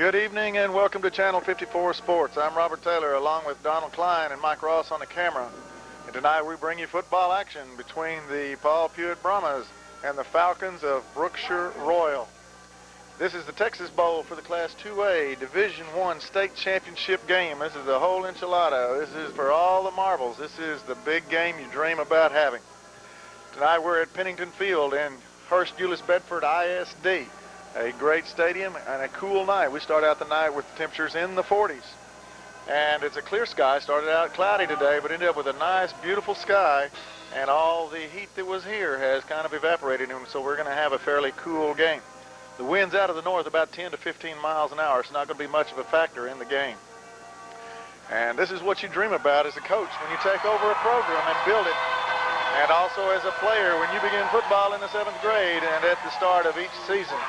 Good evening and welcome to Channel 54 Sports. I'm Robert Taylor along with Donald Klein and Mike Ross on the camera. And tonight we bring you football action between the Paul Pewitt Brahmas and the Falcons of Brookshire-Royal. This is the Texas Bowl for the Class 2A Division I State Championship game. This is the whole enchilada. This is for all the marbles. This is the big game you dream about having. Tonight we're at Pennington Field in Hurst Euless Bedford ISD. A great stadium and a cool night. We start out the night with temperatures in the 40s. And it's a clear sky. Started out cloudy today, but ended up with a nice, beautiful sky. And all the heat that was here has kind of evaporated, and so we're going to have a fairly cool game. The wind's out of the north about 10 to 15 miles an hour. It's not going to be much of a factor in the game. And this is what you dream about as a coach when you take over a program and build it. And also as a player when you begin football in the 7th grade and at the start of each season.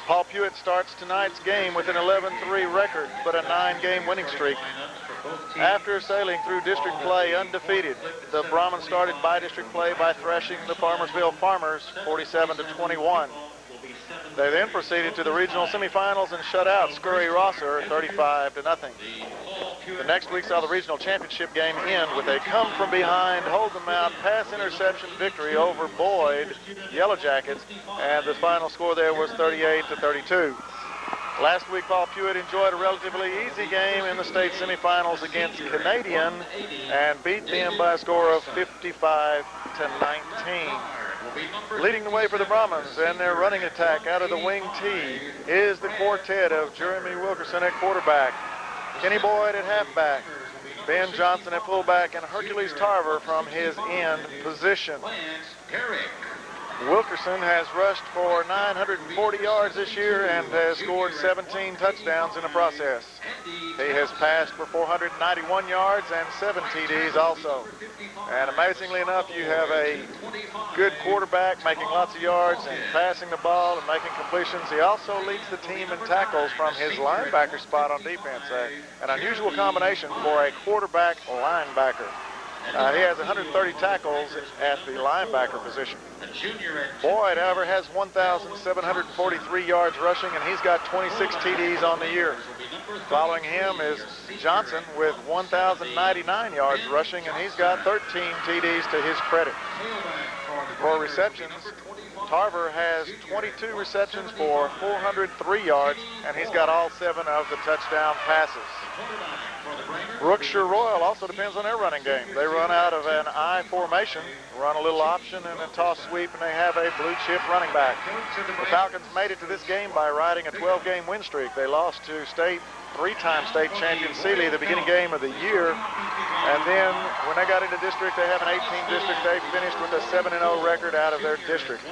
Paul Pewitt starts tonight's game with an 11-3 record, but a 9-game winning streak. After sailing through district play undefeated, the Brahmans started bi-district play by thrashing the Farmersville Farmers 47-21. They then proceeded to the regional semifinals and shut out Scurry Rosser 35-0. The next week saw the regional championship game end with a come-from-behind, hold-them-out, pass-interception victory over Boyd Yellow Jackets, and the final score there was 38-32. Last week, Paul Pewitt enjoyed a relatively easy game in the state semifinals against Canadian and beat them by a score of 55-19. Leading the way for the Brahmans and their running attack out of the wing tee is the quartet of Jimmy Wilkerson at quarterback, Kenny Boyd at halfback, Ben Johnson at fullback, and Hercules Tarver from his end position. Wilkerson has rushed for 940 yards this year and has scored 17 touchdowns in the process. He has passed for 491 yards and 7 TDs also. And amazingly enough, you have a good quarterback making lots of yards and passing the ball and making completions. He also leads the team in tackles from his linebacker spot on defense. An unusual combination for a quarterback linebacker. He has 130 tackles at the linebacker position. Boyd, however, has 1,743 yards rushing, and he's got 26 TDs on the year. Following him is Johnson with 1,099 yards rushing, and he's got 13 TDs to his credit. For receptions, Tarver has 22 receptions for 403 yards, and he's got all 7 of the touchdown passes. Brookshire-Royal also depends on their running game. They run out of an I formation, run a little option and a toss sweep, and they have a blue chip running back. The Falcons made it to this game by riding a 12-game win streak. They lost to three-time state champion Sibley the beginning game of the year. And then when they got into district, they have an 18 district. They finished with a 7-0 record out of their district.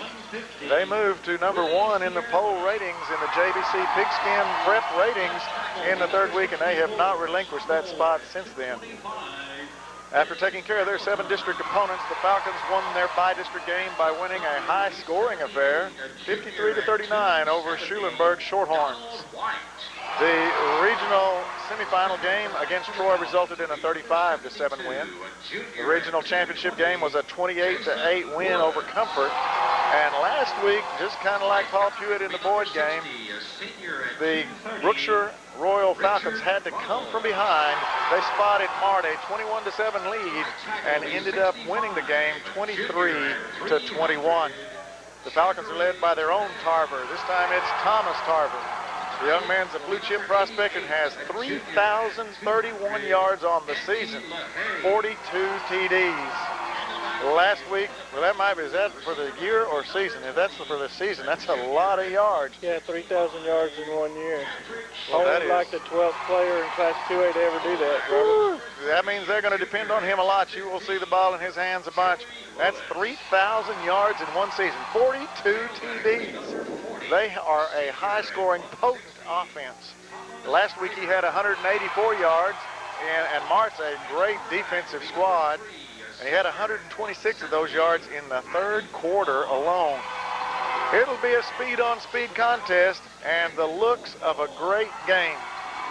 They moved to number 1 in the poll ratings in the JBC Pigskin Prep ratings in the 3rd week, and they have not relinquished that spot since then. After taking care of their 7 district opponents, the Falcons won their bi-district game by winning a high-scoring affair, 53-39 over Schulenburg Shorthorns. The regional semifinal game against Troy resulted in a 35-7 win. The regional championship game was a 28-8 win over Comfort. And last week, just kind of like Paul Pewitt in the Boyd game, the Brookshire-Royal Falcons had to come from behind. They spotted Mart a 21-7 lead and ended up winning the game 23-21. The Falcons are led by their own Tarver. This time it's Thomas Tarver. The young man's a blue chip prospect and has 3,031 yards on the season, 42 TDs. Last week, well, is that for the year or season? If that's for the season, that's a lot of yards. Yeah, 3,000 yards in 1 year. Well, Only like the 12th player in Class 2A to ever do that, Robert. That means they're going to depend on him a lot. You will see the ball in his hands a bunch. That's 3,000 yards in 1 season, 42 TDs. They are a high-scoring, potent offense. Last week he had 184 yards, and Mart's a great defensive squad, and he had 126 of those yards in the 3rd quarter alone. It'll be a speed-on-speed contest and the looks of a great game.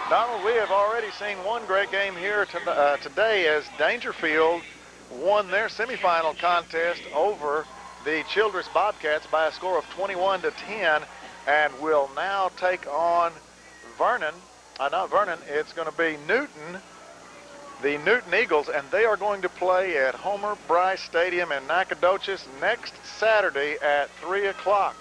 Donald, we have already seen one great game here today as Dangerfield won their semifinal contest over the Childress Bobcats by a score of 21-10 and will now take on it's going to be Newton, the Newton Eagles, and they are going to play at Homer Bryce Stadium in Nacogdoches next Saturday at 3 o'clock.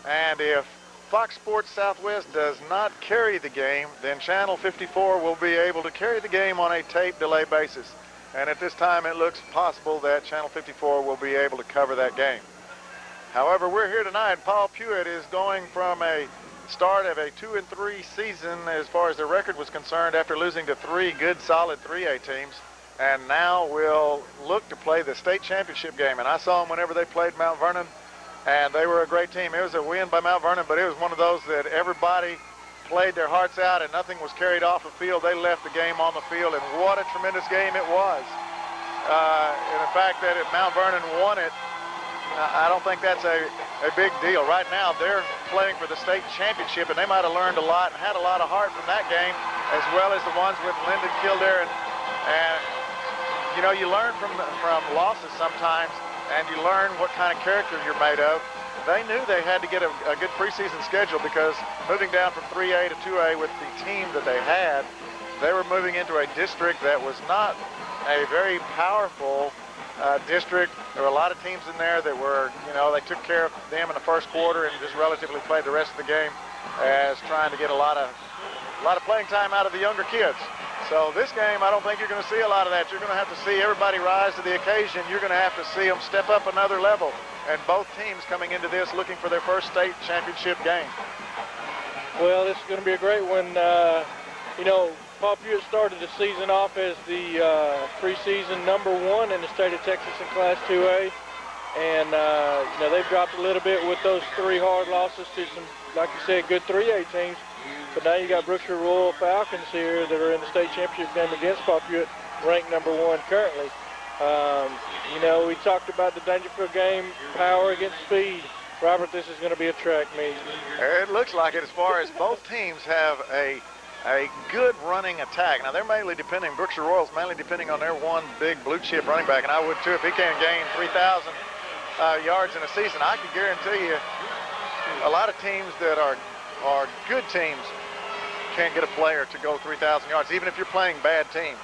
And if Fox Sports Southwest does not carry the game, then Channel 54 will be able to carry the game on a tape delay basis. And at this time, it looks possible that Channel 54 will be able to cover that game. However, we're here tonight. Paul Pewitt is going from a start of a 2-3 season as far as their record was concerned after losing to 3 good, solid 3A teams, and now will look to play the state championship game. And I saw them whenever they played Mount Vernon, and they were a great team. It was a win by Mount Vernon, but it was one of those that everybody played their hearts out and nothing was carried off the field. They left the game on the field, and what a tremendous game it was. And the fact that Mount Vernon won it, I don't think that's a big deal. Right now, they're playing for the state championship, and they might have learned a lot and had a lot of heart from that game, as well as the ones with Lyndon Kildare. And you know, you learn from losses sometimes, and you learn what kind of character you're made of. They knew they had to get a good preseason schedule, because moving down from 3A to 2A with the team that they had, they were moving into a district that was not a very powerful district. There were a lot of teams in there that were, you know, they took care of them in the first quarter and just relatively played the rest of the game as trying to get a lot of playing time out of the younger kids. So this game, I don't think you're going to see a lot of that. You're going to have to see everybody rise to the occasion. You're going to have to see them step up another level. And both teams coming into this looking for their first state championship game. Well, this is going to be a great one. You know, Paul Pewitt started the season off as the preseason #1 in the state of Texas in Class 2A. And, you know, they've dropped a little bit with those 3 hard losses to some, like you said, good 3A teams. But now you got Brookshire-Royal Falcons here that are in the state championship game against Paul Pewitt, ranked #1 currently. You know, we talked about the Dangerfield game, power against speed. Robert, this is going to be a track meet. It looks like it, as far as both teams have a good running attack. Now, they're mainly depending, Brookshire-Royal's mainly depending on their one big blue chip running back, and I would too. If he can't gain 3,000 yards in a season, I can guarantee you a lot of teams that are good teams can't get a player to go 3,000 yards, even if you're playing bad teams.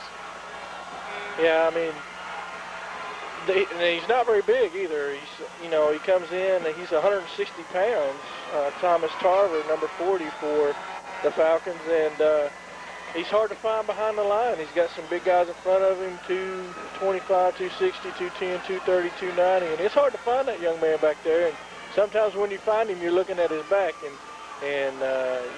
Yeah, I mean, he's not very big either. He's, you know, he comes in and he's 160 pounds. Thomas Tarver, number 40 for the Falcons, and he's hard to find behind the line. He's got some big guys in front of him, 225, 260, 210, 230, 290, and it's hard to find that young man back there. And sometimes when you find him, you're looking at his back, and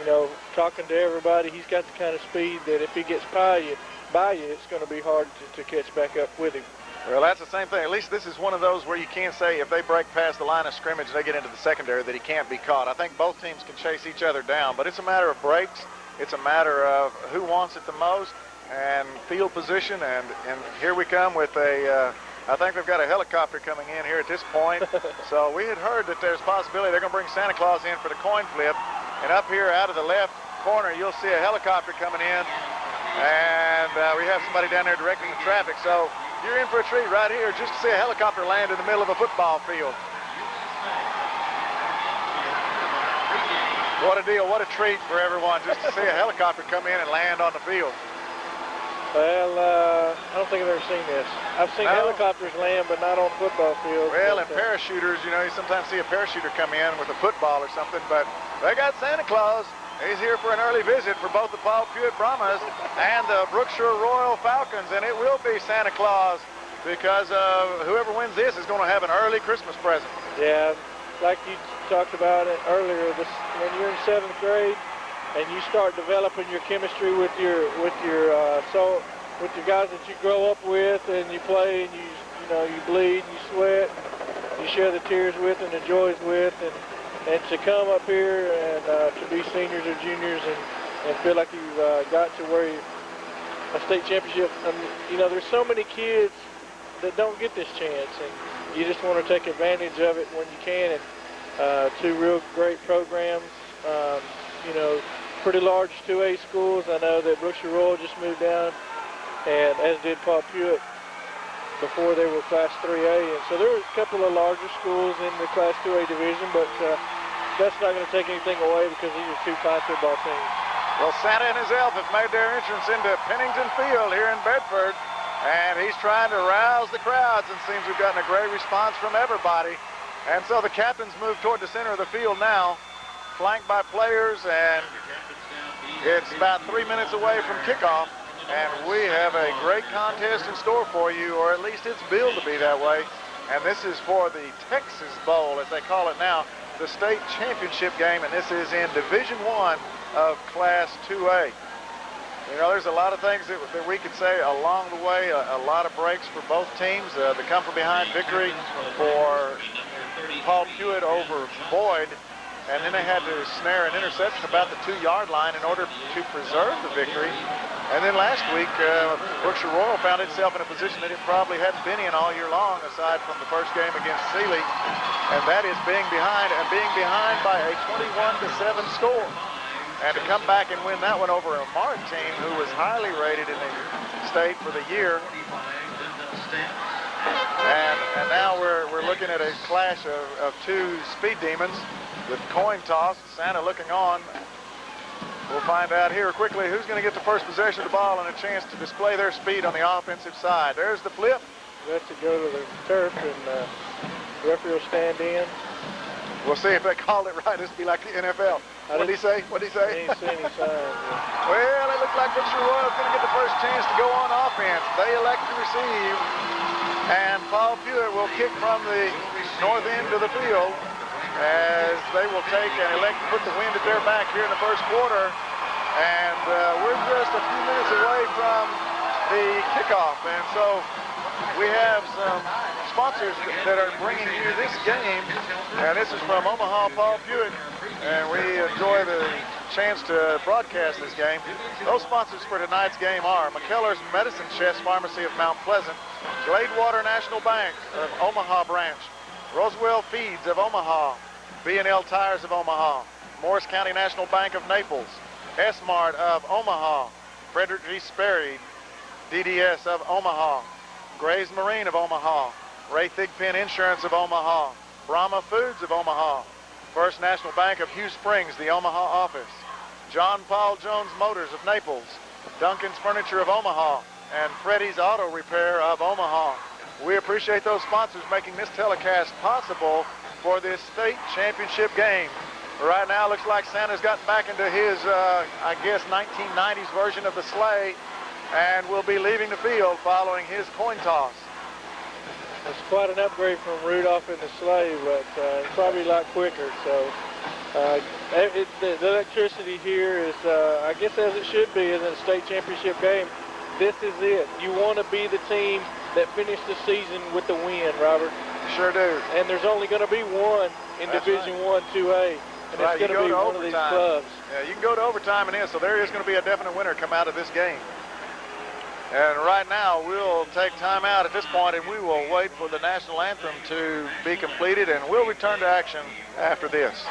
you know, talking to everybody, he's got the kind of speed that if he gets by you, it's going to be hard to catch back up with him. Well, that's the same thing. At least this is one of those where you can't say if they break past the line of scrimmage, they get into the secondary, that he can't be caught. I think both teams can chase each other down, but it's a matter of breaks. It's a matter of who wants it the most and field position. And here we come with I think we've got a helicopter coming in here at this point. So we had heard that there's a possibility they're going to bring Santa Claus in for the coin flip. And up here out of the left corner, you'll see a helicopter coming in. And we have somebody down there directing the traffic. So you're in for a treat right here just to see a helicopter land in the middle of a football field. What a deal, what a treat for everyone just to see a helicopter come in and land on the field. Well, I don't think I've ever seen this. I've seen helicopters land, but not on football fields. Well, and parachuters, you know, you sometimes see a parachuter come in with a football or something, but they got Santa Claus. He's here for an early visit for both the Paul Pewitt BRAHMAs and the Brookshire-Royal Falcons, and it will be Santa Claus because whoever wins this is going to have an early Christmas present. Yeah, like you talked about it earlier, when you're in 7th grade and you start developing your chemistry with your guys that you grow up with, and you play and you bleed and you sweat, you share the tears with and the joys with, and to come up here and to be seniors or juniors and feel like you've got to where a state championship. You know, there's so many kids that don't get this chance, and you just want to take advantage of it when you can. And 2 real great programs, you know, pretty large 2A schools. I know that Brookshire-Royal just moved down, and as did Paul Pewitt before they were Class 3A. And so there were a couple of larger schools in the Class 2A division, but that's not going to take anything away because these are 2 fine football teams. Well, Santa and his elf have made their entrance into Pennington Field here in Bedford, and he's trying to rouse the crowds, and seems we've gotten a great response from everybody. And so the captains move toward the center of the field now, flanked by players, and it's about 3 minutes away from kickoff, and we have a great contest in store for you, or at least it's billed to be that way. And this is for the Texas Bowl, as they call it now, the state championship game, and this is in Division I of Class 2A. You know, there's a lot of things that we could say along the way, a lot of breaks for both teams. The come-from-behind victory for Paul Pewitt over Boyd, and then they had to snare an interception about the 2-yard line in order to preserve the victory. And then last week, Brookshire-Royal found itself in a position that it probably hadn't been in all year long, aside from the first game against Sibley, and that is being behind by a 21-7 score. And to come back and win that one over a Mart team who was highly rated in the state for the year. And now we're looking at a clash of two speed demons with coin toss. Santa looking on. We'll find out here quickly who's going to get the first possession of the ball and a chance to display their speed on the offensive side. There's the flip. That's to go to the turf, and the referee will stand in. We'll see if they called it right. This will be like the NFL. What did he say? What did he say? He ain't seen any signs. Well, it looks like Brookshire-Royal is going to get the first chance to go on offense. They elect to receive, and Paul Pewitt will kick from the north end of the field as they will take and elect to put the wind at their back here in the first quarter. And we're just a few minutes away from the kickoff, and so we have some sponsors that are bringing you this game, and this is from Omaha, Paul Pewitt, and we enjoy the chance to broadcast this game. Those sponsors for tonight's game are McKellar's Medicine Chest Pharmacy of Mount Pleasant, Gladewater National Bank of Omaha Branch, Roswell Feeds of Omaha, B&L Tires of Omaha, Morris County National Bank of Naples, S-Mart of Omaha, Frederick G. Sperry, DDS of Omaha, Gray's Marine of Omaha, Ray Thigpen Insurance of Omaha, BRAHMA Foods of Omaha, First National Bank of Hugh Springs, the Omaha office, John Paul Jones Motors of Naples, Duncan's Furniture of Omaha, and Freddie's Auto Repair of Omaha. We appreciate those sponsors making this telecast possible for this state championship game. Right now, looks like Santa's gotten back into his, I guess, 1990s version of the sleigh, and will be leaving the field following his coin toss. It's quite an upgrade from Rudolph in the sleigh, but it's probably a lot quicker. So the electricity here is, I guess, as it should be in the state championship game. This is it. You want to be the team that finished the season with the win, Robert. Sure do. And there's only going to be one in Division I, 2A, and it's going to be one of these clubs. Yeah, you can go to overtime in this, so there is going to be a definite winner come out of this game. And right now, we'll take time out at this point, and we will wait for the national anthem to be completed, and we'll return to action after this.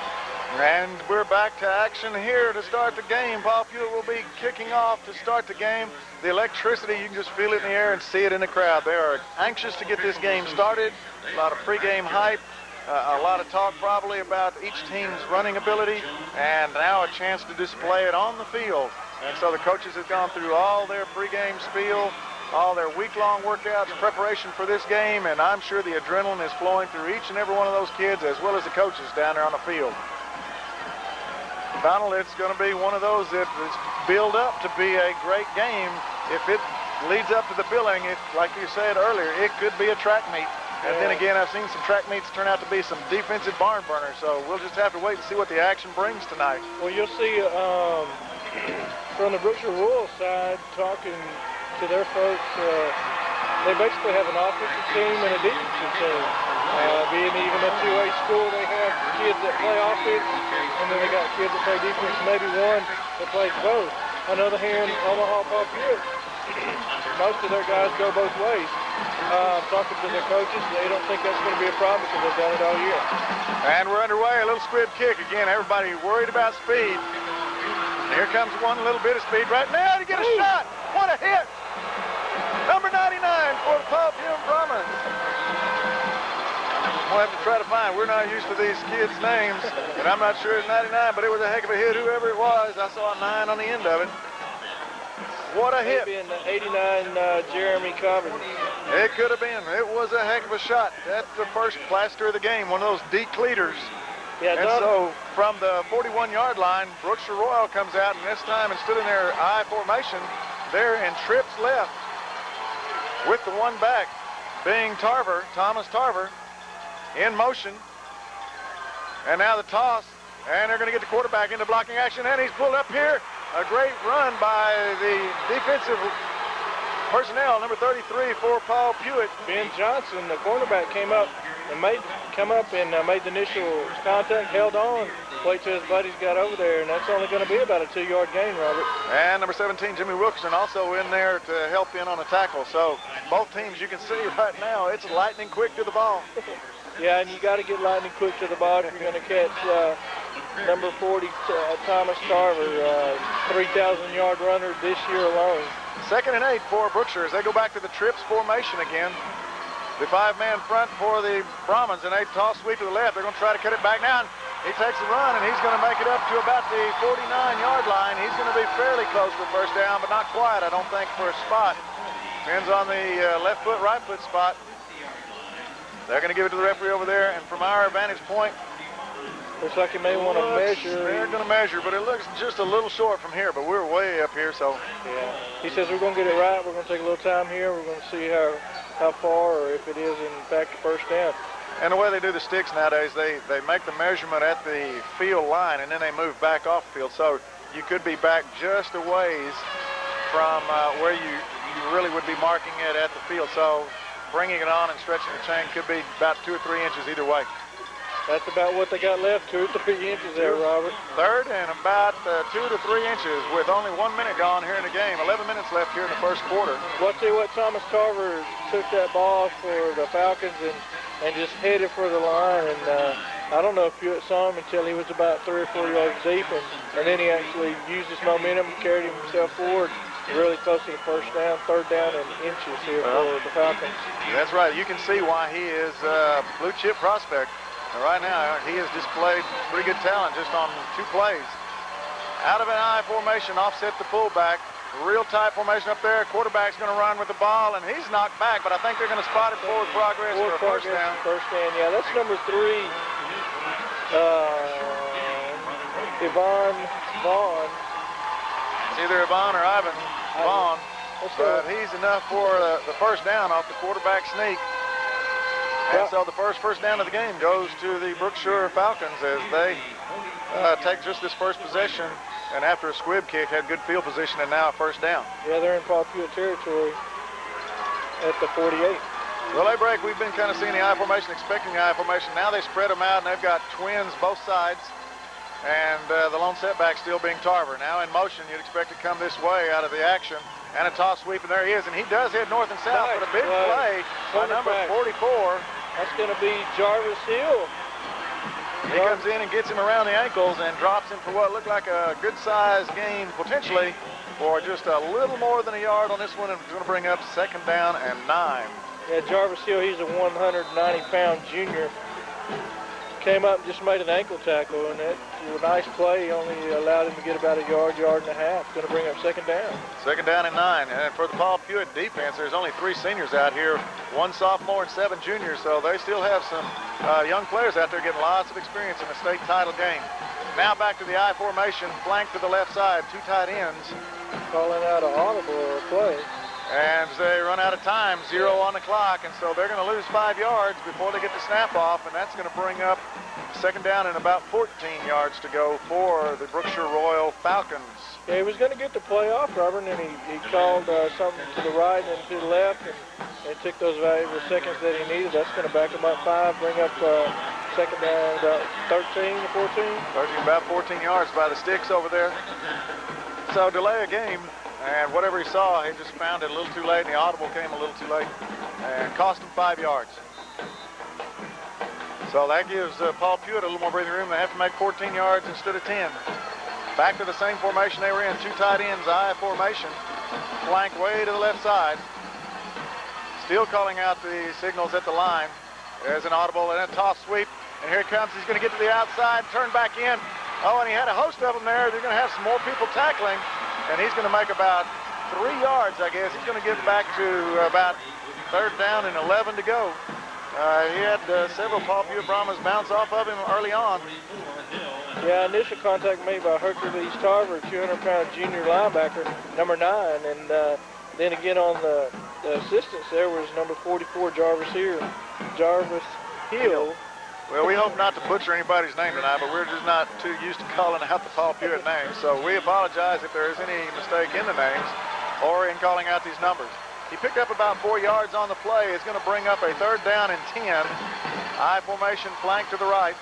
And we're back to action here to start the game. Paul Pewitt will be kicking off to start the game. The electricity, you can just feel it in the air and see it in the crowd. They are anxious to get this game started. A lot of pregame hype, a lot of talk probably about each team's running ability, and now a chance to display it on the field. And so the coaches have gone through all their pregame spiel, all their week-long workouts in preparation for this game, and I'm sure the adrenaline is flowing through each and every one of those kids as well as the coaches down there on the field. Donald, it's going to be one of those that is built up to be a great game. If it leads up to the billing, like you said earlier, it could be a track meet. And then again, I've seen some track meets turn out to be some defensive barn burners, so we'll just have to wait and see what the action brings tonight. Well, you'll see from the Brookshire-Royal side, talking to their folks, they basically have an offensive team and a defensive team. Being even a 2A school, they have kids that play offense, and then they got kids that play defense, maybe one that plays both. On the other hand, Omaha Paul Pewitt, most of their guys go both ways. Talking to their coaches, they don't think that's going to be a problem because they've done it all year. And we're underway, a little squib kick. Again, everybody worried about speed. Here comes one little bit of speed right now to get a shot. What a hit! Number 99 for the Paul Pewitt Brahmas. We'll have to try to find. We're not used to these kids' names, and I'm not sure it's 99, but it was a heck of a hit, whoever it was. I saw a 9 on the end of it. What a hit. Maybe in the 89 Jeremy Cobbin. It could have been. It was a heck of a shot. That's the first plaster of the game, one of those decleaters. Yeah, and so from the 41-yard line, Brookshire-Royal comes out, and this time instead of their I formation, they're in trips left with the one back being Tarver, Thomas Tarver, in motion. And now the toss, and they're going to get the quarterback into blocking action, and he's pulled up here. A great run by the defensive personnel, number 33 for Paul Pewitt. Ben Johnson, the cornerback, came up and made the initial contact, held on, wait till his buddies got over there, and that's only going to be about a 2-yard gain, Robert. And number 17, Jimmy Wilkerson, also in there to help in on a tackle. So both teams, you can see right now, it's lightning quick to the ball. Yeah, and you got to get lightning quick to the ball if you're going to catch number 40, Thomas Tarver, 3,000-yard runner this year alone. 2nd and 8 for Brookshire as they go back to the trips formation again. The 5-man front for the Brahmins, and they toss sweep to the left. They're going to try to cut it back now. He takes a run, and he's going to make it up to about the 49-yard line. He's going to be fairly close to the first down, but not quite, I don't think, for a spot. Depends on the left foot, right foot spot. They're going to give it to the referee over there, and from our vantage point, looks like he may want to measure. They're going to measure, but it looks just a little short from here, but we're way up here, so. Yeah. He says we're going to get it right. We're going to take a little time here. We're going to see how far, or if it is in fact the first down. And the way they do the sticks nowadays, they make the measurement at the field line, and then they move back off the field. So you could be back just a ways from where you really would be marking it at the field. So bringing it on and stretching the chain could be about 2 or 3 inches either way. That's about what they got left, 2 or 3 inches there, Robert. 3rd and about 2 to 3 inches with only 1 minute gone here in the game. 11 minutes left here in the first quarter. Let's see what Thomas Tarver took that ball for the Falcons and just headed for the line. And I don't know if Pewitt saw him until he was about 3 or 4 yards deep. And then he actually used his momentum and carried himself forward really close to the first down, 3rd down and inches here for the Falcons. That's right. You can see why he is a blue chip prospect. Right now, he has displayed pretty good talent just on 2 plays. Out of an I formation, offset the fullback. Real tight formation up there. Quarterback's going to run with the ball, and he's knocked back, but I think they're going to spot it forward progress for a first down. First down, yeah. That's number 3, Yvonne Vaughn. It's either Yvonne or Ivan Vaughn, but he's enough for the first down off the quarterback sneak. And so the first down of the game goes to the Brookshire Falcons as they take just this first possession, and after a squib kick had good field position and now a first down. Yeah, they're in Paul Pewitt territory at the 48. Well, they break. We've been kind of seeing the I formation, expecting the I formation. Now they spread them out, and they've got twins both sides, and the lone setback still being Tarver. Now in motion, you'd expect to come this way out of the action. And a toss sweep, and there he is. And he does head north and south, but a big play by number 44. That's going to be Jarvis Hill. He comes in and gets him around the ankles and drops him for what looked like a good-sized gain, potentially, for just a little more than a yard on this one. And it's going to bring up 2nd down and 9. Yeah, Jarvis Hill, he's a 190-pound junior. Came up and just made an ankle tackle, and that was a nice play. He only allowed him to get about a yard and a half. Going to bring up 2nd down. 2nd down and 9. And for the Paul Pewitt defense, there's only 3 seniors out here, 1 sophomore and 7 juniors. So they still have some young players out there getting lots of experience in the state title game. Now back to the I formation, flank to the left side, 2 tight ends. Calling out an audible play. And they run out of time, 0 on the clock, and so they're going to lose 5 yards before they get the snap off, and that's going to bring up 2nd down and about 14 yards to go for the Brookshire-Royal Falcons. Yeah, he was going to get the play off, Robert, and he called something to the right and to the left, and took those valuable seconds that he needed. That's going to back him up 5, bring up 2nd down about 13 or 14. About 14 yards by the sticks over there. So delay a game. And whatever he saw, he just found it a little too late, and the audible came a little too late and cost him 5 yards. So that gives Paul Pewitt a little more breathing room. They have to make 14 yards instead of 10. Back to the same formation they were in, 2 tight ends, I formation. Flank way to the left side. Still calling out the signals at the line. There's an audible and a toss sweep. And here he comes. He's going to get to the outside, turn back in. Oh, and he had a host of them there. They're going to have some more people tackling. And he's going to make about 3 yards, I guess. He's going to get back to about 3rd down and 11 to go. He had several Paul Pewitt Brahmas bounce off of him early on. Yeah, initial contact made by Hercules Tarver, 200-pound junior linebacker, number 9. And then again on the assistance there was number 44, Jarvis Hill. Well, we hope not to butcher anybody's name tonight, but we're just not too used to calling out the Paul Pewitt names. So we apologize if there is any mistake in the names or in calling out these numbers. He picked up about 4 yards on the play. It's going to bring up a 3rd down and 10. I formation flank to the right.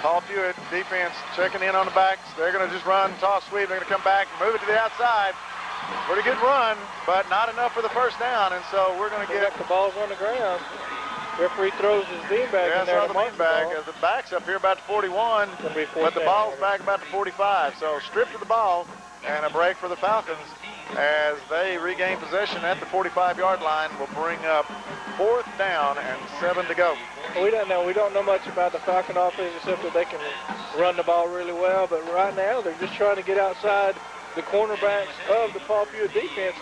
Paul Pewitt defense checking in on the backs. They're going to just run, toss sweep. They're going to come back, move it to the outside. Pretty good run, but not enough for the 1st down. And so we're going to get the ball's on the ground. Referee throws his beanbag in there. Yeah, the beanbag. The back's up here about the 41, but the ball's back about the 45. So stripped of the ball and a break for the Falcons as they regain possession at the 45-yard line. Will bring up 4th down and 7 to go. We don't know much about the Falcon offense except that they can run the ball really well. But right now they're just trying to get outside the cornerbacks of the Paul Pewitt defense,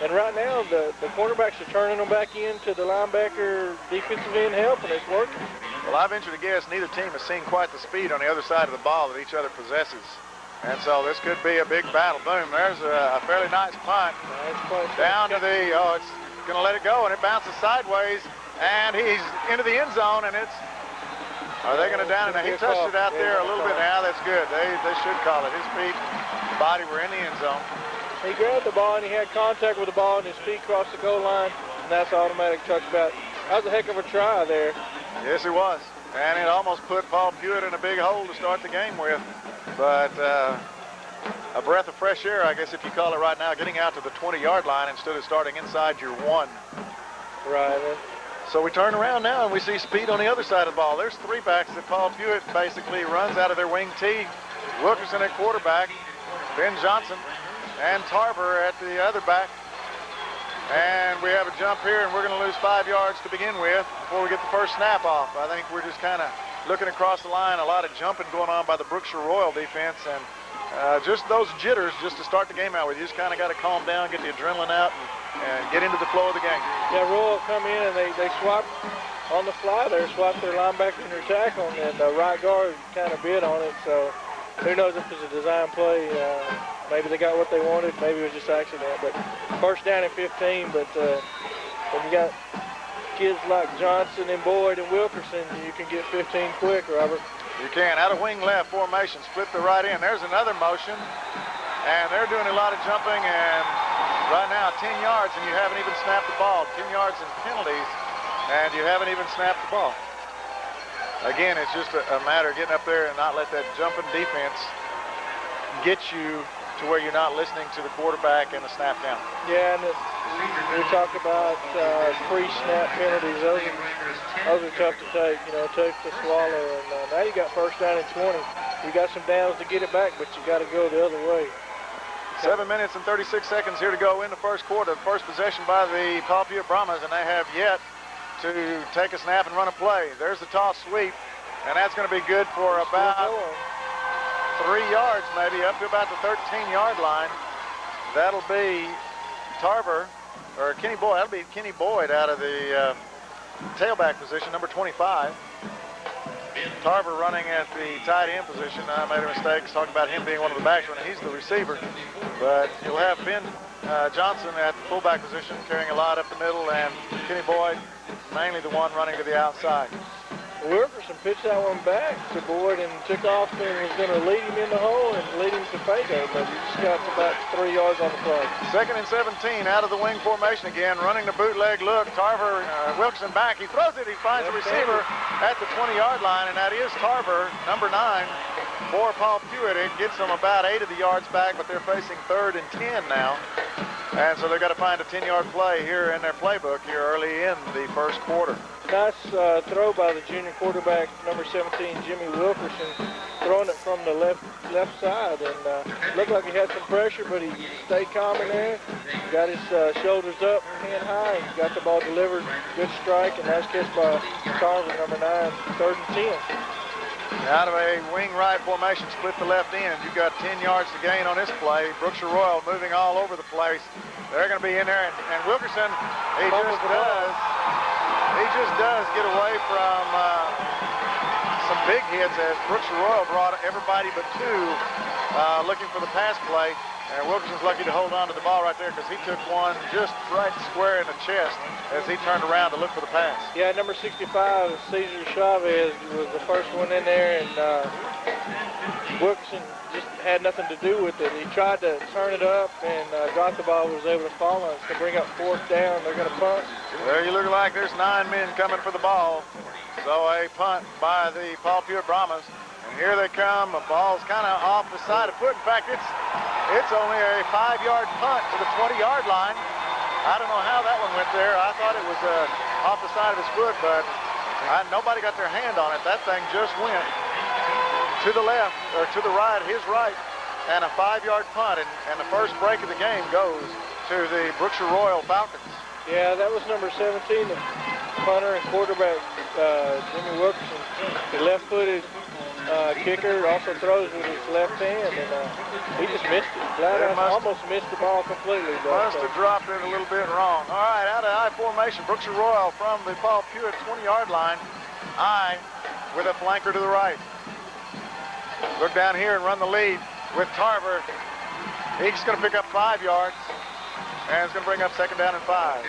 and right now the cornerbacks are turning them back into the linebacker defensive end help, and it's working. Well, I venture to guess neither team has seen quite the speed on the other side of the ball that each other possesses, and so this could be a big battle. Boom, there's a fairly nice punt. Down to the, it's going to let it go, and it bounces sideways, and he's into the end zone, and are they going to down it? Now, he touched it out there a little bit. Now that's good. They should call it. His feet, body were in the end zone. He grabbed the ball and he had contact with the ball and his feet crossed the goal line, and that's automatic touchback. That was a heck of a try there. Yes, it was. And it almost put Paul Pewitt in a big hole to start the game with. But a breath of fresh air, I guess if you call it right now, getting out to the 20-yard line instead of starting inside your 1. Right. So we turn around now and we see speed on the other side of the ball. There's 3 backs that Paul Pewitt basically runs out of their wing T. Wilkerson at quarterback, Ben Johnson, and Tarver at the other back. And we have a jump here, and we're going to lose 5 yards to begin with before we get the first snap off. I think we're just kind of looking across the line, a lot of jumping going on by the Brookshire-Royal defense, and just those jitters just to start the game out with. You just kind of got to calm down, get the adrenaline out, and get into the flow of the game. Yeah, Royal come in and they swap on the fly there, swap their linebacker and their tackle, and the right guard kind of bid on it, so who knows if it's a design play. Maybe they got what they wanted, maybe it was just accident, but 1st down and 15, but when you got kids like Johnson and Boyd and Wilkerson, you can get 15 quick, Robert. You can. Out of wing left formation, split the right end. There's another motion, and they're doing a lot of jumping, and right now 10 yards, and you haven't even snapped the ball. 10 yards in penalties, and you haven't even snapped the ball. Again, it's just a matter of getting up there and not let that jumping defense get you to where you're not listening to the quarterback and the snap count. Yeah, and we talked about pre-snap penalties. Those are tough to take, tough to swallow. And now you got 1st down and 20. You got some downs to get it back, but you got to go the other way. 7 minutes and 36 seconds here to go in the first quarter. First possession by the Paul Pewitt Brahmas, and they have yet to take a snap and run a play. There's the toss sweep, and that's going to be good for about 3 yards, maybe up to about the 13-yard line. That'll be Tarver, or Kenny Boyd. That'll be Kenny Boyd out of the tailback position, number 25. Tarver running at the tight end position. I made a mistake talking about him being one of the backs running. He's the receiver. But you'll have Ben Johnson at the fullback position carrying a lot up the middle, and Kenny Boyd mainly the one running to the outside. Wilkerson pitched that one back to Boyd and took off and was going to lead him in the hole and lead him to Fago, but he just got about 3 yards on the play. 2nd and 17 out of the wing formation again, running the bootleg look. Tarver, Wilkerson back. He throws it. He finds a receiver at the 20-yard line, and that is Tarver, number 9, for Paul Pewitt. It gets them about 8 of the yards back, but they're facing 3rd and 10 now. And so they've got to find a 10-yard play here in their playbook here early in the first quarter. Nice throw by the junior quarterback, number 17, Jimmy Wilkerson, throwing it from the left side. And looked like he had some pressure, but he stayed calm in there. Got his shoulders up, hand high, and got the ball delivered. Good strike, and nice catch by Tarver, number 9, 3rd and 10. Out of a wing right formation, split the left end. You've got 10 yards to gain on this play. Brookshire-Royal moving all over the place. They're going to be in there, and Wilkerson, he just does get away from some big hits as Brookshire-Royal brought everybody but 2 looking for the pass play. And Wilkerson's lucky to hold on to the ball right there because he took one just right square in the chest as he turned around to look for the pass. Yeah, number 65, Cesar Chavez, was the first one in there, and Wilkerson just had nothing to do with it. He tried to turn it up and got the ball, was able to fall on it. It's going to bring up 4th down. They're going to punt. Well, you look like there's 9 men coming for the ball. So a punt by the Paul Pewitt Brahmas. And here they come. The ball's kind of off the side of foot. In fact, it's only a 5-yard punt to the 20-yard line. I don't know how that one went there. I thought it was off the side of his foot, but nobody got their hand on it. That thing just went to the left, or to the right, his right, and a 5-yard punt. And the first break of the game goes to the Brookshire-Royal Falcons. Yeah, that was number 17, the punter and quarterback, Jimmy Wilkerson. The left-footed kicker also throws with his left hand, and he just missed it. Almost missed the ball completely. Must have dropped it a little bit wrong. All right, out of I formation, Brookshire-Royal from the Paul Pewitt 20-yard line. I with a flanker to the right. Look down here and run the lead with Tarver. He's going to pick up 5 yards, and it's going to bring up 2nd down and 5.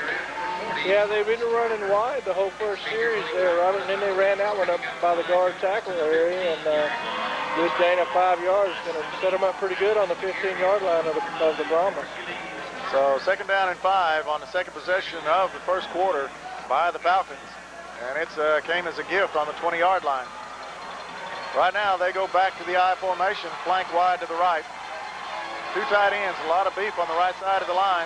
Yeah, they've been running wide the whole first series there, Robert, and then they ran that one up by the guard tackle area, and good gain of 5 yards. Going to set them up pretty good on the 15-yard line of the Brahmas. So 2nd down and 5 on the second possession of the first quarter by the Falcons, and it came as a gift on the 20-yard line. Right now they go back to the I formation, flank wide to the right. 2 tight ends, a lot of beef on the right side of the line.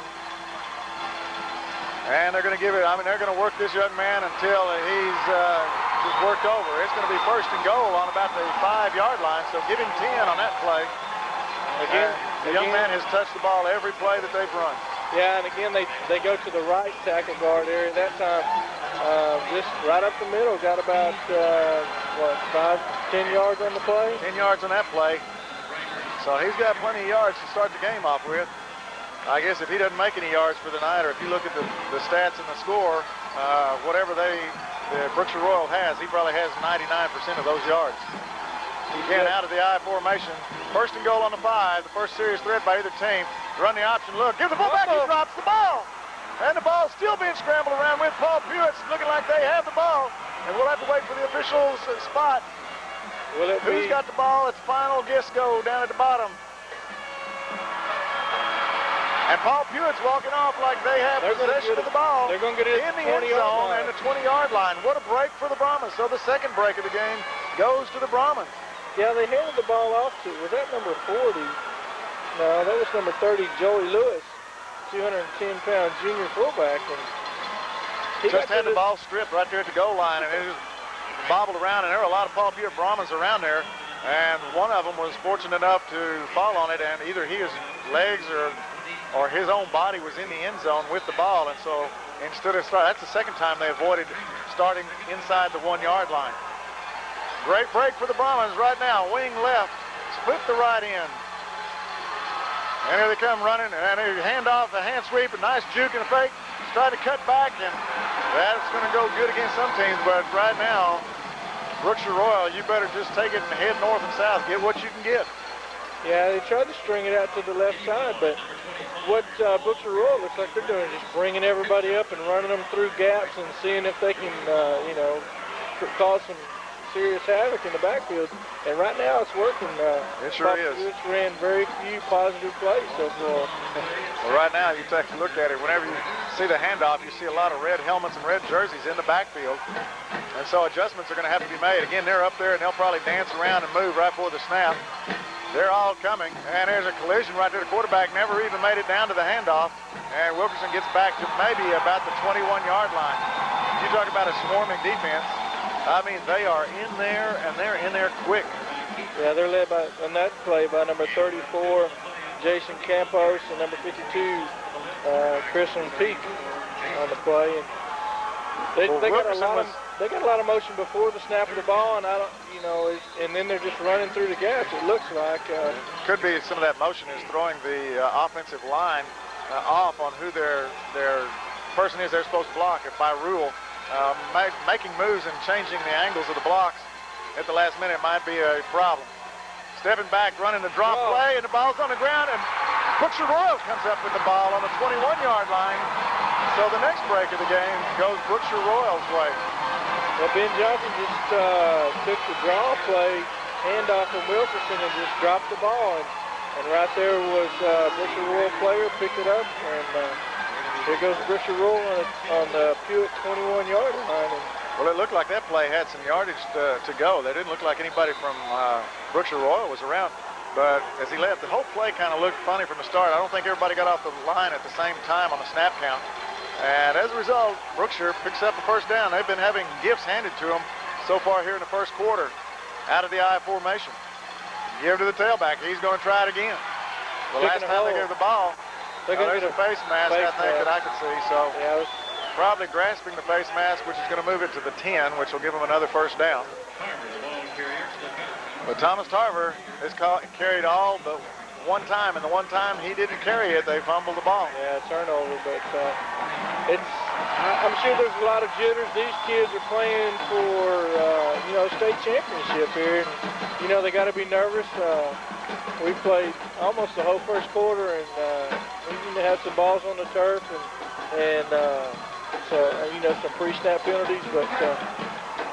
And they're going to give it, they're going to work this young man until he's just worked over. It's going to be 1st and goal on about the 5-yard line, so give him 10 on that play. Again, the young man has touched the ball every play that they've run. Yeah, and again, they go to the right tackle guard area. That time, just right up the middle, got about, 10 yards on the play? 10 yards on that play. So he's got plenty of yards to start the game off with. I guess if he doesn't make any yards for the night, or if you look at the stats and the score, whatever the Brookshire-Royal has, he probably has 99% of those yards. Again, out of the I formation, 1st and goal on the 5, the first serious threat by either team. Run the option look, give the ball back, he drops the ball. And the ball's still being scrambled around with Paul Pewitt looking like they have the ball. And we'll have to wait for the officials' spot. Who's got the ball? It's final guess go down at the bottom. And Paul Pewitt's walking off like they have possession of the ball. They're going to get it in the end zone and the 20-yard line. What a break for the Brahmas. So the second break of the game goes to the Brahmas. Yeah, they handed the ball off to, was that number 40? No, that was number 30, Joey Lewis, 210-pound junior fullback. And he just had the ball stripped right there at the goal line, and it just bobbled around, and there were a lot of Paul Pewitt Brahmas around there. And one of them was fortunate enough to fall on it, and either his legs or his own body was in the end zone with the ball, and so instead of that's the second time they avoided starting inside the 1-yard line. Great break for the Brahmas right now. Wing left, split the right end. And here they come running, and they hand off a hand sweep, a nice juke and a fake. Try to cut back, and that's going to go good against some teams, but right now, Brookshire-Royal, you better just take it and head north and south, get what you can get. Yeah, they tried to string it out to the left side, but what Brookshire-Royal looks like they're doing is just bringing everybody up and running them through gaps and seeing if they can, cause some serious havoc in the backfield. And right now it's working. It sure is. It's ran very few positive plays so far. Well, right now, you take a look at it. Whenever you see the handoff, you see a lot of red helmets and red jerseys in the backfield. And so adjustments are going to have to be made. Again, they're up there, and they'll probably dance around and move right before the snap. They're all coming, and there's a collision right there. The quarterback never even made it down to the handoff, and Wilkerson gets back to maybe about the 21-yard line. You talk about a swarming defense. I mean, they are in there, and they're in there quick. Yeah, they're led by, on that play, by number 34, Jason Campos, and number 52, Kris Munn on the play. And they got a lot of motion before the snap of the ball, and and then they're just running through the gaps. It looks like could be some of that motion is throwing the offensive line off on who their person is they're supposed to block. If by rule, making moves and changing the angles of the blocks at the last minute might be a problem. Stepping back, running the drop play, and the ball's on the ground, and Brookshire-Royal comes up with the ball on the 21-yard line. So the next break of the game goes Brookshire-Royal's way. Well, Ben Johnson just took the draw play, handoff from Wilkerson, and just dropped the ball. And right there was Brookshire-Royal player, picked it up, and here goes Brookshire-Royal on the Pewitt 21-yard line. Well, it looked like that play had some yardage to go. They didn't look like anybody from Brookshire-Royal was around. But as he left, the whole play kind of looked funny from the start. I don't think everybody got off the line at the same time on the snap count. And as a result, Brookshire picks up a first down. They've been having gifts handed to them so far here in the first quarter out of the I formation. Give to the tailback. He's going to try it again. The last time they gave the ball, there's a face mask, I think, that I could see. So yeah, probably grasping the face mask, which is going to move it to the 10, which will give them another first down. But Thomas Tarver has carried all but one time, and the one time he didn't carry it, they fumbled the ball. Yeah, turnover, but I'm sure there's a lot of jitters. These kids are playing for, state championship here. And, they got to be nervous. We played almost the whole first quarter, and we had some balls on the turf, and some pre-snap penalties, but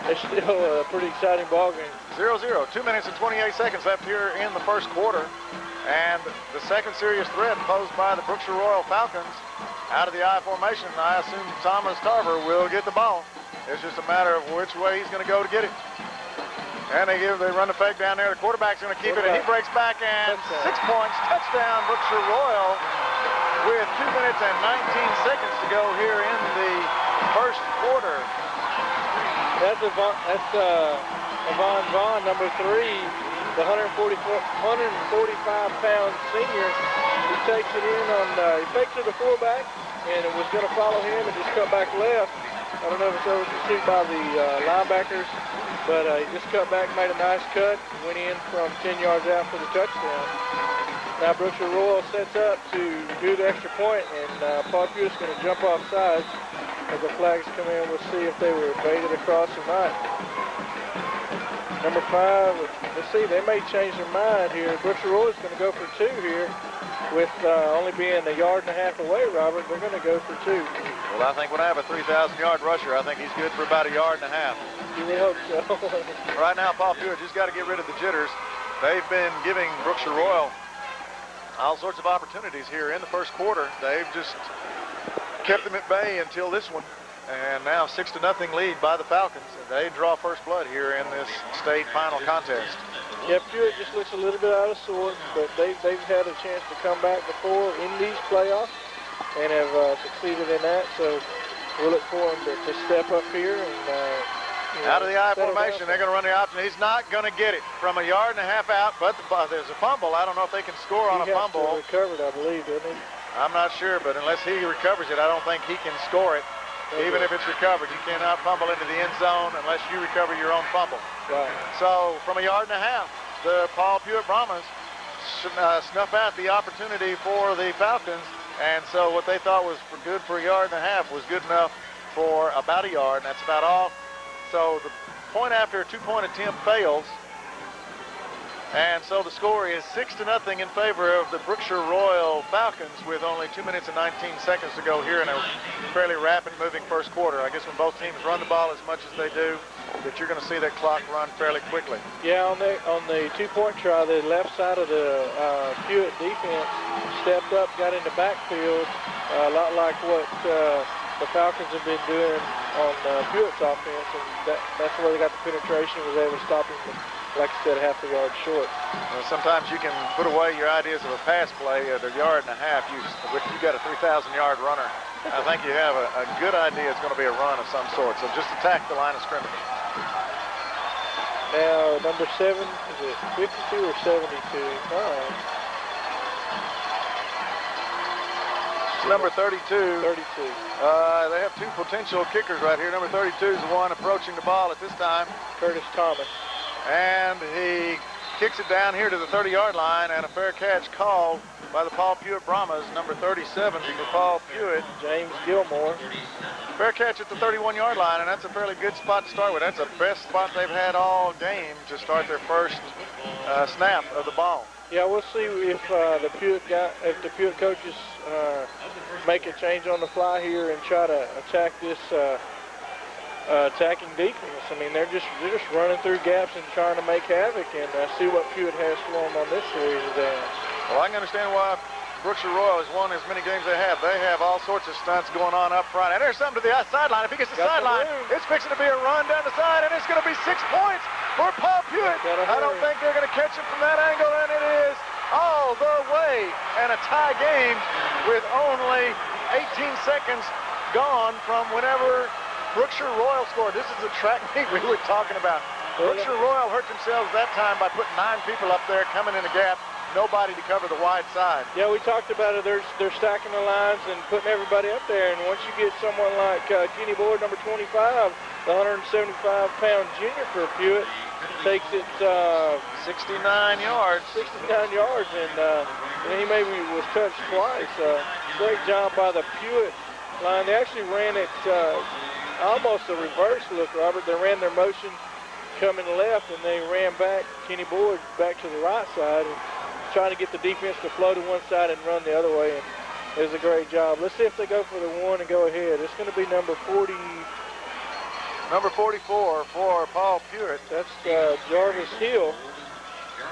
it's still a pretty exciting ball game. 0-0, 2 minutes and 28 seconds left here in the first quarter. And the second serious threat posed by the Brookshire-Royal Falcons out of the I formation. I assume Thomas Tarver will get the ball. It's just a matter of which way he's going to go to get it. And they run the fake down there. The quarterback's going to keep it, and he breaks back, and 6 points. Touchdown, Brookshire-Royal, with 2 minutes and 19 seconds to go here in the first quarter. That's Yvonne Vaughn, number 3. The 145-pound senior, he takes it in he fakes to the fullback, and it was going to follow him and just cut back left. I don't know if it's overseen by the linebackers, but he just cut back, made a nice cut, and went in from 10 yards out for the touchdown. Now Brookshire-Royal sets up to do the extra point, and Paul Pewitt's going to jump off sides as the flags come in. We'll see if they were baited across or not. Number 5, let's see, they may change their mind here. Brookshire-Royal is going to go for 2 here with only being a yard and a half away, Robert. They're going to go for 2. Well, I think when I have a 3,000-yard rusher, I think he's good for about a yard and a half. You would hope so. Right now, Paul Pewitt just got to get rid of the jitters. They've been giving Brookshire-Royal all sorts of opportunities here in the first quarter. They've just kept them at bay until this one. And now 6-0 lead by the Falcons. They draw first blood here in this state final contest. Yeah, Pewitt just looks a little bit out of sorts, but they've had a chance to come back before in these playoffs and have succeeded in that. So we'll look for him to step up here. And, out of the I formation, they're going to run the option. He's not going to get it from a yard and a half out, but there's a fumble. I don't know if they can score on a fumble. He recovered, I believe, doesn't he? I'm not sure, but unless he recovers it, I don't think he can score it. Even if it's recovered, you cannot fumble into the end zone unless you recover your own fumble. Right. So from a yard and a half, the Paul Pewitt BRAHMAs snuff out the opportunity for the Falcons. And so what they thought was good for a yard and a half was good enough for about a yard, and that's about all. So the point after a 2-point attempt fails. And so the score is 6-0 in favor of the Brookshire-Royal Falcons with only 2 minutes and 19 seconds to go here in a fairly rapid moving first quarter. I guess when both teams run the ball as much as they do, that you're going to see that clock run fairly quickly. Yeah, on the 2-point try, the left side of the Pewitt defense stepped up, got in the backfield, a lot like what the Falcons have been doing on Pewitt's offense, and that's where they got the penetration, was able to stop him like I said, half a yard short. Well, sometimes you can put away your ideas of a pass play at a yard and a half. You got a 3,000-yard runner. I think you have a good idea it's going to be a run of some sort. So just attack the line of scrimmage. Now, number 7, is it 52 or 72? All right. Number 32. 32. They have 2 potential kickers right here. Number 32 is the one approaching the ball at this time. Curtis Thomas. And he kicks it down here to the 30-yard line, and a fair catch called by the Paul Pewitt BRAHMAs. Number 37 for Paul Pewitt. James Gilmore. Fair catch at the 31-yard line, and that's a fairly good spot to start with. That's the best spot they've had all game to start their first snap of the ball. Yeah, we'll see if the Pewitt coaches make a change on the fly here and try to attack this attacking defense. I mean, they're just running through gaps and trying to make havoc, and see what Pewitt has for them on this series of downs. Well, I can understand why Brookshire-Royal has won as many games they have. They have all sorts of stunts going on up front. And there's something to the sideline. If he gets the sideline, it's fixing to be a run down the side, and it's going to be 6 points for Paul Pewitt. I don't think they're going to catch him from that angle, and it is all the way. And a tie game with only 18 seconds gone from whenever Brookshire-Royal scored. This is the track meet we were talking about. Brookshire-Royal hurt themselves that time by putting 9 people up there coming in a gap. Nobody to cover the wide side. Yeah, we talked about it. They're stacking the lines and putting everybody up there. And once you get someone like Kenny Boyd, number 25, the 175-pound junior for Pewitt, takes it 69 yards. 69 yards, and he maybe was touched twice. Great job by the Pewitt line. They actually ran it almost a reverse look, Robert. They ran their motion coming left, and they ran back Kenny Boyd back to the right side, and trying to get the defense to flow to one side and run the other way, and it was a great job. Let's see if they go for the 1 and go ahead. It's going to be number 40. Number 44 for Paul Pewitt. That's Jarvis Hill.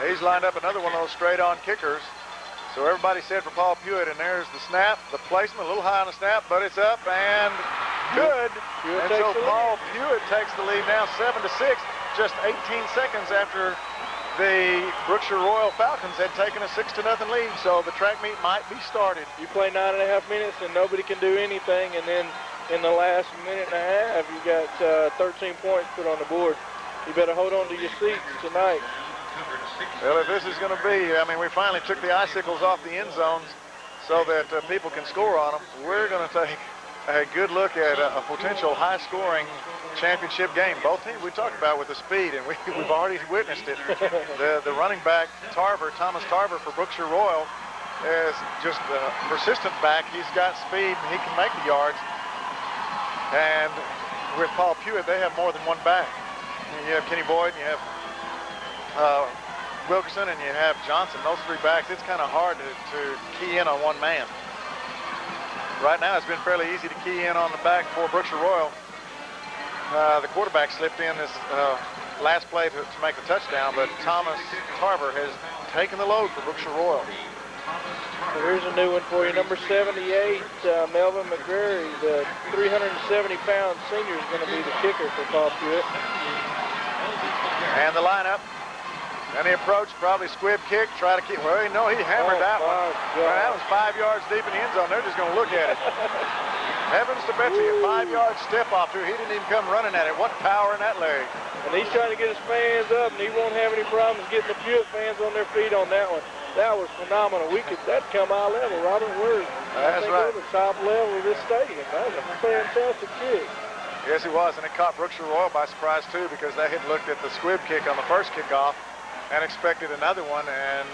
He's lined up another one of those straight-on kickers. So everybody said for Paul Pewitt, and there's the snap, the placement, a little high on the snap, but it's up and good. And so Paul Pewitt takes the lead now 7-6, just 18 seconds after the Brookshire-Royal Falcons had taken a 6-0 lead, so the track meet might be started. You play 9.5 minutes and nobody can do anything, and then in the last minute and a half, you got 13 points put on the board. You better hold on to your seats tonight. Well, if this is going to be, I mean, we finally took the icicles off the end zones so that people can score on them. We're going to take a good look at a potential high-scoring championship game. Both teams we talked about with the speed, and we've already witnessed it. The running back, Thomas Tarver for Brookshire-Royal, is just a persistent back. He's got speed, and he can make the yards. And with Paul Pewitt, they have more than one back. You have Kenny Boyd, and you have Wilkerson, and you have Johnson. Those 3 backs, it's kind of hard to key in on one man. Right now, it's been fairly easy to key in on the back for Brookshire-Royal. The quarterback slipped in this last play to make the touchdown, but Thomas Tarver has taken the load for Brookshire-Royal. So here's a new one for you. Number 78, Melvin McGurry, the 370-pound senior, is going to be the kicker for Paul Pewitt. And the lineup. And the approach, probably squib kick, try to keep, well, no, he hammered that one. That was 5 yards deep in the end zone. They're just going to look at it. Heavens to Betsy, a 5-yard step off here. He didn't even come running at it. What power in that leg. And he's trying to get his fans up, and he won't have any problems getting the Pewitt fans on their feet on that one. That was phenomenal. That'd come our level, Robert. That's right. We're the top level of this stadium. That was a fantastic kick. Yes, he was, and it caught Brookshire-Royal by surprise, too, because they had looked at the squib kick on the first kickoff and expected another one, and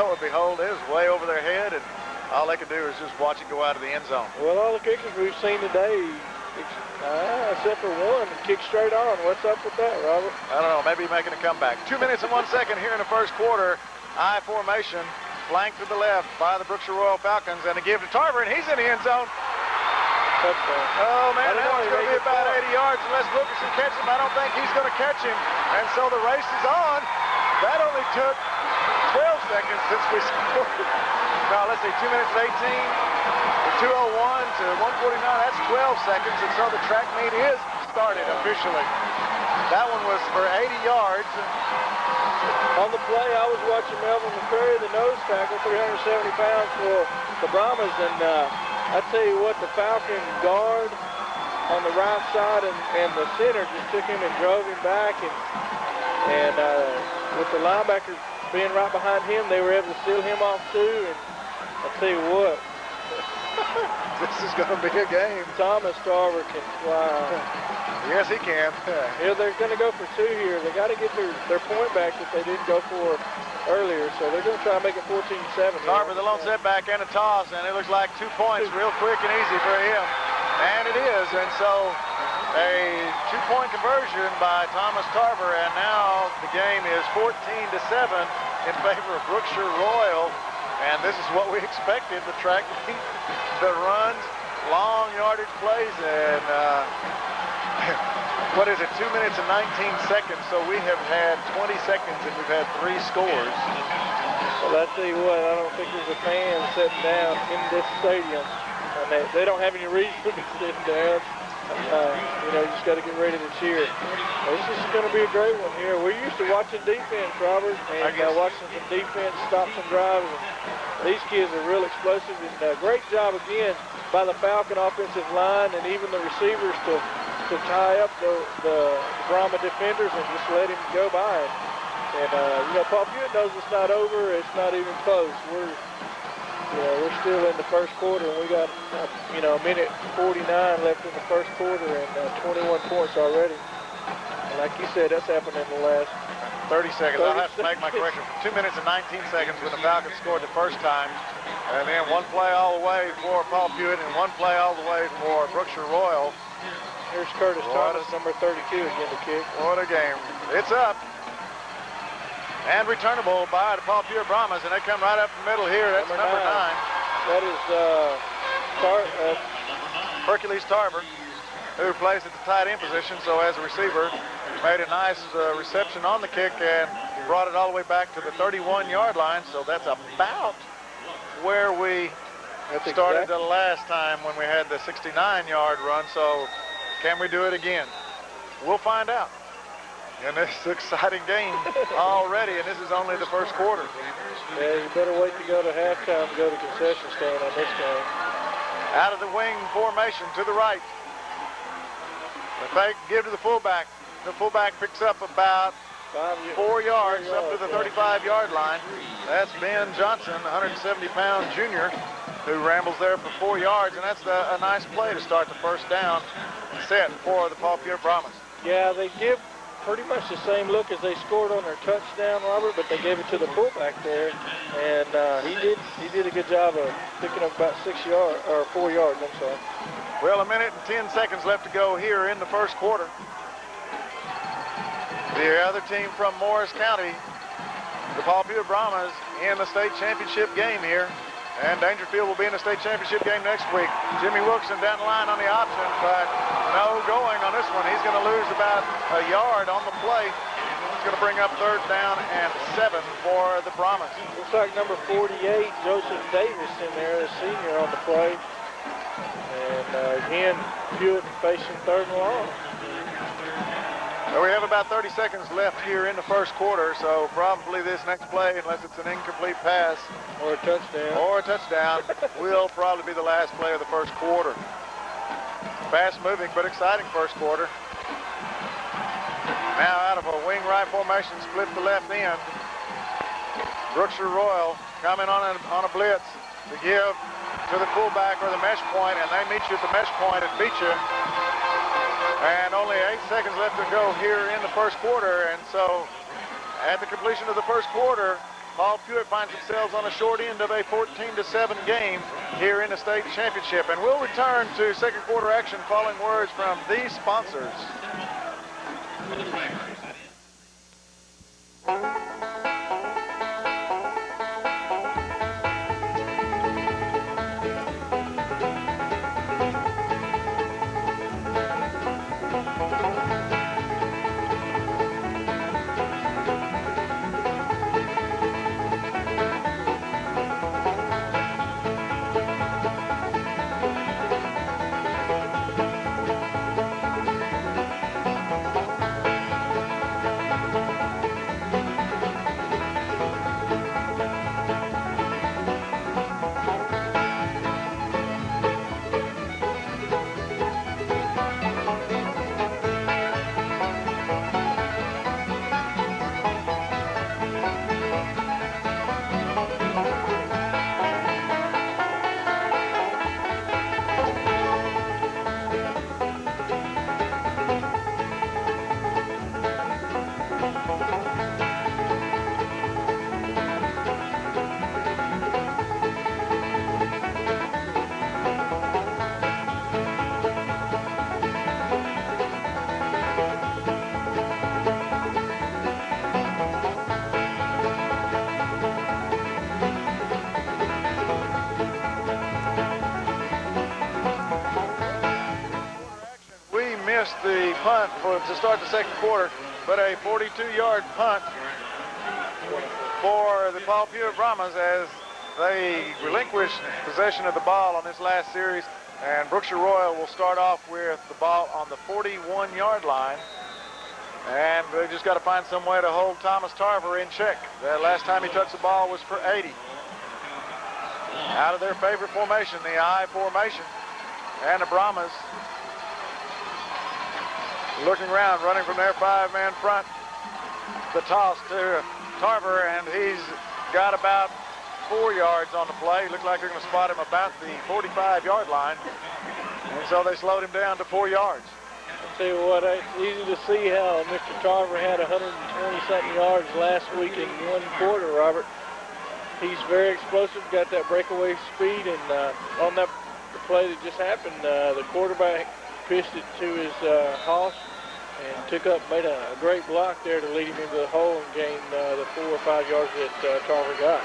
lo and behold, it was way over their head, and all they could do is just watch it go out of the end zone. Well, all the kickers we've seen today, except for one, kick straight on. What's up with that, Robert? I don't know, maybe making a comeback. 2 minutes and 1 second here in the first quarter. I formation, flanked to the left by the Brookshire-Royal Falcons, and a give to Tarver, and he's in the end zone. Touchdown. Oh, man, that one's going to be about 80 yards unless Wilkerson catches him. I don't think he's going to catch him, and so the race is on. That only took 12 seconds since we scored. Now, let's see, 2 minutes and 18 to 2:01 to 1:49. That's 12 seconds, and so the track meet is started officially. That one was for 80 yards. On the play, I was watching Melvin McCrary, the nose tackle, 370 pounds for the Brahmas, and I tell you what, the Falcon guard on the right side and the center just took him and drove him back, and with the linebacker being right behind him, they were able to seal him off too, and I tell you what. This is going to be a game. Thomas Tarver can fly. Yes, he can. Yeah, they're going to go for 2 here. They got to get their point back that they didn't go for earlier, so they're going to try and make it 14-7. Tarver, the lone setback and a toss, and it looks like 2 points real quick and easy for him. And it is, and so a 2-point conversion by Thomas Tarver, and now the game is 14-7 in favor of Brookshire-Royal. And this is what we expected, the track meet, the runs, long yardage plays, and what is it, 2 minutes and 19 seconds, so we have had 20 seconds and we've had 3 scores. Well, I tell you what, I don't think there's a fan sitting down in this stadium, and they don't have any reason to be sitting down. You know, you just got to get ready to cheer. This is going to be a great one here. We're used to watching defense, Robert, and watching some defense, stops and drives. And these kids are real explosive, and great job again by the Falcon offensive line and even the receivers to tie up the Brahma defenders and just let him go by. And you know, Paul Pewitt knows it's not over. It's not even close. We're still in the first quarter, and we got, you know, a minute 49 left in the first quarter and 21 points already. And like you said, that's happened in the last 30 seconds. I'll have to make my correction. 2 minutes and 19 seconds when the Falcons scored the first time. And then 1 play all the way for Paul Pewitt and 1 play all the way for Brookshire-Royal. Here's Curtis Thomas, number 32, again to kick. What a game. It's up. And returnable by the Paul Pewitt Brahmas, and they come right up the middle here. That's number 9. That is Hercules Tarver, who plays at the tight end position, so as a receiver, made a nice reception on the kick and brought it all the way back to the 31-yard line. So that's about where we started the last time when we had the 69-yard run. So can we do it again? We'll find out. And this is an exciting game already, and this is only the first quarter. Yeah, you better wait to go to halftime to go to concession stand on this game. Out of the wing formation to the right. The fake, give to the fullback. The fullback picks up about 4 yards up to the 35-yard line. That's Ben Johnson, 170-pound junior, who rambles there for 4 yards, and that's a nice play to start the first down set for the Paul Pewitt Brahmas. Yeah, they give pretty much the same look as they scored on their touchdown, Robert, but they gave it to the fullback there, and he did a good job of picking up about 4 yards. I'm sorry. Well, 1 minute and 10 seconds left to go here in the first quarter. The other team from Morris County, the Paul Pewitt Brahmas, in the state championship game here, and Dangerfield will be in the state championship game next week. Jimmy Wilkerson down the line on the option, but no going on this one. He's going to lose about a yard on the play. He's going to bring up 3rd down and 7 for the Brahmas. Looks like number 48, Joseph Davis, in there, the senior on the play. And again, Pewitt facing 3rd and long. So we have about 30 seconds left here in the first quarter, so probably this next play, unless it's an incomplete pass or a touchdown, will probably be the last play of the first quarter. Fast-moving but exciting first quarter. Now out of a wing right formation, split the left end. Brookshire-Royal coming on a blitz to give to the fullback or the mesh point, and they meet you at the mesh point and beat you. And only 8 seconds left to go here in the first quarter. And so at the completion of the first quarter, Paul Pewitt finds themselves on a short end of a 14-7 game here in the state championship. And we'll return to second quarter action following words from these sponsors. missed the punt to start the second quarter, but a 42-yard punt for the Paul Pewitt Brahmas as they relinquish possession of the ball on this last series, and Brookshire-Royal will start off with the ball on the 41-yard line. And they just got to find some way to hold Thomas Tarver in check. The last time he touched the ball was for 80. Out of their favorite formation, the I formation. And the Brahmas looking around, running from their 5-man front. The toss to Tarver, and he's got about 4 yards on the play. Looks like they're going to spot him about the 45-yard line. And so they slowed him down to 4 yards. Tell you what, it's easy to see how Mr. Tarver had 120-something yards last week in one quarter, Robert. He's very explosive, got that breakaway speed, and on that play that just happened, the quarterback pitched it to his hoss and made a great block there to lead him into the hole and gain the 4 or 5 yards that Tarver got.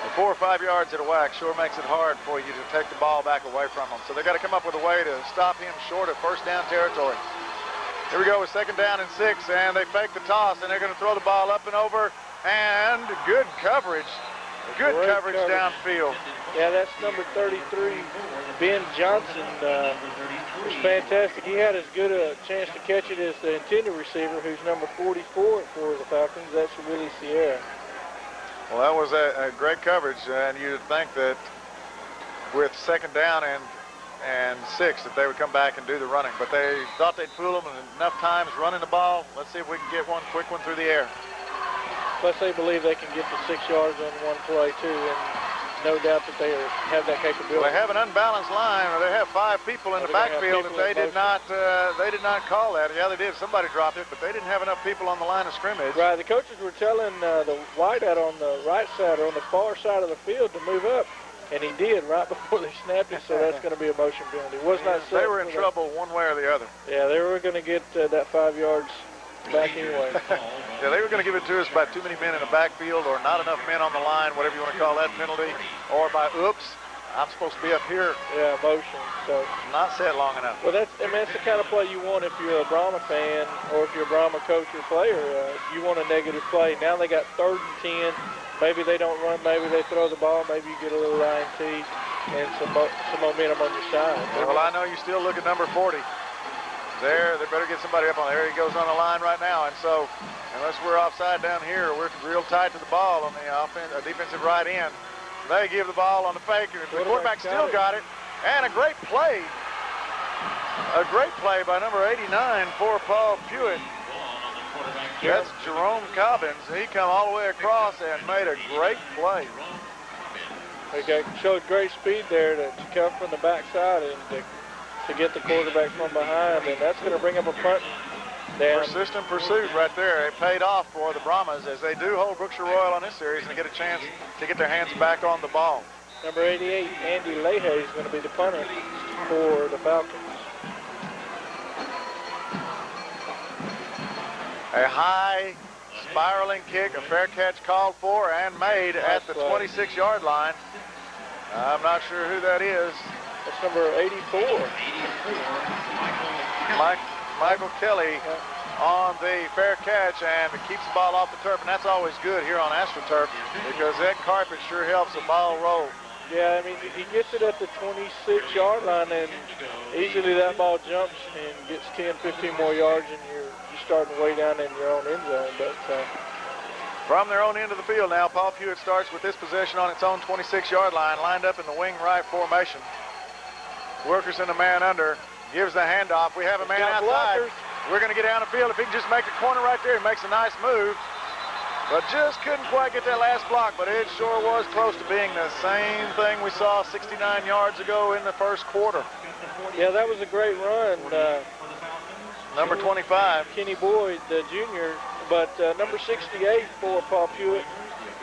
The 4 or 5 yards at a whack sure makes it hard for you to take the ball back away from him. So they've got to come up with a way to stop him short of first down territory. Here we go with 2nd down and 6, and they fake the toss, and they're going to throw the ball up and over, and good coverage. Good coverage downfield. Yeah, that's number 33, Ben Johnson. Was fantastic. He had as good a chance to catch it as the intended receiver, who's number 44 for the Falcons. That's Willie Sierra. Well, that was a great coverage, and you'd think that with 2nd down and 6 that they would come back and do the running, but they thought they'd fool them enough times running the ball. Let's see if we can get one quick one through the air. Plus they believe they can get to 6 yards on one play too, and no doubt that they have that capability. Well, they have an unbalanced line, or they have 5 people in the backfield, and they did not call that. Yeah, they did. Somebody dropped it, but they didn't have enough people on the line of scrimmage. Right. The coaches were telling the wideout on the right side or on the far side of the field to move up. And he did right before they snapped it, so that's going to be a motion penalty. It was not set. They were in trouble one way or the other. Yeah, they were going to get that 5 yards back anyway. Yeah, they were going to give it to us by too many men in the backfield or not enough men on the line, whatever you want to call that penalty, or by oops, I'm supposed to be up here. Yeah, motion. So not set long enough. Well, that's the kind of play you want if you're a BRAHMA fan or if you're a BRAHMA coach or player. You want a negative play. Now they got 3rd and 10. Maybe they don't run, maybe they throw the ball, maybe you get a little INT and some momentum on your side. Well, I know you still look at number 40. They better get somebody up on there. He goes on the line right now, and so unless we're offside down here, we're real tight to the ball on the defensive right end. They give the ball on the fake, and the quarterback still got it, and a great play. A great play by number 89 for Paul Pewitt. That's Jerome Cobbins. He come all the way across and made a great play. They showed great speed there to come from the backside and to get the quarterback from behind, and that's going to bring up a punt down. Persistent pursuit right there. It paid off for the Brahmas as they do hold Brookshire-Royal on this series and get a chance to get their hands back on the ball. Number 88, Andy Leahy, is going to be the punter for the Falcons. A high spiraling kick, a fair catch called for and made at the 26-yard line. I'm not sure who that is. That's number 84. Michael Kelly on the fair catch and keeps the ball off the turf, and that's always good here on AstroTurf because that carpet sure helps the ball roll. Yeah, I mean, he gets it at the 26-yard line, and easily that ball jumps and gets 10, 15 more yards, and you're starting way down in your own end zone. But from their own end of the field now, Paul Pewitt starts with this possession on its own 26-yard line, lined up in the wing right formation. Wilkerson, a man under, gives the handoff. We have a man outside. Blockers. We're going to get down the field. If he can just make the corner right there, he makes a nice move. But just couldn't quite get that last block, but it sure was close to being the same thing we saw 69 yards ago in the first quarter. Yeah, that was a great run. Number 25. Kenny Boyd, the junior, but number 68 for Paul Pewitt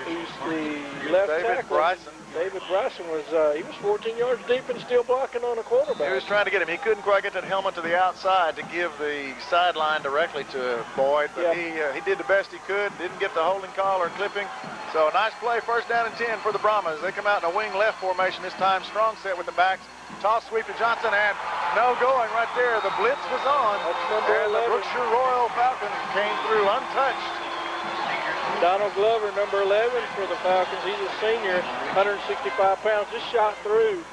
who's the left tackle. Bryson. David Bryson was, he was 14 yards deep and still blocking on a quarterback. He was trying to get him. He couldn't quite get that helmet to the outside to give the sideline directly to Boyd, but he did the best he could. Didn't get the holding call or clipping. So a nice play, 1st down and 10 for the Brahmas. They come out in a wing left formation this time, strong set with the backs. Toss sweep to Johnson, and no going right there. The blitz was on, and the Brookshire-Royal Falcons came through untouched. Donald Glover, number 11 for the Falcons. He's a senior, 165 pounds, just shot through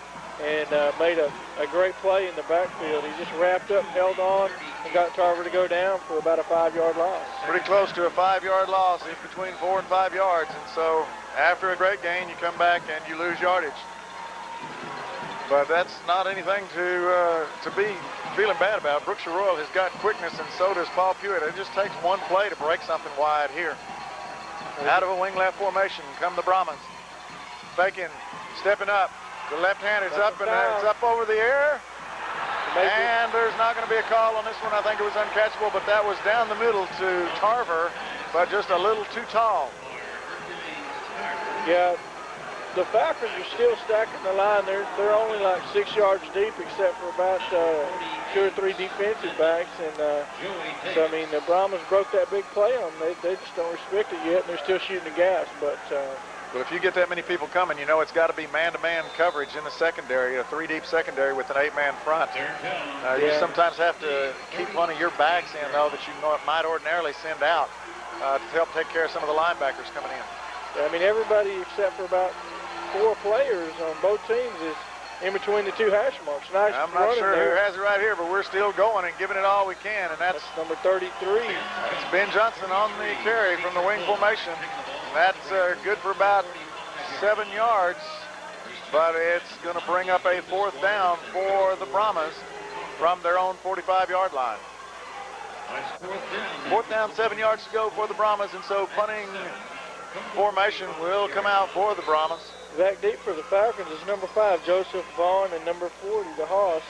and made a great play in the backfield. He just wrapped up, held on, and got Tarver to go down for about a 5-yard loss. Pretty close to a 5-yard loss, if between 4 and 5 yards. And so after a great gain, you come back and you lose yardage. But that's not anything to be feeling bad about. Brookshire-Royal has got quickness, and so does Paul Pewitt. It just takes one play to break something wide here. Out of a wing left formation come the Brahmans. Faking, stepping up. The left hand is up, and it's up over the air. And there's not going to be a call on this one. I think it was uncatchable, but that was down the middle to Tarver, but just a little too tall. Yeah, the Falcons are still stacking the line. They're only like 6 yards deep, except for about 2 or 3 defensive backs. And so, I mean, the Brahmas broke that big play on them. They just don't respect it yet, and they're still shooting the gas. But if you get that many people coming, you know it's got to be man-to-man coverage in the secondary, a 3-deep secondary with an 8-man front. You sometimes have to keep one of your backs in, though, that you might ordinarily send out to help take care of some of the linebackers coming in. I mean, everybody except for about 4 players on both teams is in between the 2 hash marks. Nice. I'm not sure who has it right here, but we're still going and giving it all we can, and that's number 33. It's Ben Johnson on the carry from the wing formation. That's good for about 7 yards, but it's going to bring up a 4th down for the Brahmas from their own 45-yard line. 4th down, 7 yards to go for the Brahmas, and so punting formation will come out for the Brahmas. Back deep for the Falcons is number 5, Joseph Vaughn, and number 40, the Hoss,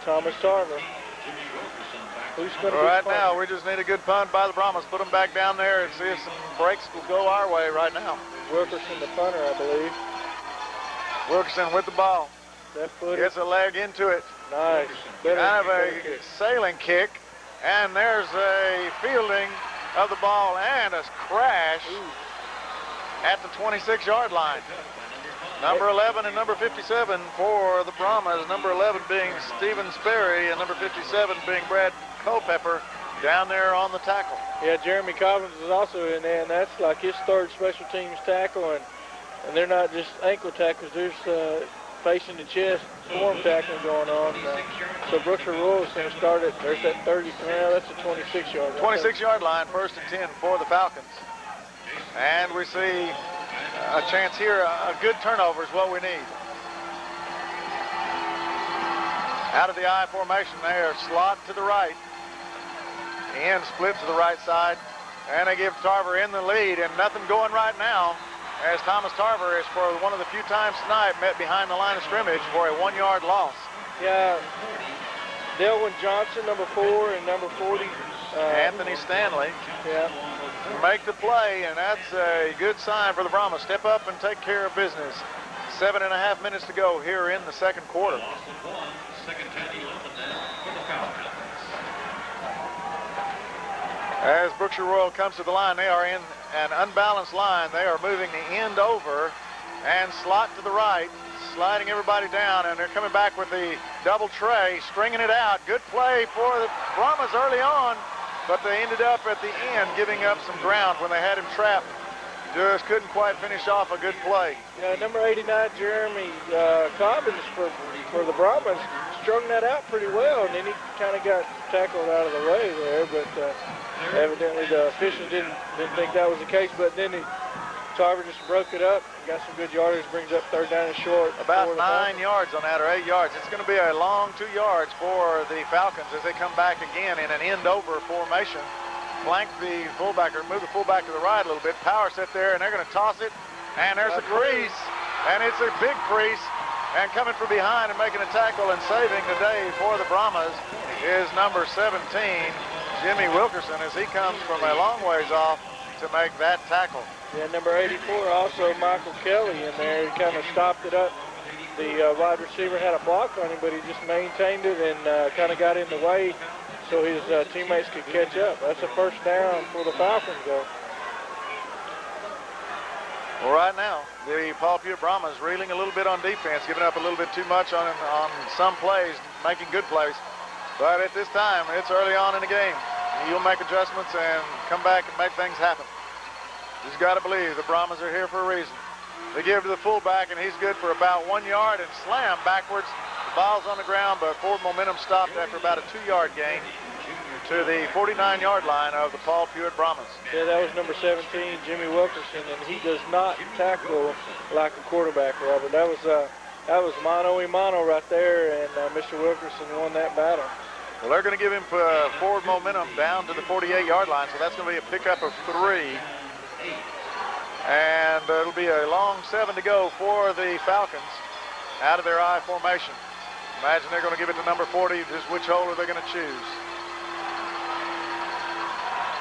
Thomas Tarver. Who's going to right now, we just need a good punt by the Brahmas. Put them back down there and see if some breaks will go our way right now. Wilkerson, the punter, I believe. Wilkerson with the ball. Left foot. Gets a leg into it. Nice. Kind of a sailing kick. And there's a fielding of the ball and a crash at the 26-yard line. Number 11 and number 57 for the Brahmas. Number 11 being Stephen Sperry and number 57 being Brad Culpepper down there on the tackle. Yeah, Jeremy Collins is also in there, and that's like his 3rd special teams tackle, and they're not just ankle tackles. There's facing the chest form tackling going on. So Brookshire-Royal is going to start it. There's that 30. That's a 26-yard line. 26-yard line, 1st and 10 for the Falcons. And we see a chance here. A good turnover is what we need. Out of the I formation there, slot to the right. End split to the right side. And they give Tarver in the lead, and nothing going right now as Thomas Tarver is, for one of the few times tonight, met behind the line of scrimmage for a 1-yard loss. Yeah, Delwynn Johnson, number 4, and number 40. Anthony Stanley. Yeah. Make the play, and that's a good sign for the Brahmas. Step up and take care of business. 7.5 minutes to go here in the 2nd quarter. As Brookshire-Royal comes to the line, they are in an unbalanced line. They are moving the end over and slot to the right, sliding everybody down, and they're coming back with the double tray, stringing it out. Good play for the Brahmas early on, but they ended up at the end giving up some ground when they had him trapped. Just couldn't quite finish off a good play. Yeah, number 89, Jeremy Cobbins for the Brahmas, strung that out pretty well, and then he kind of got tackled out of the way there, but evidently the officials didn't think that was the case, but then Tarver just broke it up, got some good yardage, brings up 3rd down and short. About 9 yards on that, or 8 yards. It's going to be a long 2 yards for the Falcons as they come back again in an end-over formation. Flank the fullback, or move the fullback to the right a little bit. Power set there, and they're going to toss it. And there's a crease, and it's a big crease. And coming from behind and making a tackle and saving the day for the Brahmas is number 17, Jimmy Wilkerson, as he comes from a long ways off to make that tackle. Yeah, number 84, also Michael Kelly in there. He kind of stopped it up. The wide receiver had a block on him, but he just maintained it and kind of got in the way so his teammates could catch up. That's a first down for the Falcons, though. Well, right now, the Paul Pewitt BRAHMA is reeling a little bit on defense, giving up a little bit too much on some plays, making good plays. But at this time, it's early on in the game. You'll make adjustments and come back and make things happen. You've got to believe the BRAHMAs are here for a reason. They give to the fullback, and he's good for about 1 yard and slam backwards. The ball's on the ground, but forward momentum stopped after about a 2-yard gain to the 49-yard line of the Paul Pewitt BRAHMAs. Yeah, that was number 17, Jimmy Wilkerson, and he does not tackle like a quarterback, Robert. That was mano-a-mano right there, and Mr. Wilkerson won that battle. Well, they're going to give him forward momentum down to the 48-yard line, so that's going to be a pickup of 3. And it'll be a long 7 to go for the Falcons out of their I formation. Imagine they're going to give it to number 40. Just which hole are they going to choose?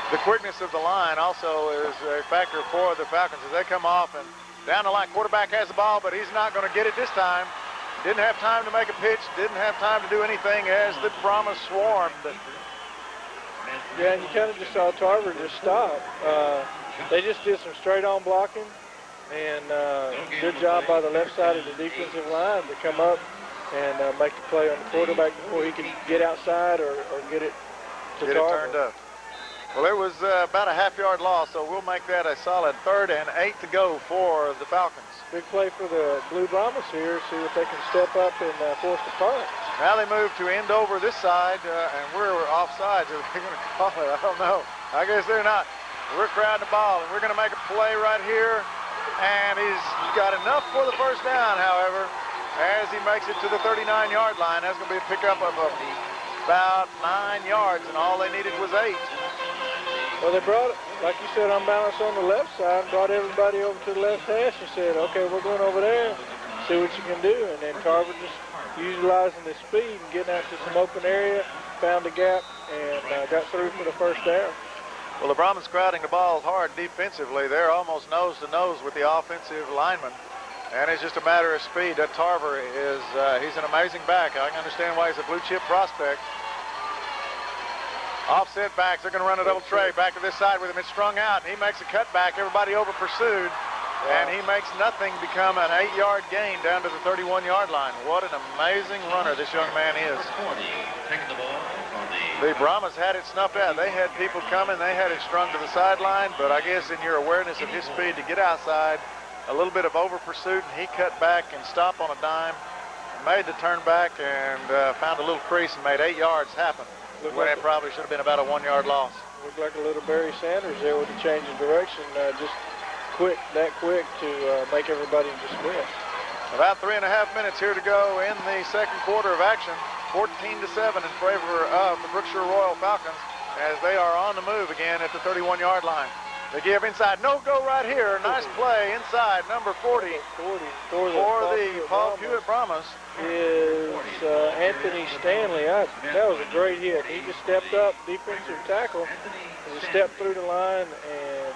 The quickness of the line also is a factor for the Falcons as they come off and down the line. Quarterback has the ball, but he's not going to get it this time. Didn't have time to make a pitch. Didn't have time to do anything as the BRAHMA swarmed. Yeah, and you kind of just saw Tarver just stop. They just did some straight-on blocking, and good job by the left side of the defensive line to come up and make the play on the quarterback before he could get outside or get it to Tarver. Get it turned up. Well, it was about a half-yard loss, so we'll make that a solid 3rd and 8 to go for the Falcons. Big play for the Blue BRAHMAs here. See if they can step up and force the punt. Now they move to end over this side, and we're offsides. Are they going to call it? I don't know. I guess they're not. We're crowding the ball, and we're going to make a play right here. And he's got enough for the first down, however, as he makes it to the 39-yard line. That's going to be a pickup of about 9 yards, and all they needed was 8. Well, they brought it, like you said, unbalanced on the left side, brought everybody over to the left hash and said, okay, we're going over there, see what you can do. And then Tarver just utilizing the speed and getting out to some open area, found a gap, and got through for the first down. Well, the BRAHMA's crowding the ball hard defensively. They're almost nose to nose with the offensive lineman. And it's just a matter of speed. That Tarver is, he's an amazing back. I can understand why he's a blue chip prospect. Offset backs, they're going to run a double tray back to this side with him. It's strung out, and he makes a cutback. Everybody over pursued, and he makes nothing become an 8-yard gain down to the 31-yard line. What an amazing runner this young man is. The BRAHMAs had it snuffed out. They had people coming, they had it strung to the sideline, but I guess in your awareness of his speed to get outside, a little bit of over pursuit, and he cut back and stopped on a dime, made the turn back, and found a little crease and made 8 yards happen. When it probably should have been about a 1-yard loss. Looked like a little Barry Sanders there with the change of direction, just that quick to make everybody dismiss. About 3.5 minutes here to go in the second quarter of action. 14-7 in favor of the Brookshire-Royal Falcons as they are on the move again at the 31-yard line. They give inside, no go right here. Nice play inside, number 40 for the Paul Pewitt BRAHMAs. Is Anthony Stanley. That was a great hit. He just stepped up, defensive tackle, and just stepped through the line, and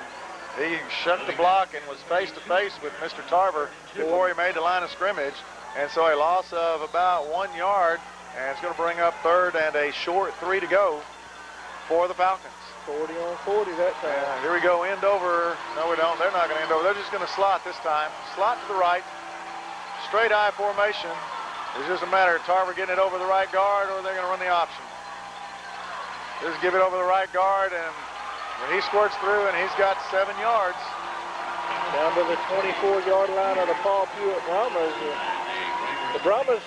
he shucked the block and was face-to-face with Mr. Tarver before he made the line of scrimmage. And so a loss of about 1 yard, and it's going to bring up 3rd and a short 3 to go for the Falcons. 40 on 40 that time. Here we go, end over. No, we don't. They're not going to end over. They're just going to slot this time. Slot to the right. Straight I formation. It's just a matter of Tarver getting it over the right guard, or they're going to run the option. Just give it over the right guard, and when he squirts through, and he's got 7 yards. Down to the 24-yard line of the Paul Pewitt BRAHMAs. The BRAHMAs,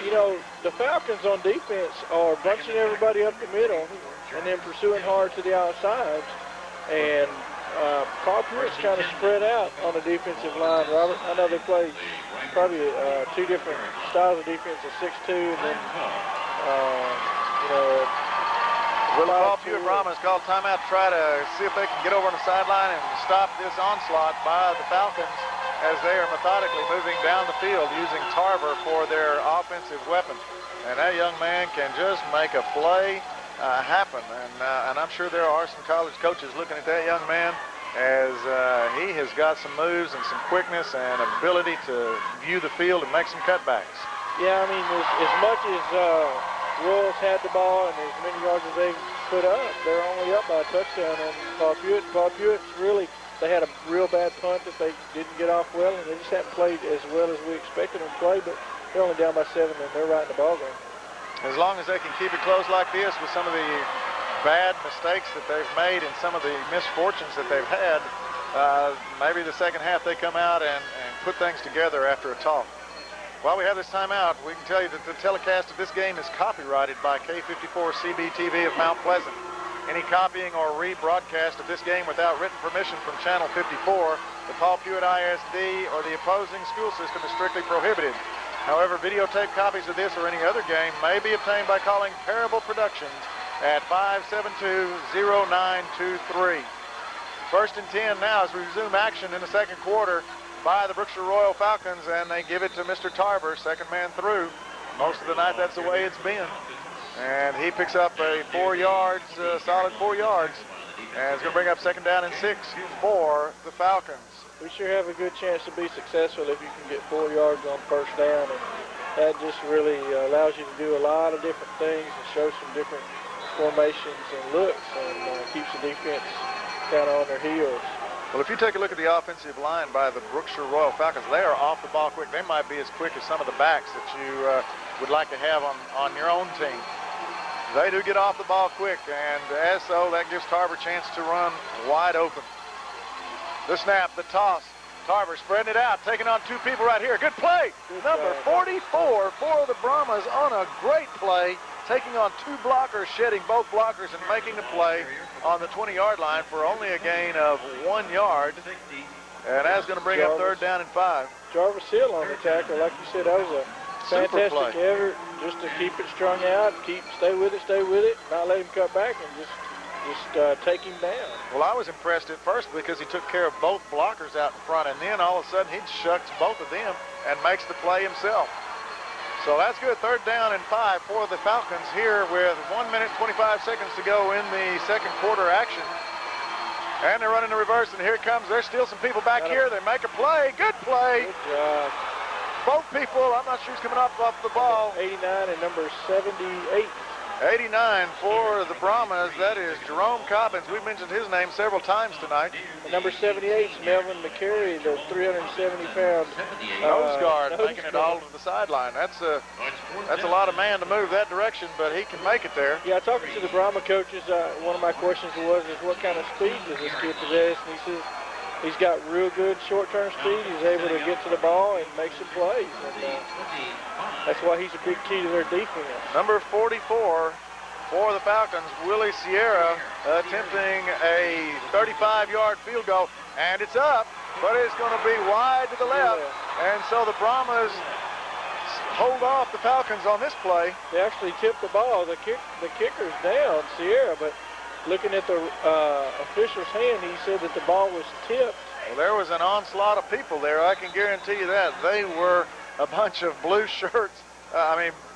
you know, the Falcons on defense are bunching everybody up the middle and then pursuing hard to the outsides. And Paul Pewitt's kind of spread out on the defensive line, Robert. I know they play probably 2 different styles of defense, a 6-2, and then, you know, Will Paul Pewitt BRAHMAs called timeout to try to see if they can get over on the sideline and stop this onslaught by the Falcons as they are methodically moving down the field using Tarver for their offensive weapon. And that young man can just make a play happen. And I'm sure there are some college coaches looking at that young man as he has got some moves and some quickness and ability to view the field and make some cutbacks. Yeah, I mean, as much as Royals had the ball and as many yards as they've put up, they're only up by a touchdown on Paul Pewitt. Paul Pewitt's really, they had a real bad punt that they didn't get off well, and they just haven't played as well as we expected them to play, but they're only down by 7, and they're right in the ball game. As long as they can keep it close like this with some of the bad mistakes that they've made and some of the misfortunes that they've had, maybe the second half they come out and put things together after a talk. While we have this timeout, we can tell you that the telecast of this game is copyrighted by K54 CBTV of Mount Pleasant. Any copying or rebroadcast of this game without written permission from Channel 54, the Paul Pewitt ISD, or the opposing school system is strictly prohibited. However, videotape copies of this or any other game may be obtained by calling Parable Productions at 572-0923. First and 10 now as we resume action in the second quarter by the Brookshire-Royal Falcons, and they give it to Mr. Tarver, second man through. Most of the night, that's the way it's been. And he picks up a 4 yards, solid 4 yards, and it's going to bring up second down and 6 for the Falcons. We sure have a good chance to be successful if you can get 4 yards on first down, and that just really allows you to do a lot of different things and show some different formations and looks, and keeps the defense kind of on their heels. Well, if you take a look at the offensive line by the Brookshire-Royal Falcons, they are off the ball quick. They might be as quick as some of the backs that you would like to have on your own team. They do get off the ball quick, and as so, that gives Tarver a chance to run wide open. The snap, the toss. Tarver spreading it out, taking on 2 people right here. Good play. Number 44 for the Brahmas on a great play, taking on 2 blockers, shedding both blockers, and making the play on the 20-yard line for only a gain of 1 yard. And that's going to bring up third down and 5. Jarvis Hill on the tackle. Like you said, that was a fantastic effort just to keep it strung out, stay with it, not let him cut back, and just take him down. Well, I was impressed at first because he took care of both blockers out in front, and then all of a sudden he shucks both of them and makes the play himself. So that's good. Third down and 5 for the Falcons here with 1 minute 25 seconds to go in the second quarter action. And they're running the reverse, and here it comes. There's still some people back here. They make a play. Good play. Good job. Both people, I'm not sure who's coming off the ball. 89 and number 78. 89 for the Brahmas. That is Jerome Cobbins. We've mentioned his name several times tonight. And number 78 is Melvin McCary, the 370-pound nose guard, making it all to the sideline. That's a lot of man to move that direction, but he can make it there. Yeah, talking to the Brahma coaches, one of my questions was, what kind of speed does this kid possess? And he says he's got real good short-term speed. He's able to get to the ball and make some plays. And that's why he's a big key to their defense. Number 44 for the Falcons, Willie Sierra, attempting a 35-yard field goal, and it's up, but it's going to be wide to the left. And so the Brahmas hold off the Falcons on this play. They actually tipped the ball. The kicker's down, Sierra, but looking at the official's hand, he said that the ball was tipped. Well, there was an onslaught of people there. I can guarantee you that. They were a bunch of blue shirts,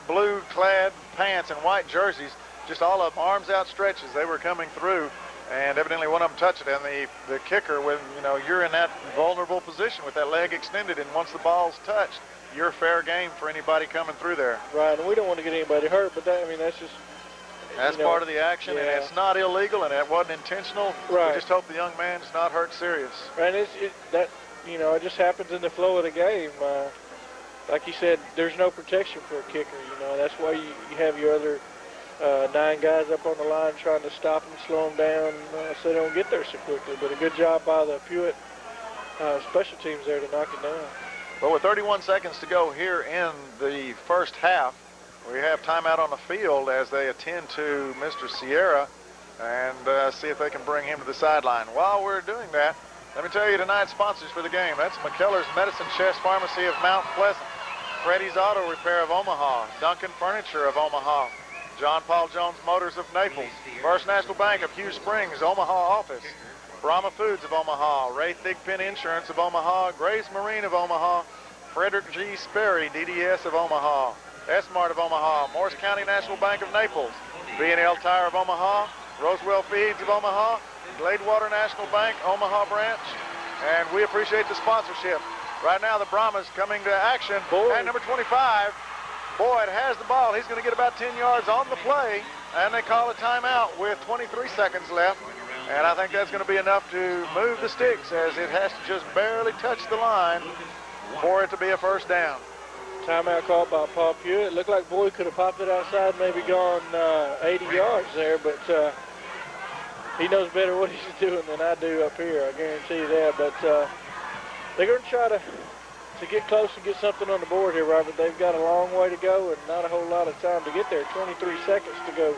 blue clad pants and white jerseys, just all of them arms outstretched as they were coming through, and evidently one of them touched it. And the kicker, when you're in that vulnerable position with that leg extended, and once the ball's touched, you're fair game for anybody coming through there. Right, and we don't want to get anybody hurt, but that's just... That's part of the action, and it's not illegal, and it wasn't intentional. Right. We just hope the young man's not hurt serious. Right, it just happens in the flow of the game. Like you said, there's no protection for a kicker. That's why you have your other 9 guys up on the line trying to stop them, slow them down, so they don't get there so quickly. But a good job by the Pewitt special teams there to knock it down. Well, with 31 seconds to go here in the first half, we have timeout on the field as they attend to Mr. Sierra and see if they can bring him to the sideline. While we're doing that, let me tell you tonight's sponsors for the game. That's McKellar's Medicine Chest Pharmacy of Mount Pleasant, Freddie's Auto Repair of Omaha, Duncan Furniture of Omaha, John Paul Jones Motors of Naples, First National Bank of Hugh Springs, Omaha office, Brahma Foods of Omaha, Ray Thigpen Insurance of Omaha, Grace Marine of Omaha, Frederick G. Sperry, DDS of Omaha, S-Mart of Omaha, Morris County National Bank of Naples, B&L Tire of Omaha, Rosewell Feeds of Omaha, Gladewater National Bank, Omaha branch, and we appreciate the sponsorship. Right now, the Brahmas coming to action. And number 25, Boyd has the ball. He's going to get about 10 yards on the play, and they call a timeout with 23 seconds left. And I think that's going to be enough to move the sticks, as it has to just barely touch the line for it to be a first down. Timeout called by Paul Pewitt. It looked like Boyd could have popped it outside, maybe gone 80 yards there, but he knows better what he's doing than I do up here, I guarantee you that. But they're going to try to get close and get something on the board here, Robert. They've got a long way to go and not a whole lot of time to get there. 23 seconds to go,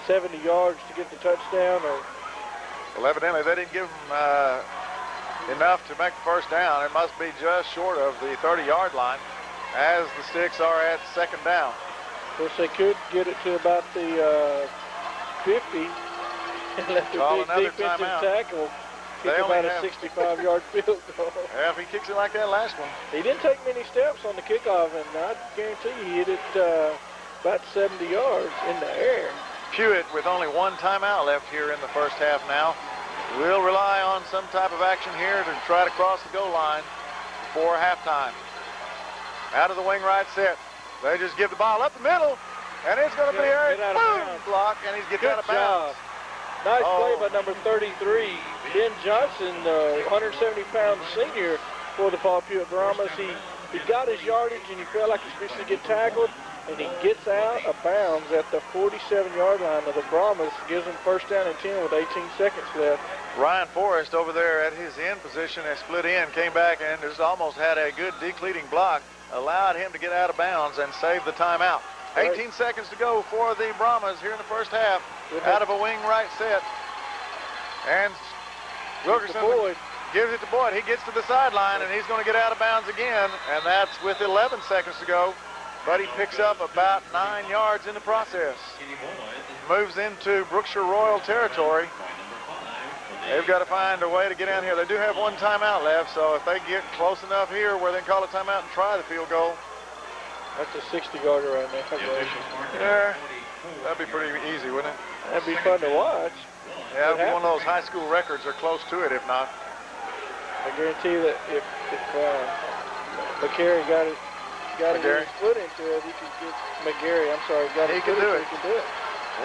70 yards to get the touchdown. Well, evidently they didn't give them enough to make the first down. It must be just short of the 30-yard line, as the sticks are at second down. Of course, they could get it to about the 50 and let the big defensive tackle kick about a 65-yard field goal. Yeah, if he kicks it like that last one. He didn't take many steps on the kickoff, and I guarantee you he hit it about 70 yards in the air. Pewitt, with only one timeout left here in the first half now, will rely on some type of action here to try to cross the goal line before halftime. Out of the wing right set. They just give the ball up the middle, and it's going to be a boom block, and he's getting out of bounds. Nice play by number 33, Ben Johnson, the 170-pound senior for the Paul Pewitt Brahmas. He got his yardage, and he felt like he's fixing to get tackled, and he gets out of bounds at the 47-yard line of the Brahmas, gives him first down and 10 with 18 seconds left. Ryan Forrest over there at his end position has split in, came back, and just almost had a good decleating block, allowed him to get out of bounds and save the timeout. 18 seconds to go for the Brahmas here in the first half. Out of a wing right set. And Wilkerson gives it to Boyd. He gets to the sideline, and he's going to get out of bounds again, and that's with 11 seconds to go. But he picks up about 9 yards in the process. Moves into Brookshire-Royal territory. They've got to find a way to get down here. They do have one timeout left, so if they get close enough here where they can call a timeout and try the field goal. That's a 60-yarder right now. Yeah, that'd be pretty easy, wouldn't it? That'd be fun to watch. Yeah, it'd be one of those high school records or close to it, if not. I guarantee you that if McGarry got his foot into it, he could get McGarry. I'm sorry, he can do it. He can do it.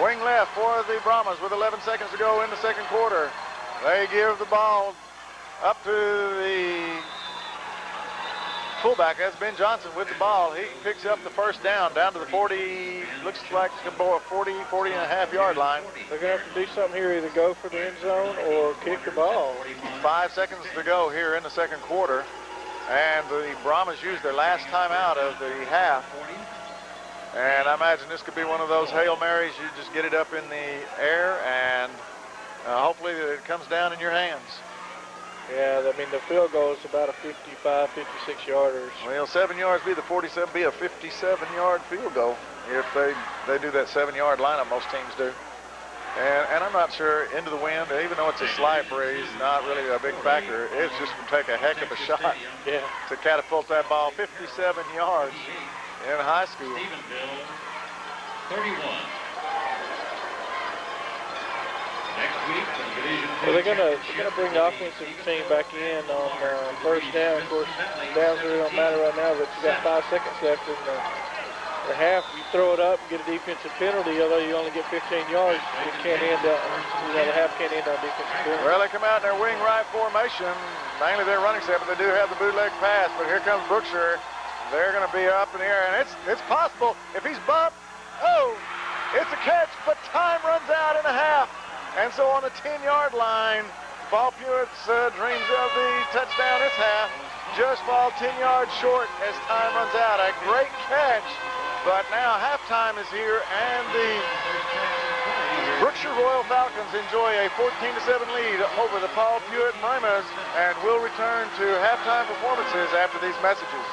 Wing left for the Brahmas with 11 seconds to go in the second quarter. They give the ball up to the fullback. That's Ben Johnson with the ball. He picks up the first down to the 40, looks like a 40 and a half yard line. They're going to have to do something here, either go for the end zone or kick the ball. 5 seconds to go here in the second quarter. And the Brahmas used their last timeout of the half. And I imagine this could be one of those Hail Marys. You just get it up in the air, and hopefully it comes down in your hands. Yeah, I mean, the field goal is about a 55, 56 yarders. Well, 7 yards be the 47, be a 57-yard field goal if they do that 7-yard lineup most teams do. And I'm not sure into the wind, even though it's a slight breeze, not really a big factor. It's just to take a heck of a shot to catapult that ball 57 yards in high school. 31. Well, they're gonna bring the offensive team back in on first down. Of course, downs really don't matter right now, but you got 5 seconds left in the half. You throw it up and get a defensive penalty, although you only get 15 yards. It can't end up. The half can't end on defensive penalty. Well, they come out in their wing right formation, mainly their running set, but they do have the bootleg pass. But here comes Brookshire. They're going to be up in the air, and it's possible if he's bumped. Oh, it's a catch, but time runs out in a half. And so on the 10-yard line, Paul Pewitt's dreams of the touchdown this half just fall 10 yards short as time runs out. A great catch, but now halftime is here, and the Brookshire-Royal Falcons enjoy a 14-7 lead over the Paul Pewitt Brahmas, and will return to halftime performances after these messages.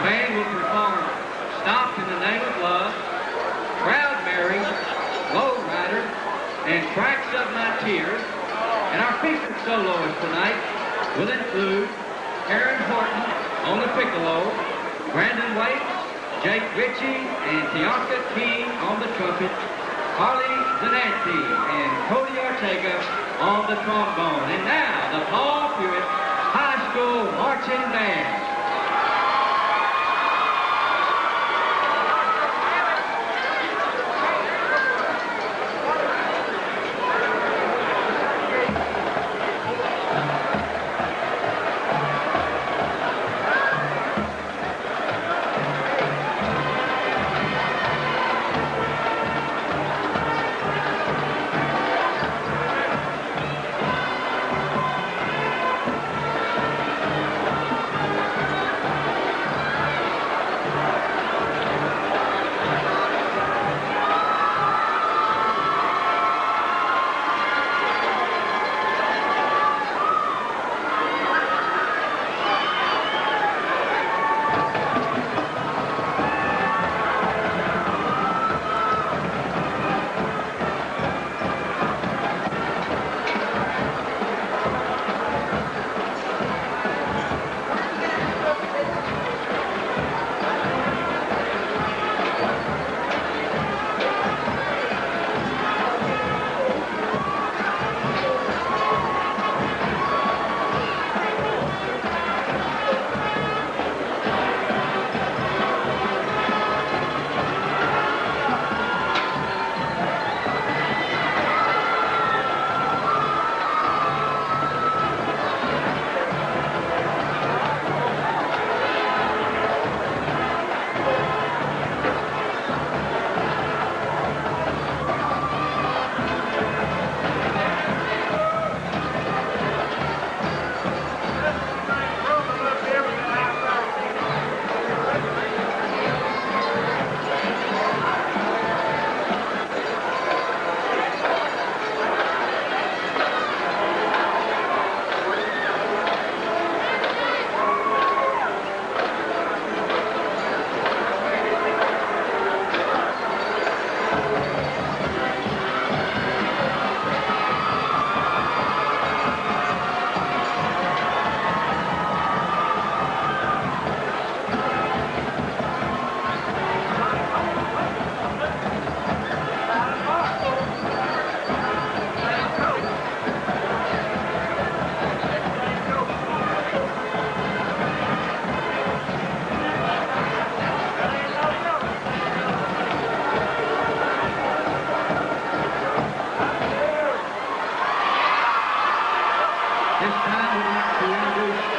band will perform Stopped in the Name of Love, Proud Mary, Low Rider, and Cracks of My Tears. And our featured soloist tonight will include Aaron Horton on the piccolo, Brandon Waits, Jake Ritchie, and Tianka King on the trumpet, Harley Zananti and Cody Ortega on the trombone. And now, the Paul Pewitt High School Marching Band.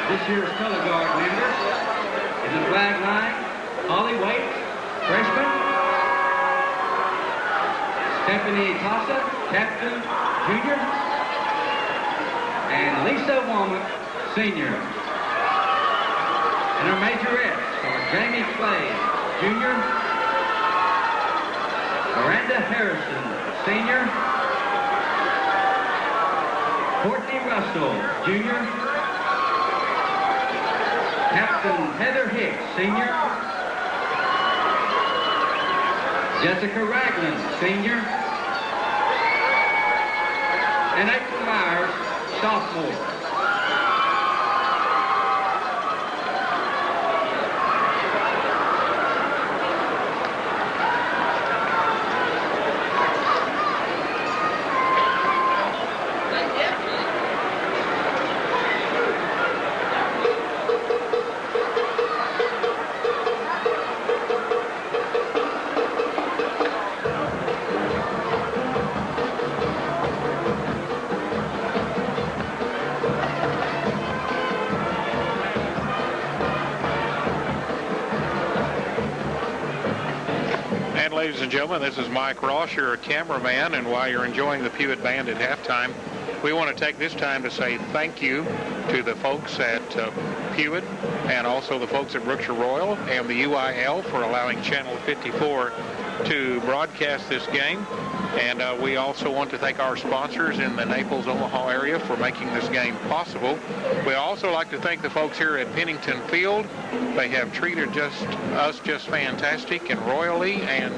This year's color guard members in the flag line, Holly Waite, freshman, Stephanie Tossa, captain, junior, and Lisa Womack, senior. And our majorettes are Jamie Clay, junior, Miranda Harrison, senior, Courtney Russell, junior, Captain Heather Hicks, senior, Jessica Ragland, senior, and April Myers, sophomore. Ladies and gentlemen, this is Mike Ross, your cameraman, and while you're enjoying the Pewitt Band at halftime, we want to take this time to say thank you to the folks at Pewitt and also the folks at Brookshire-Royal and the UIL for allowing Channel 54 to broadcast this game. And we also want to thank our sponsors in the Naples, Omaha area for making this game possible. We also like to thank the folks here at Pennington Field. They have treated us just fantastic and royally, and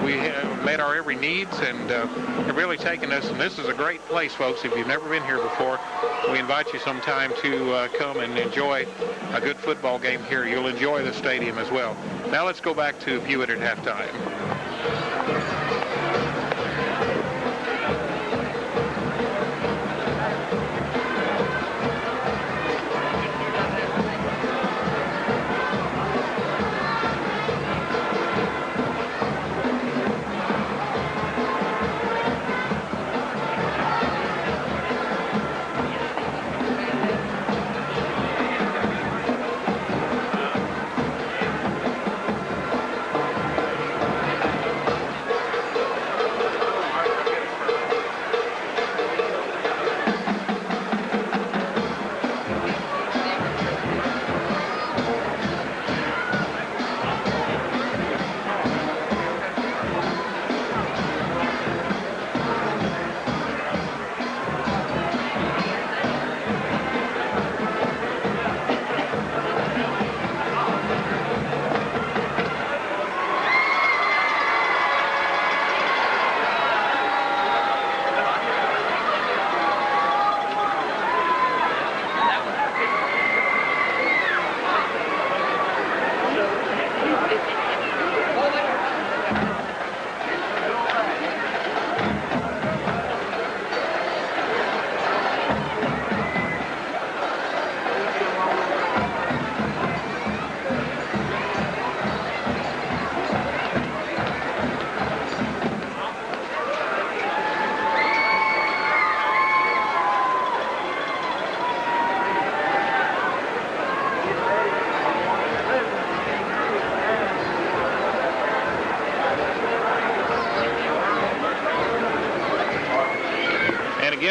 we have met our every needs, and have really taken us. And this is a great place, folks. If you've never been here before, we invite you sometime to come and enjoy a good football game here. You'll enjoy the stadium as well. Now let's go back to Pewitt at halftime.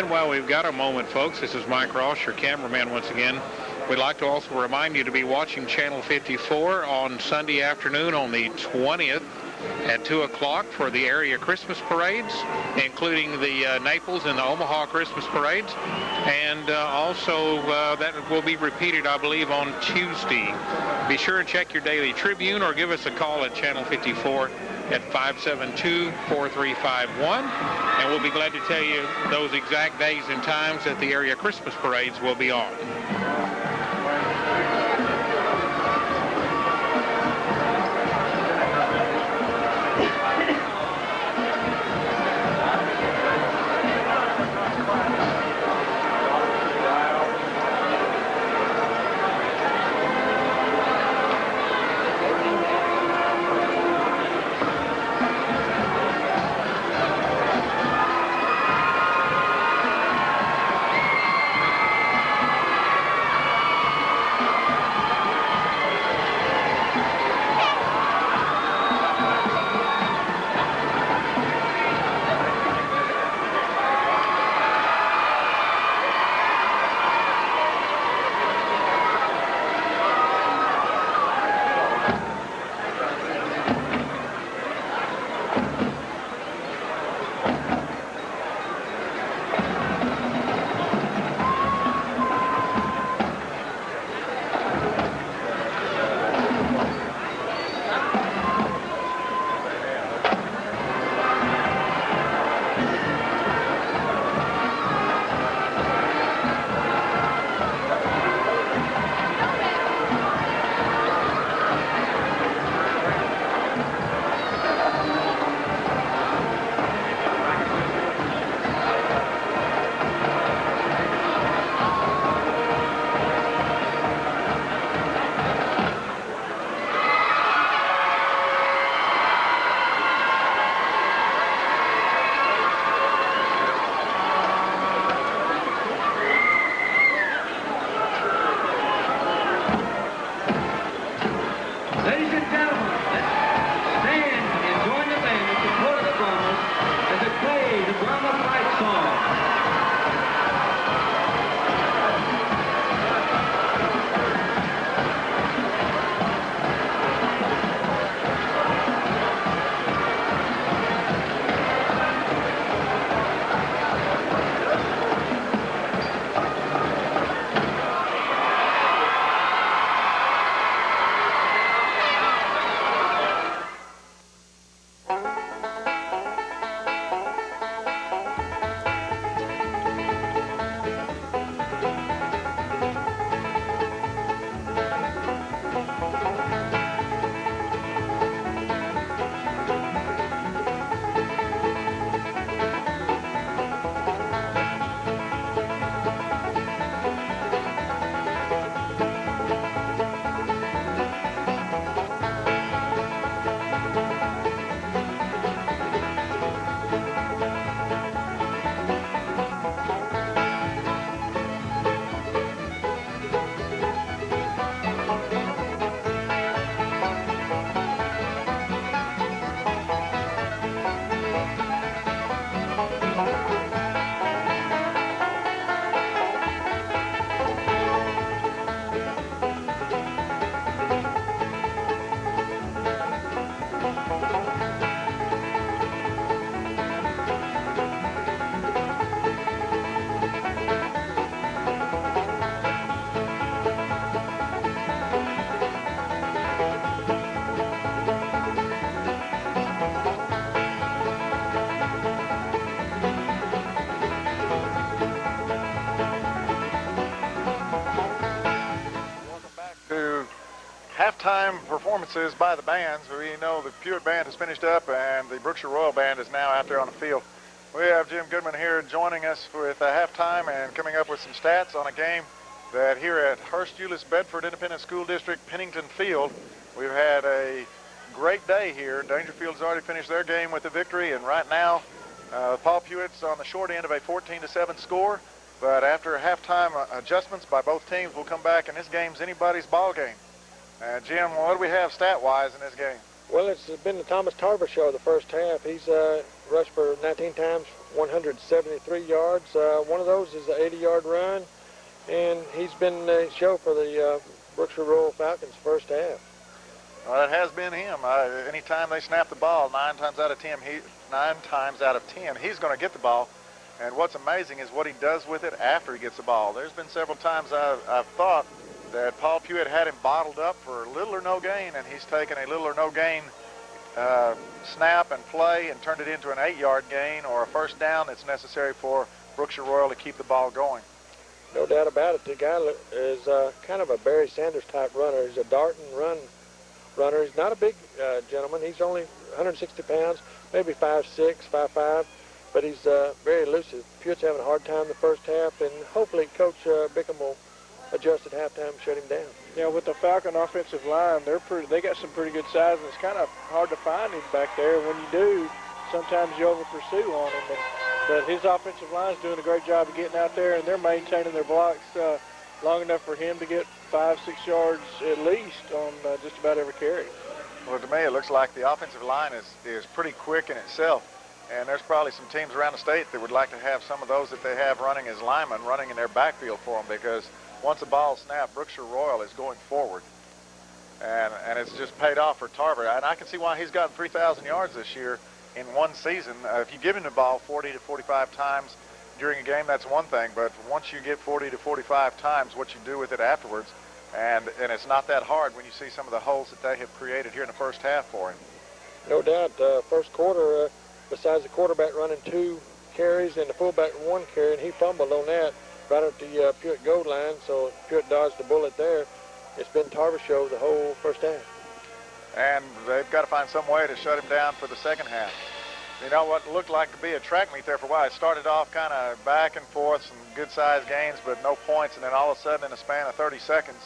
While we've got a moment, folks, this is Mike Ross, your cameraman once again. We'd like to also remind you to be watching Channel 54 on Sunday afternoon on the 20th at 2 o'clock for the area Christmas parades, including the Naples and the Omaha Christmas parades. And also that will be repeated, I believe, on Tuesday. Be sure and check your Daily Tribune or give us a call at Channel 54 at 572-4351, and we'll be glad to tell you those exact days and times that the area Christmas parades will be on. halftime performances by the bands. We know the Pewitt band has finished up and the Brookshire-Royal band is now out there on the field. We have Jim Goodman here joining us with halftime and coming up with some stats on a game that here at Hurst Euless Bedford Independent School District Pennington Field, we've had a great day here. Dangerfield's already finished their game with a victory, and right now Paul Pewitt's on the short end of a 14-7 score. But after halftime adjustments by both teams, we'll come back, and this game's anybody's ball game. Jim, what do we have stat-wise in this game? Well, it's been the Thomas Tarver show the first half. He's rushed for 19 times, 173 yards. One of those is an 80-yard run, and he's been the show for the Brookshire-Royal Falcons first half. Well, it has been him. Anytime they snap the ball, 9 times out of 10, he's going to get the ball. And what's amazing is what he does with it after he gets the ball. There's been several times I've thought that Paul Pewitt had him bottled up for little or no gain, and he's taken a little or no gain snap and play and turned it into an 8-yard gain or a first down that's necessary for Brookshire-Royal to keep the ball going. No doubt about it. The guy is kind of a Barry Sanders type runner. He's a dart and run runner. He's not a big gentleman. He's only 160 pounds, maybe 5'6", 5'5", but he's very elusive. Pewitt's having a hard time the first half, and hopefully Coach Bickham will adjust at halftime and shut him down. Yeah, with the Falcon offensive line, they got some pretty good size, and it's kind of hard to find him back there. When you do, sometimes you over-pursue on him. But his offensive line is doing a great job of getting out there, and they're maintaining their blocks long enough for him to get 5-6 yards at least on just about every carry. Well, to me, it looks like the offensive line is pretty quick in itself. And there's probably some teams around the state that would like to have some of those that they have running as linemen running in their backfield for them, because once the ball snapped, Brookshire-Royal is going forward. And it's just paid off for Tarver. And I can see why he's gotten 3,000 yards this year in one season. If you give him the ball 40 to 45 times during a game, that's one thing. But once you get 40 to 45 times, what you do with it afterwards, and it's not that hard when you see some of the holes that they have created here in the first half for him. No doubt. First quarter, besides the quarterback running 2 carries and the fullback 1 carry, and he fumbled on that right at the Pewitt goal line, so Pewitt dodged the bullet there. It's been Tarver show the whole first half. And they've got to find some way to shut him down for the second half. You know what looked like to be a track meet there for a while. It started off kind of back and forth, some good-sized gains, but no points, and then all of a sudden in a span of 30 seconds,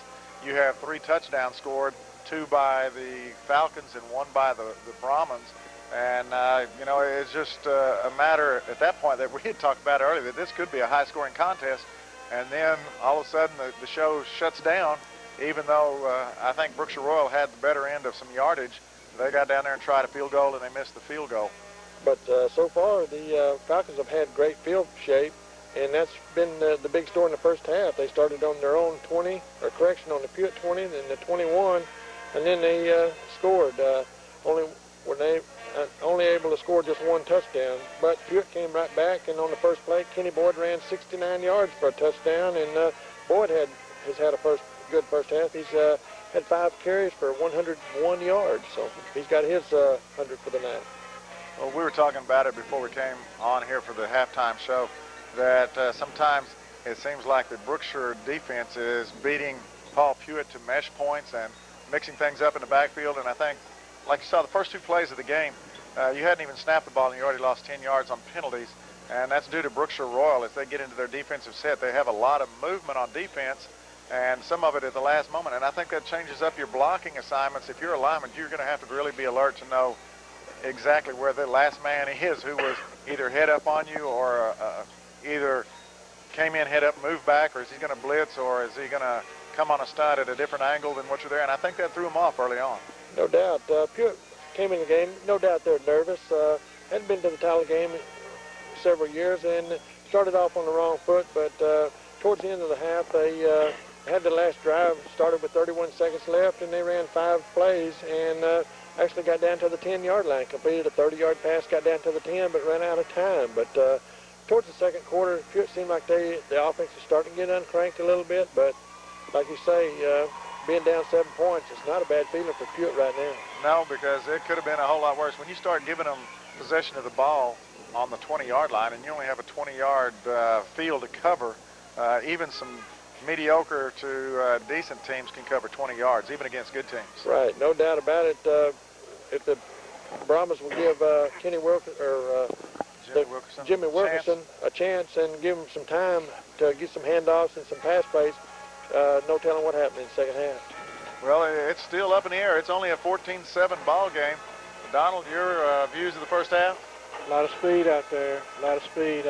you have 3 touchdowns scored, 2 by the Falcons and 1 by the Brahmins. And, you know, it's just a matter at that point that we had talked about earlier, that this could be a high-scoring contest. And then all of a sudden the show shuts down, even though I think Brookshire-Royal had the better end of some yardage. They got down there and tried a field goal, and they missed the field goal. But so far, the Falcons have had great field shape, and that's been the big story in the first half. They started on their own 20, or correction, on the Pewitt 20, then the 21, and then they scored. Only able to score just 1 touchdown, but Pewitt came right back, and on the first play, Kenny Boyd ran 69 yards for a touchdown, and Boyd has had a good first half. He's had 5 carries for 101 yards, so he's got his 100 for the night. Well, we were talking about it before we came on here for the halftime show, that sometimes it seems like the Brookshire defense is beating Paul Pewitt to mesh points and mixing things up in the backfield, and I think, like you saw the first 2 plays of the game, you hadn't even snapped the ball and you already lost 10 yards on penalties, and that's due to Brookshire-Royal. As they get into their defensive set, they have a lot of movement on defense, and some of it at the last moment, and I think that changes up your blocking assignments. If you're a lineman, you're going to have to really be alert to know exactly where the last man is, who was either head up on you or either came in head up, moved back, or is he going to blitz, or is he going to come on a stunt at a different angle than what you're there, and I think that threw him off early on. No doubt. Pewitt came in the game, no doubt they're nervous. Hadn't been to the title game in several years, and started off on the wrong foot, but towards the end of the half, they had the last drive, started with 31 seconds left, and they ran 5 plays, and actually got down to the 10-yard line, completed a 30-yard pass, got down to the 10, but ran out of time. But towards the second quarter, it seemed like the offense is starting to get uncranked a little bit, but like you say, being down 7 points, it's not a bad feeling for Pewitt right now. No, because it could have been a whole lot worse. When you start giving them possession of the ball on the 20-yard line and you only have a 20-yard field to cover, even some mediocre to decent teams can cover 20 yards, even against good teams. Right, no doubt about it. If the Brahmas will give Kenny Jimmy Wilkerson a chance and give him some time to get some handoffs and some pass plays, no telling what happened in the second half. Well, it's still up in the air. It's only a 14-7 ball game. Donald, your views of the first half? A lot of speed out there, a lot of speed.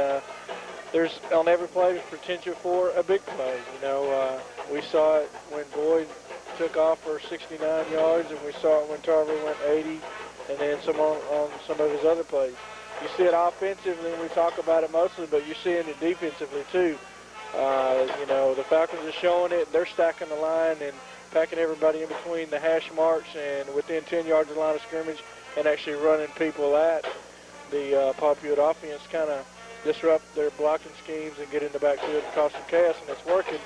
There's, on every play, there's potential for a big play. You know, we saw it when Boyd took off for 69 yards, and we saw it when Tarver went 80, and then some on some of his other plays. You see it offensively, and we talk about it mostly, but you're seeing it defensively too. You know, the Falcons are showing it. They're stacking the line and packing everybody in between the hash marks and within 10 yards of the line of scrimmage, and actually running people at the Paul Pewitt offense, kind of disrupt their blocking schemes and get in the backfield and cause some chaos, and it's working.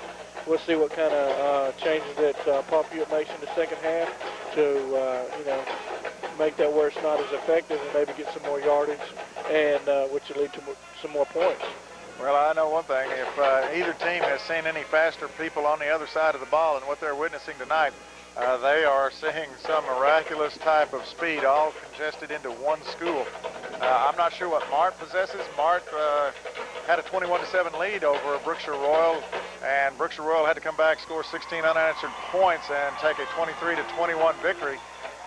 We'll see what kind of changes that Paul Pewitt makes in the second half to, you know, make that where it's not as effective and maybe get some more yardage, and which will lead to some more points. Well, I know one thing. If either team has seen any faster people on the other side of the ball and what they're witnessing tonight, they are seeing some miraculous type of speed, all congested into one school. I'm not sure what Mart possesses. Mart had a 21-7 lead over Brookshire-Royal, and Brookshire-Royal had to come back, score 16 unanswered points, and take a 23-21 victory.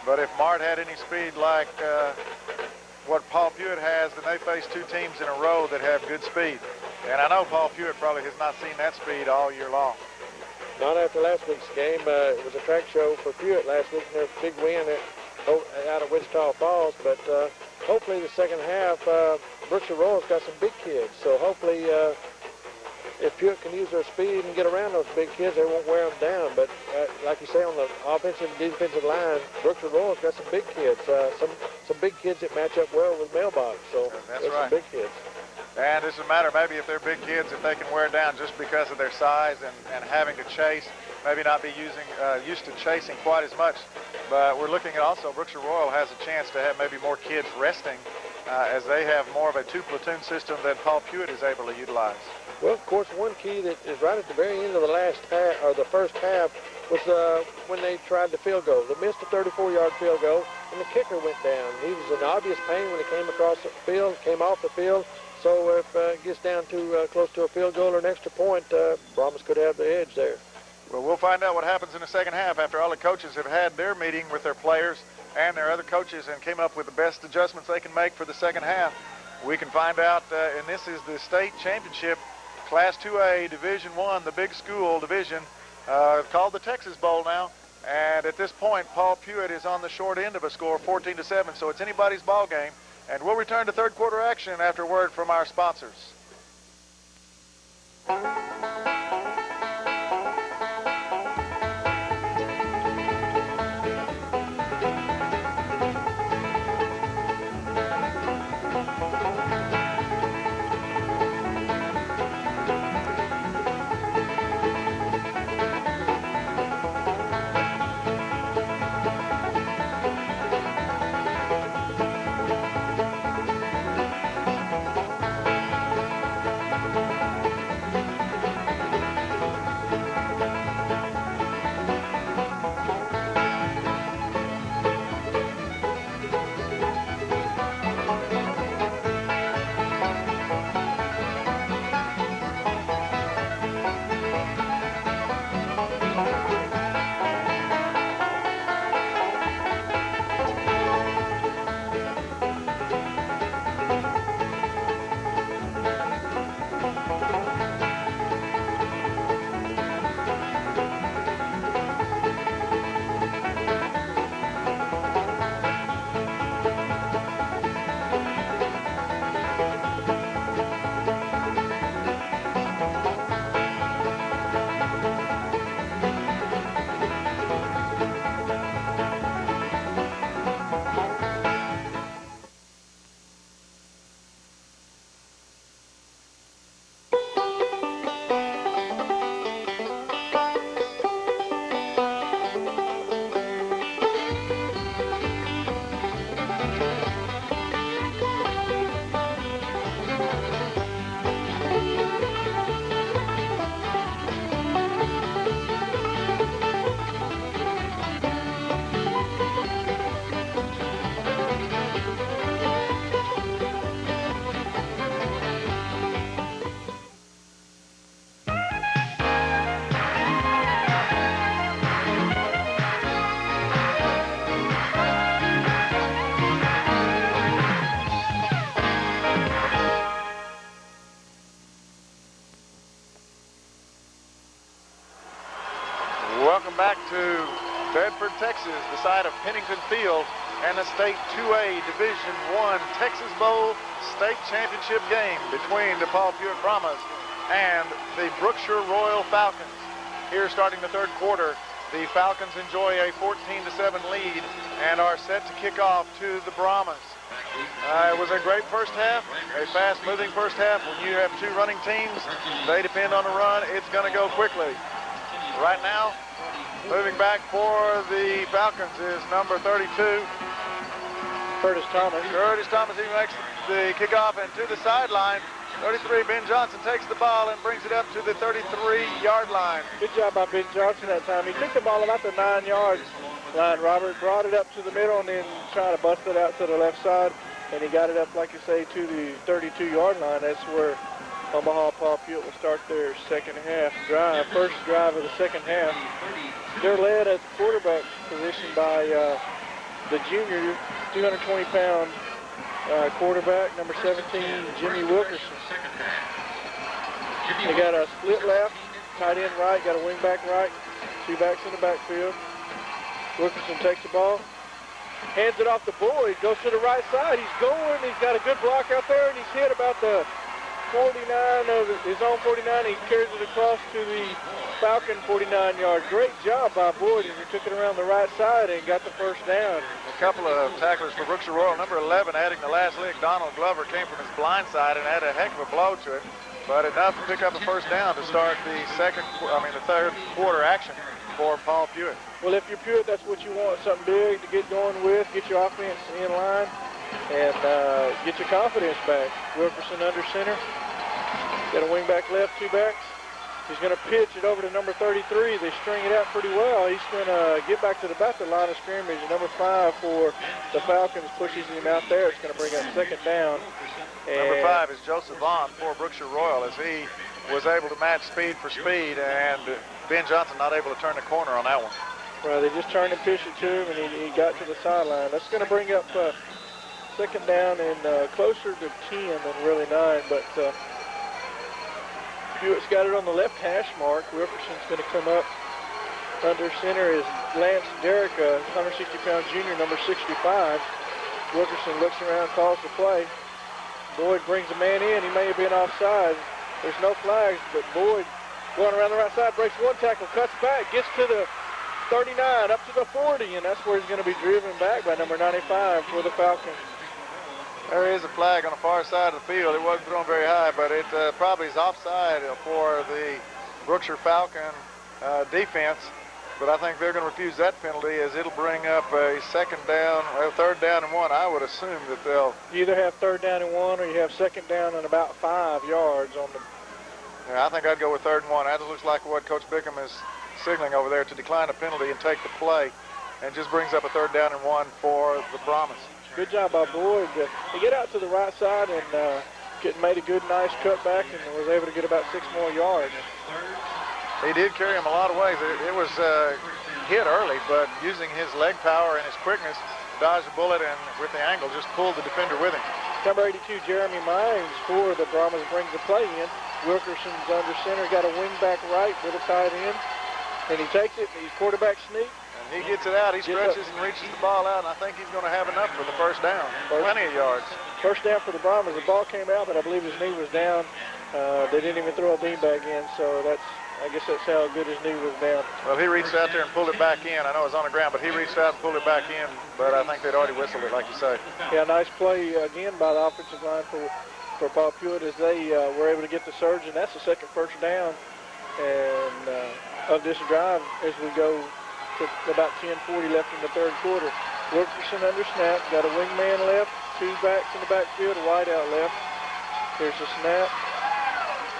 But if Mart had any speed like what Paul Pewitt has, then they face two teams in a row that have good speed. And I know Paul Pewitt probably has not seen that speed all year long. Not after last week's game. It was a track show for Pewitt last week, and there's a big win out of Wichita Falls. But hopefully the second half, Brookshire-Royal's got some big kids. So hopefully if Pewitt can use their speed and get around those big kids, they won't wear them down. But like you say, on the offensive and defensive line, Brookshire-Royal's got some big kids, some big kids that match up well with Mailbox. So that's there's right. Some big kids. And it doesn't matter maybe if they're big kids, if they can wear down just because of their size and having to chase, maybe not be used to chasing quite as much. But we're looking at also Brookshire-Royal has a chance to have maybe more kids resting as they have more of a two-platoon system than Paul Pewitt is able to utilize. Well, of course, one key that is right at the very end of the last half, or the first half, was when they tried the field goal. They missed a 34-yard field goal, and the kicker went down. He was in obvious pain when he came across the field, came off the field. So if it gets down to close to a field goal or an extra point, Brahmas could have the edge there. Well, we'll find out what happens in the second half after all the coaches have had their meeting with their players and their other coaches and came up with the best adjustments they can make for the second half. We can find out, and this is the state championship, Class 2A, Division I, the big school division, called the Texas Bowl now. And at this point, Paul Pewitt is on the short end of a score, 14-7, so it's anybody's ball game. And we'll return to third quarter action after a word from our sponsors. back to Bedford, Texas, the site of Pennington Field, and the State 2A Division I Texas Bowl State Championship game between the Paul Pewitt Brahmas and the Brookshire-Royal Falcons. Here, starting the third quarter, the Falcons enjoy a 14-7 lead and are set to kick off to the Brahmas. It was a great first half, a fast-moving first half. When you have two running teams, they depend on the run. It's going to go quickly. Right now, moving back for the Falcons is number 32. Curtis Thomas. Curtis Thomas, he makes the kickoff, and to the sideline. 33, Ben Johnson takes the ball and brings it up to the 33-yard line. Good job by Ben Johnson that time. He took the ball about the 9-yard line, Robert, brought it up to the middle and then tried to bust it out to the left side, and he got it up, like you say, to the 32-yard line. That's where Omaha Paul Pewitt will start their second half drive, first drive of the second half. They're led at the quarterback position by the junior, 220-pound quarterback, number 17, Jimmy Wilkerson. They got a split left, tight end right, got a wing back right, two backs in the backfield. Wilkerson takes the ball, hands it off to Boyd, goes to the right side. He's going, he's got a good block out there, and he's hit about the 49 of his own 49. He carries it across to the Falcon 49-yard. Great job by Boyd as he took it around the right side and got the first down. A couple of tacklers for Brookshire-Royal. Number 11, adding the last lick, Donald Glover, came from his blind side and had a heck of a blow to it, but enough to pick up a first down to start the third quarter action for Paul Pewitt. Well, if you're Pewitt, that's what you want, something big to get going with, get your offense in line, and get your confidence back. Wilkerson under center. Got a wing back left, two backs. He's going to pitch it over to number 33. They string it out pretty well. He's going to get back to about the line of scrimmage. Number 5 for the Falcons pushes him out there. It's going to bring up second down. Number 5 is Joseph Vaughn for Brookshire-Royal as he was able to match speed for speed, and Ben Johnson not able to turn the corner on that one. Well, they just turned and pitched it to him, and he got to the sideline. That's going to bring up second down and closer to 10 than really 9, but Pewitt's got it on the left hash mark. Wilkerson's going to come up. Under center is Lance Derrick, 160-pound junior, number 65. Wilkerson looks around, calls the play. Boyd brings a man in. He may have been offside. There's no flags, but Boyd going around the right side, breaks one tackle, cuts back, gets to the 39, up to the 40, and that's where he's going to be driven back by number 95 for the Falcons. There is a flag on the far side of the field. It wasn't thrown very high, but it probably is offside for the Brookshire Falcon defense. But I think they're going to refuse that penalty as it'll bring up a third down and 1. I would assume that they'll either have third down and 1 or you have second down and about 5 yards on the. Yeah, I think I'd go with third and 1. That looks like what Coach Bickham is signaling over there, to decline the penalty and take the play, and just brings up a third down and 1 for the Brahmas. Good job by Boyd. He get out to the right side and made a good, nice cutback and was able to get about 6 more yards. He did carry him a lot of ways. It was hit early, but using his leg power and his quickness, dodged the bullet and with the angle just pulled the defender with him. Number 82, Jeremy Mines for the Brahmas brings the play in. Wilkerson's under center, got a wing back right with a tight end, and he takes it, and he's quarterback sneak. And he gets it out, he stretches and reaches the ball out, and I think he's going to have enough for the first down. Plenty of yards. First down for the Brahmas. The ball came out, but I believe his knee was down. They didn't even throw a beanbag in, so I guess that's how good his knee was down. Well, he reached out there and pulled it back in. I know it was on the ground, but he reached out and pulled it back in, but I think they'd already whistled it, like you say. Yeah, nice play again by the offensive line for Paul Pewitt as they were able to get the surge, and that's the second first down and of this drive as we go to about 10:40 left in the third quarter. Wilkerson under snap, got a wingman left, 2 backs in the backfield, a wide out left. Here's the snap.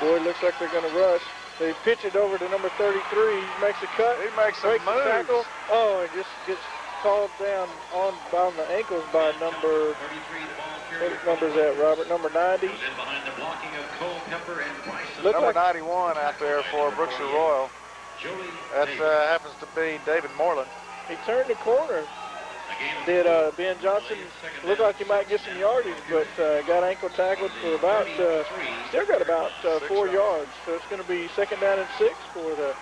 Boyd looks like they're going to rush. They pitch it over to number 33. He makes a cut. He makes some moves. Tackle. Oh, and just gets called down on the ankles by number. What number is that, Robert? Number 90. Number 91 out there for Brookshire-Royal. That happens to be David Moreland. He turned the corner. Did Ben Johnson look like he might get some yardage, but got ankle tackled for about, still got about 4 yards. So it's going to be second down and 6 for the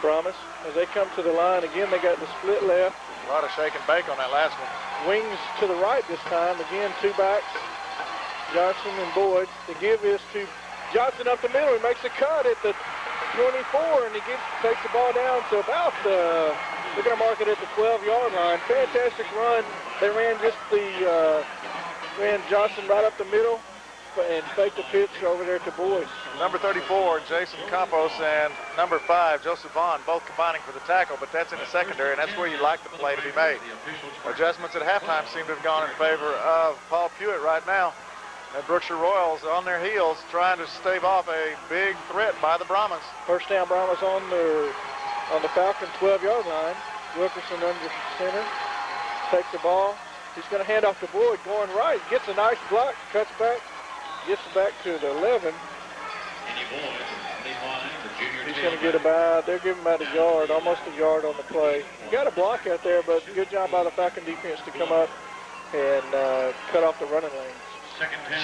Brahmas. As they come to the line again, they got the split left. A lot of shake and bake on that last one. Wings to the right this time. Again, two backs, Johnson and Boyd. The give is to Johnson up the middle. He makes a cut at the 24, and he takes the ball down to about the, they're going to mark it at the 12-yard line. Fantastic run. They ran ran Johnson right up the middle and faked the pitch over there to Boyd. Number 34, Jason Campos, and number 5, Joseph Vaughn, both combining for the tackle, but that's in the secondary, and that's where you like the play to be made. Adjustments at halftime seem to have gone in favor of Paul Pewitt right now. And Brookshire-Royals on their heels trying to stave off a big threat by the Brahmas. First down, Brahmas on the Falcon 12-yard line. Wilkerson under center, takes the ball. He's going to hand off to Boyd, going right. Gets a nice block, cuts back, gets back to the 11. He's going to get about, they're giving about a yard, almost a yard on the play. He got a block out there, but good job by the Falcon defense to come up and cut off the running lanes.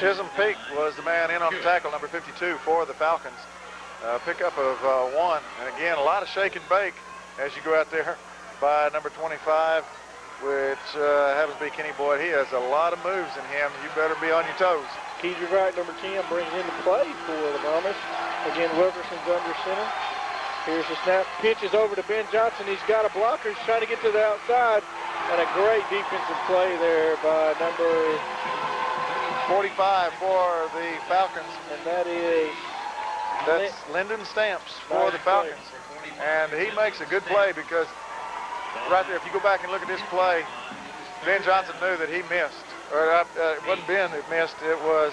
Chisholm Peak was the man in on the tackle, number 52 for the Falcons. Pickup of 1. And again, a lot of shake and bake as you go out there by number 25, which happens to be Kenny Boyd. He has a lot of moves in him. You better be on your toes. Kedrick Wright, number 10, brings into play for the Brahmas. Again, Wilkerson's under center. Here's the snap. Pitches over to Ben Johnson. He's got a blocker. He's trying to get to the outside. And a great defensive play there by number 45 for the Falcons. And that's Lyndon Stamps for the Falcons. And he makes a good play because right there, if you go back and look at this play, Ben Johnson knew that he missed. Or it wasn't Ben that missed, it was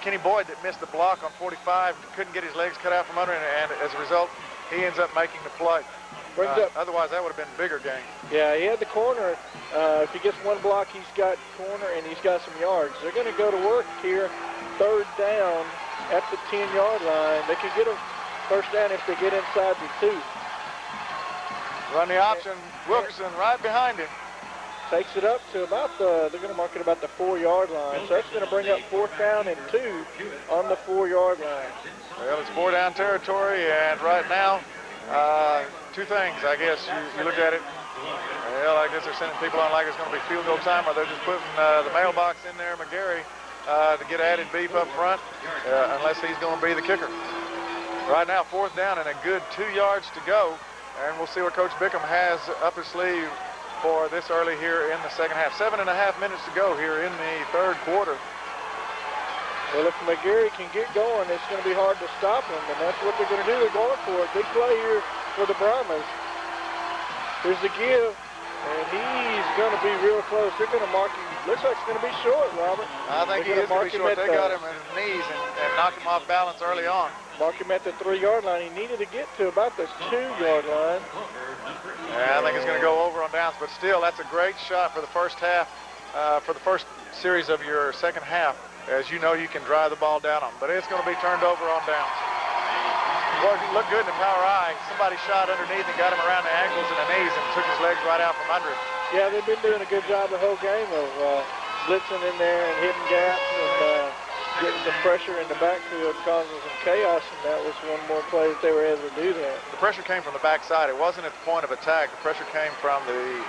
Kenny Boyd that missed the block on 45, couldn't get his legs cut out from under him, and as a result, he ends up making the play. Otherwise, that would have been a bigger game. Yeah, he had the corner. If he gets one block, he's got corner and he's got some yards. They're going to go to work here, third down at the 10-yard line. They can get a first down if they get inside the 2. Run the option. Wilkerson right behind him. Takes it up to about they're going to mark it about the 4-yard line. So that's going to bring up 4th down and 2 on the 4-yard line. Well, it's 4-down territory, and right now, 2 things, I guess. You look at it, well, I guess they're sending people on like it's going to be field goal time, or they're just putting the mailbox in there, McGarry, to get added beef up front, unless he's going to be the kicker. Right now, 4th down and a good 2 yards to go, and we'll see what Coach Bickham has up his sleeve for this early here in the second half. 7.5 minutes to go here in the 3rd quarter. Well, if McGarry can get going, it's going to be hard to stop him, and that's what they're going to do. They're going for it. Big play here for the Brahmas. Here's the give, and he's going to be real close. They're going to mark him. Looks like it's going to be short, Robert. I think he is going to be short. They got him at his knees and knocked him off balance early on. Mark him at the 3-yard line. He needed to get to about the 2-yard line. Yeah, I think it's going to go over on downs, but still, that's a great shot for the first half, for the first series of your second half. As you know, you can drive the ball down on them, but it's going to be turned over on downs. Well, it looked good in the power eye. Somebody shot underneath and got him around the ankles and the knees and took his legs right out from under him. Yeah, they've been doing a good job the whole game of blitzing in there and hitting gaps and getting the pressure in the backfield, causing some chaos, and that was one more play that they were able to do that. The pressure came from the backside. It wasn't at the point of attack. The pressure came from the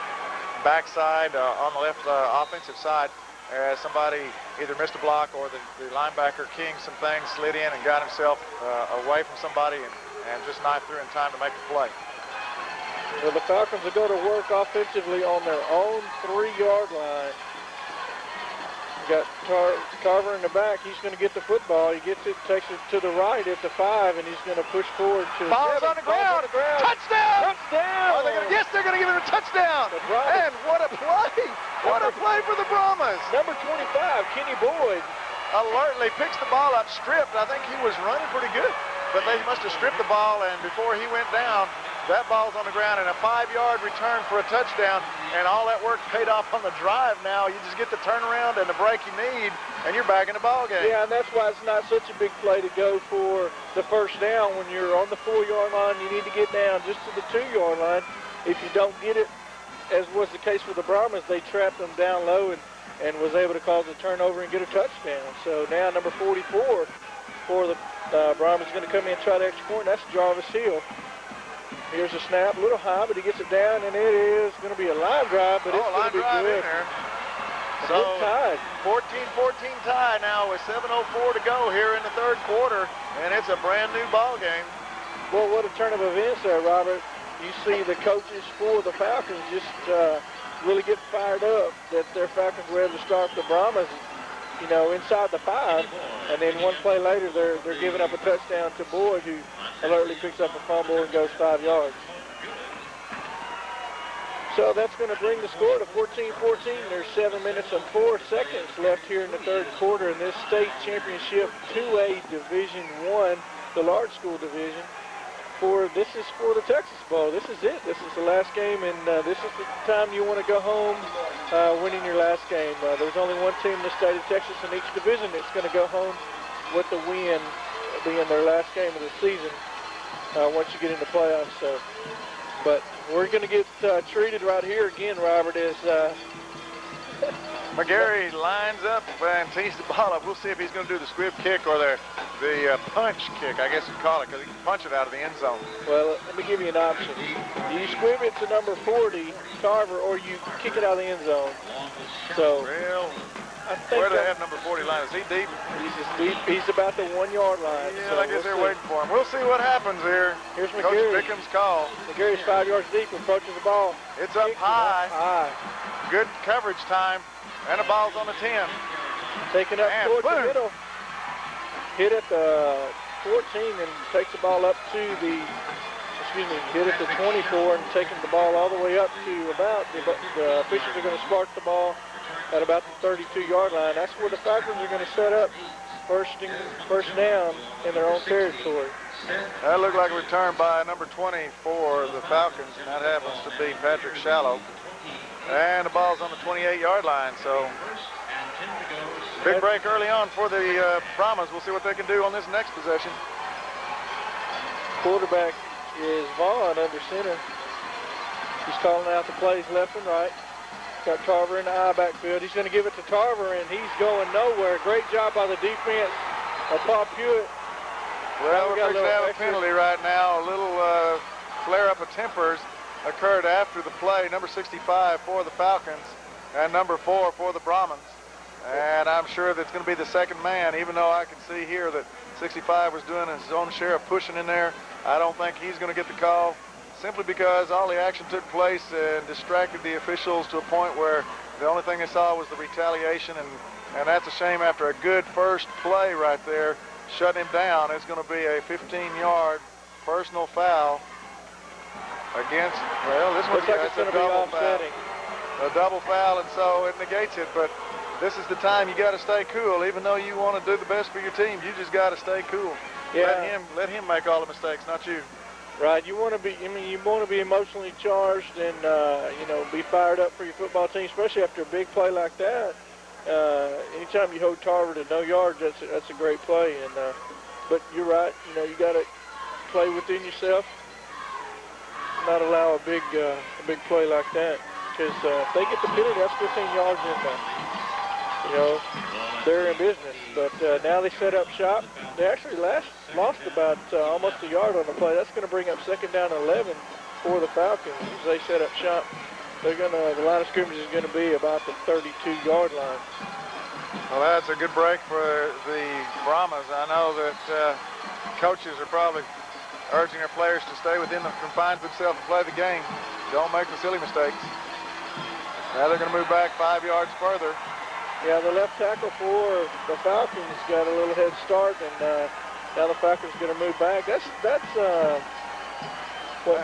backside on the left offensive side. Somebody either missed a block or the linebacker king some things, slid in and got himself away from somebody and just knifed through in time to make the play. Well, the Falcons will go to work offensively on their own 3-yard line. We got Tarver in the back. He's going to get the football. He gets it, takes it to the right at the 5, and he's going to push forward to Ball's on the ground. Touchdown! Touchdown! Yes, they're going to give him a touchdown. And what a play! What a play for the Brahmas. Number 25, Kenny Boyd, alertly picks the ball up, stripped. I think he was running pretty good, but they must have stripped the ball, and before he went down, that ball's on the ground, and a 5-yard return for a touchdown, and all that work paid off on the drive now. You just get the turnaround and the break you need, and you're back in the ball game. Yeah, and that's why it's not such a big play to go for the first down. When you're on the 4-yard line, you need to get down just to the 2-yard line. If you don't get it, as was the case with the Brahmas, they trapped them down low and was able to cause a turnover and get a touchdown. So now number 44 for the Brahmas is going to come in and try the extra point. That's Jarvis Hill. Here's a snap, a little high, but he gets it down, and it is going to be a line drive, but it's going to be good. In there. So 14-14 tie now with 7:04 to go here in the third quarter, and it's a brand new ball game. Well, what a turn of events there, Robert. You see the coaches for the Falcons just really get fired up that their Falcons were able to start the Brahmas, you know, inside the 5, and then one play later they're giving up a touchdown to Boyd, who alertly picks up a fumble and goes 5 yards. So that's going to bring the score to 14-14. There's 7 minutes and 4 seconds left here in the third quarter in this state championship 2A Division I, the large school division. This is for the Texas Bowl. This is it. This is the last game, and this is the time you want to go home winning your last game. There's only one team in the state of Texas in each division that's going to go home with the win being their last game of the season once you get into playoffs. So, but we're going to get treated right here again, Robert, as McGarry lines up and tees the ball up. We'll see if he's going to do the squib kick or the punch kick, I guess you'd call it, because he can punch it out of the end zone. Well, let me give you an option. You squib it to number 40, Tarver, or you kick it out of the end zone. So, well, I think where do they have number 40 line? Is he deep? He's just deep. He's about the 1 yard line. Yeah, so I guess they're waiting for him. We'll see what happens here. Here's Coach McGarry. Bickham's call. McGarry's 5 yards deep, approaches the ball. It's up high. High. Good coverage time. And the ball's on the 10. Taking up and towards boom. the middle. Hit at the 14 and takes the ball up to the, hit at the 24 and taking the ball all the way up to about, the officials are going to spark the ball at about the 32-yard line. That's where the Falcons are going to set up first down in their own territory. That looked like a return by number 20 for the Falcons, and that happens to be Patrick Shallow. And the ball's on the 28-yard line, so big break early on for the Brahmas. We'll see what they can do on this next possession. Quarterback is Vaughn under center. He's calling out the plays left and right. Got Tarver in the I backfield. He's going to give it to Tarver, and he's going nowhere. Great job by the defense of Paul Pewitt. Well, we're fixing to have a penalty right now. A little flare-up of tempers occurred after the play. Number 65 for the Falcons and number 4 for the Brahmins. And I'm sure that's going to be the second man, even though I can see here that 65 was doing his own share of pushing in there. I don't think he's going to get the call, simply because all the action took place and distracted the officials to a point where the only thing they saw was the retaliation, and that's a shame after a good first play right there, shutting him down. It's going to be a 15-yard personal foul against, well, this looks like it's going to be offsetting. A double foul, and so it negates it, but this is the time you got to stay cool. Even though you want to do the best for your team, you just got to stay cool. Yeah. Let him make all the mistakes, not you. Right, you want to be. You want to be emotionally charged and be fired up for your football team, especially after a big play like that. Anytime you hold Tarver to no yards, that's a great play. And but you're right. You got to play within yourself, not allow a big play like that, because if they get the penalty, that's 15 yards in there. They're in business. But now they set up shop. They actually lost about almost a yard on the play. That's going to bring up second down and 11 for the Falcons as they set up shop. The line of scrimmage is going to be about the 32-yard line. Well, that's a good break for the Brahmas. I know that coaches are probably urging their players to stay within the confines of themselves and play the game. Don't make the silly mistakes. Now they're going to move back 5 yards further. Yeah, the left tackle for the Falcons got a little head start, and now the Falcons going to move back. That's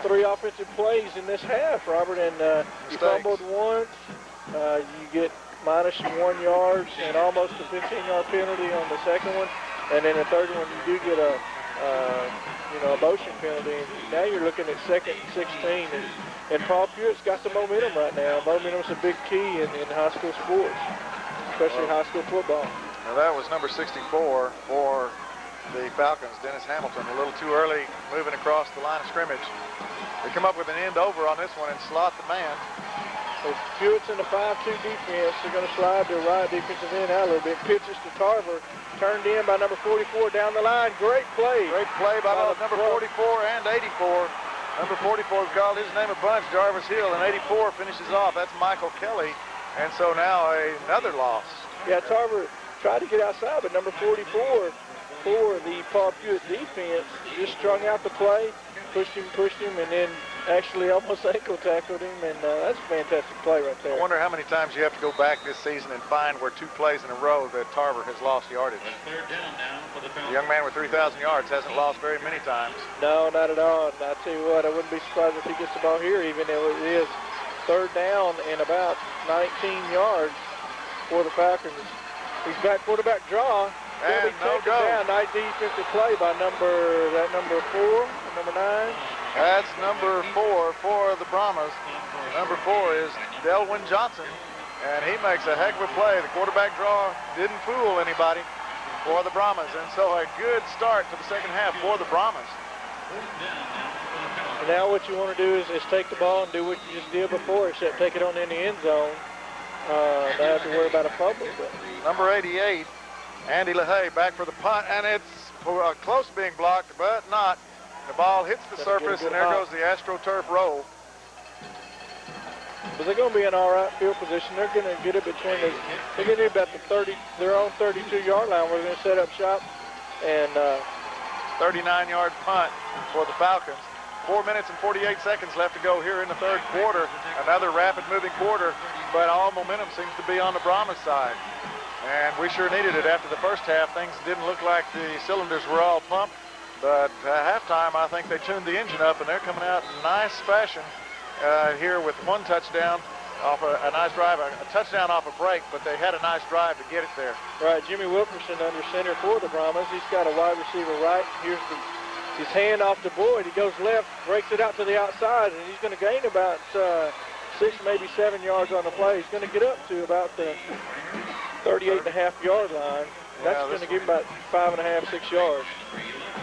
3 offensive plays in this half, Robert, and you fumbled once, you get minus 1 yard and almost a 15-yard penalty on the second one, and then the third one you do get a motion penalty, and now you're looking at second and 16, and Paul Pewitt's got the momentum right now. Momentum's a big key in high school sports, especially high school football. Now that was number 64 for the Falcons, Dennis Hamilton, a little too early moving across the line of scrimmage. They come up with an end over on this one and slot the man. So Pewitt's in the 5-2 defense. They're going to slide to right defensive end out a little bit. Pitches to Tarver, turned in by number 44 down the line. Great play. Great play by number 44 and 84. Number 44 called his name a bunch, Jarvis Hill, and 84 finishes off. That's Michael Kelley. And so now another loss. Yeah, Tarver tried to get outside, but number 44 for the Paul Pewitt defense just strung out the play, pushed him, and then actually almost ankle tackled him, and that's a fantastic play right there. I wonder how many times you have to go back this season and find where 2 plays in a row that Tarver has lost yardage. Third down now for the The young man with 3,000 yards hasn't lost very many times. No, not at all. And I tell you what, I wouldn't be surprised if he gets the ball here, even though it is third down and about 19 yards for the Falcons. He's back quarterback draw. And no go. Down. Nice defensive play by number 4, number 9. That's number 4 for the Brahmas. Number 4 is Delwynn Johnson, and he makes a heck of a play. The quarterback draw didn't fool anybody for the Brahmas, and so a good start to the second half for the Brahmas. And now what you want to do is take the ball and do what you just did before, except take it on in the end zone. Not have to worry about a fumble. But. Number 88, Andy LaHaye back for the punt, and it's close to being blocked, but not. The ball hits the surface, and there goes the AstroTurf roll. But they're going to be in all right field position. They're going to get it between the, they're going to be about their own 32-yard line. We're going to set up shop, and 39-yard punt for the Falcons. 4 minutes and 48 seconds left to go here in the third quarter. Another rapid-moving quarter, but all momentum seems to be on the Brahmas side. And we sure needed it after the first half. Things didn't look like the cylinders were all pumped. But at halftime, I think they tuned the engine up, and they're coming out in nice fashion here with 1 touchdown off a nice drive, a touchdown off a break, but they had a nice drive to get it there. Right, Jimmy Wilkerson under center for the Brahmas. He's got a wide receiver right. Here's his hand off to Boyd. He goes left, breaks it out to the outside, and he's going to gain about 6, maybe 7 yards on the play. He's going to get up to about the 38.5-yard line. That's going to give him about 5.5, 6 yards.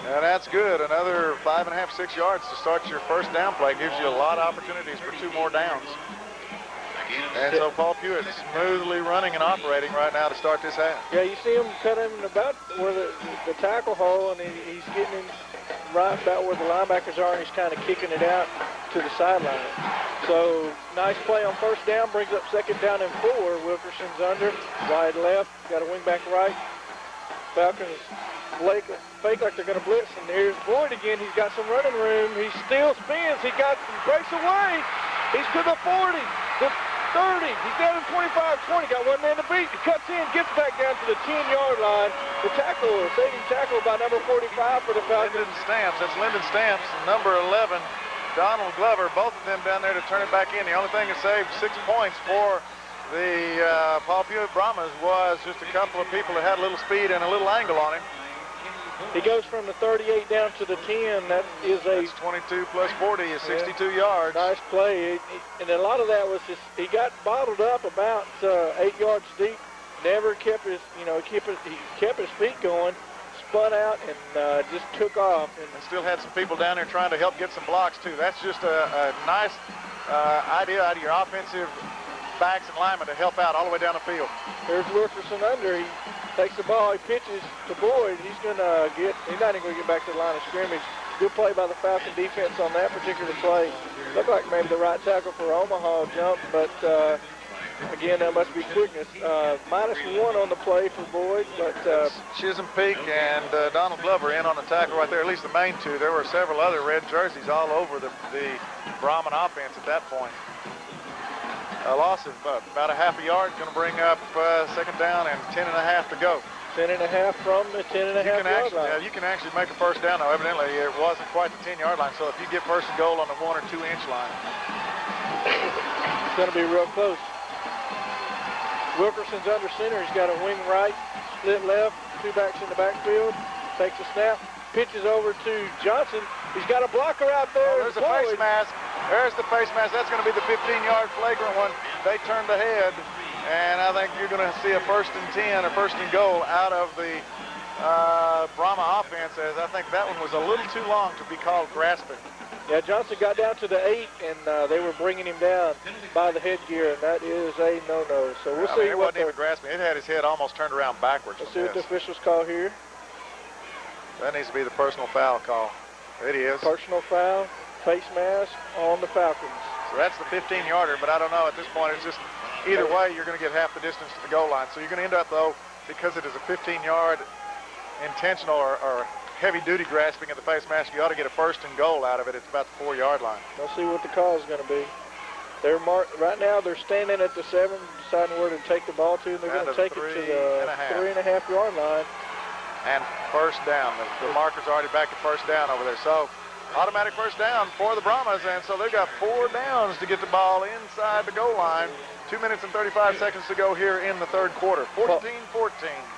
And that's good. Another 5.5, 6 yards to start your first down play. Gives you a lot of opportunities for 2 more downs. And so Paul Pewitt smoothly running and operating right now to start this half. Yeah, you see him cut him about where the tackle hole, and he's getting him right about where the linebackers are, and he's kind of kicking it out to the sideline. So nice play on first down, brings up second down and 4. Wilkerson's under, wide left, got a wing back right. Falcons fake like they're going to blitz, and here's Boyd again. He's got some running room. He still spins. He breaks away. He's to the 40, the 30. He's down to 25, 20. Got one man to beat. He cuts in, gets back down to the 10-yard line. The tackle, saving tackle by number 45 for the Falcons. Lyndon Stamps. That's Lyndon Stamps, number 11. Donald Glover, both of them down there to turn it back in. The only thing that saved 6 points for the Paul Pewitt Brahmas was just a couple of people that had a little speed and a little angle on him. He goes from the 38 down to the 10. That's 22 plus 40 is 62 yards. Nice play. And a lot of that was just, he got bottled up about 8 yards deep. Never kept his, he kept his feet going, spun out, and just took off. And still had some people down there trying to help get some blocks too. That's just a nice idea out of your offensive backs and linemen to help out all the way down the field. There's Wilkerson under. He takes the ball. He pitches to Boyd. He's not even going to get back to the line of scrimmage. Good play by the Falcon defense on that particular play. Looked like maybe the right tackle for Omaha jumped, but again, that must be quickness. -1 on the play for Boyd, but Chisholm Peak and Donald Glover in on the tackle right there, at least the main 2. There were several other red jerseys all over the Brahman offense at that point. A loss of about a half a yard, going to bring up second down and 10.5 to go. 10.5 from the 10.5 yard line. Yeah, you can actually make a first down, though. Evidently, it wasn't quite the 10-yard line, so if you get first and goal on the 1 or 2 inch line. It's going to be real close. Wilkerson's under center. He's got a wing right, split left, 2 backs in the backfield. Takes a snap, pitches over to Johnson. He's got a blocker out there. There's a face mask. There's the face mask. That's going to be the 15-yard flagrant one. They turned ahead, and I think you're going to see a 1st and 10 or 1st and goal out of the Brahma offense, as I think that one was a little too long to be called grasping. Yeah, Johnson got down to the 8, and they were bringing him down by the headgear, and that is a no-no. So we'll see. It wasn't even grasping. It had his head almost turned around backwards. Let's see what the officials call here. That needs to be the personal foul call. It is. Personal foul. face mask on the Falcons. So that's the 15-yarder, but I don't know. At this point, it's just either way, you're going to get half the distance to the goal line. So you're going to end up, though, because it is a 15-yard intentional or heavy-duty grasping of the face mask, you ought to get a first and goal out of it. It's about the 4-yard line. Let's see what the call is going to be. They're right now they're standing at the 7, deciding where to take the ball to. They're going to take it to the 3.5-yard line. And first down. The marker's already back at first down over there. So automatic first down for the Brahmas, and so they've got 4 downs to get the ball inside the goal line. 2 minutes and 35 seconds to go here in the third quarter. 14-14.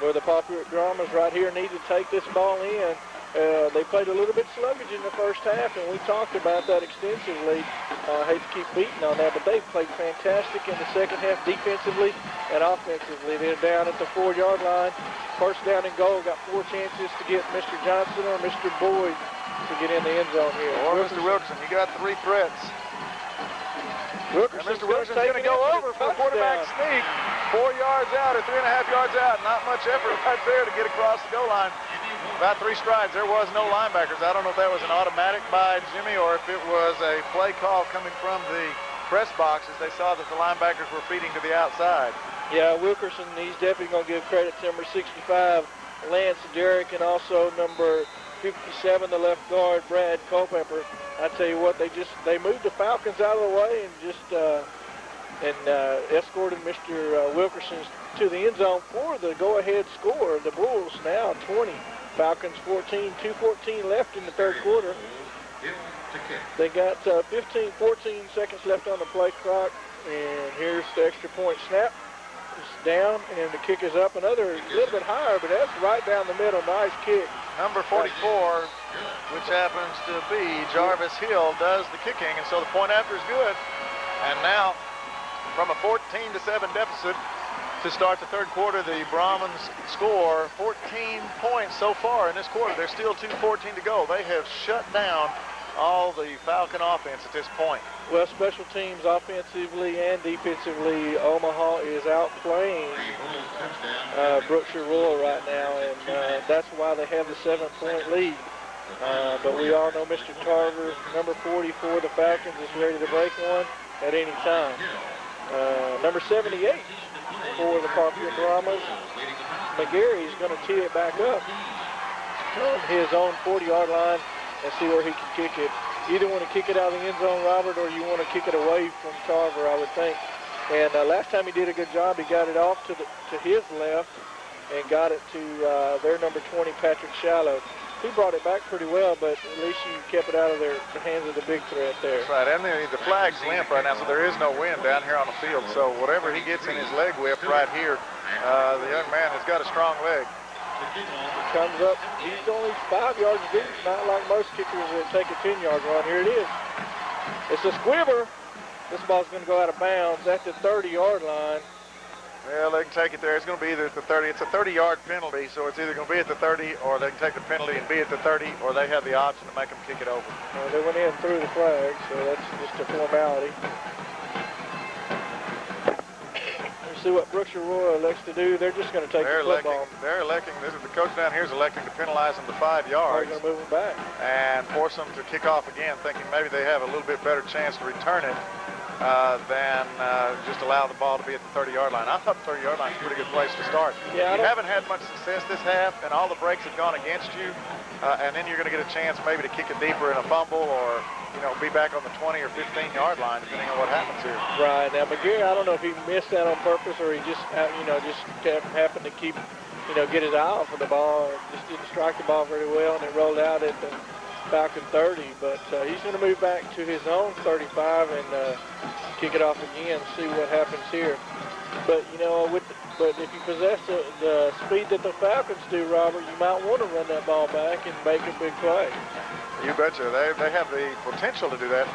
Where the Pewitt Brahmas right here need to take this ball in. They played a little bit sluggish in the first half, and we talked about that extensively. I hate to keep beating on that, but they played fantastic in the second half defensively and offensively. They're down at the 4-yard line. First down and goal. Got 4 chances to get Mr. Johnson or Mr. Boyd to get in the end zone here. Or Mr. Wilkerson. You got 3 threats. And Mr. Wilkerson's going to go over for a quarterback sneak. 4 yards out or 3.5 yards out. Not much effort right there to get across the goal line. About 3 strides. There was no linebackers. I don't know if that was an automatic by Jimmy or if it was a play call coming from the press box as they saw that the linebackers were feeding to the outside. Yeah, Wilkerson, he's definitely going to give credit to number 65, Lance Derrick, and also number 57, the left guard, Brad Culpepper. I tell you what, they moved the Falcons out of the way and just escorted Mr. Wilkerson to the end zone for the go-ahead score. The Bulls now 20, Falcons 14, 2:14 left in the third quarter. They got 14 seconds left on the play clock, and here's the extra point snap. It's down, and the kick is up. Another little bit higher, but that's right down the middle. Nice kick. Number 44, which happens to be Jarvis Hill, does the kicking, and so the point after is good. And now, from a 14-7 deficit to start the third quarter, the Brahmans score 14 points so far in this quarter. There's still 2:14 to go. They have shut down all the Falcon offense at this point. Well, special teams offensively and defensively, Omaha is outplaying Brookshire-Royal right now, and that's why they have the 7-point lead. But we all know Mr. Tarver, number 44, the Falcons, is ready to break one at any time. Number 78 for the Pewitt Brahmas, McGarry is going to tee it back up on his own 40-yard line and see where he can kick it. Either want to kick it out of the end zone, Robert, or you want to kick it away from Tarver, I would think. And last time he did a good job. He got it off to his left and got it to their number 20, Patrick Shallow. He brought it back pretty well, but at least you kept it out of the hands of the big threat there. That's right, and the flag's limp right now, so there is no wind down here on the field. So whatever he gets in his leg whip right here, the young man has got a strong leg. Comes up, he's only 5 yards deep, not like most kickers that take a 10-yard run. Here it is. It's a squibber. This ball's going to go out of bounds at the 30-yard line. Well, they can take it there. It's going to be either at the 30. It's a 30-yard penalty, so it's either going to be at the 30 or they can take the penalty and be at the 30, or they have the option to make them kick it over. They went in through the flag, so that's just a formality. Let's see what Brookshire-Royal elects to do. They're just going to take the football. They're electing, the coach down here is electing to penalize them to 5 yards. They're going to move them back. And force them to kick off again, thinking maybe they have a little bit better chance to return it than just allow the ball to be at the 30-yard line. I thought the 30-yard line is a pretty good place to start. Yeah, you haven't had much success this half, and all the breaks have gone against you, and then you're going to get a chance maybe to kick it deeper in a fumble or, be back on the 20 or 15-yard line, depending on what happens here. Right. Now, McGarry, I don't know if he missed that on purpose or he just, just happened to keep, get his eye off of the ball. Just didn't strike the ball very well, and it rolled out at the Falcon 30. But he's going to move back to his own 35 and kick it off again, see what happens here. But, but if you possess the speed that the Falcons do, Robert, you might want to run that ball back and make a big play. You betcha. They have the potential to do that.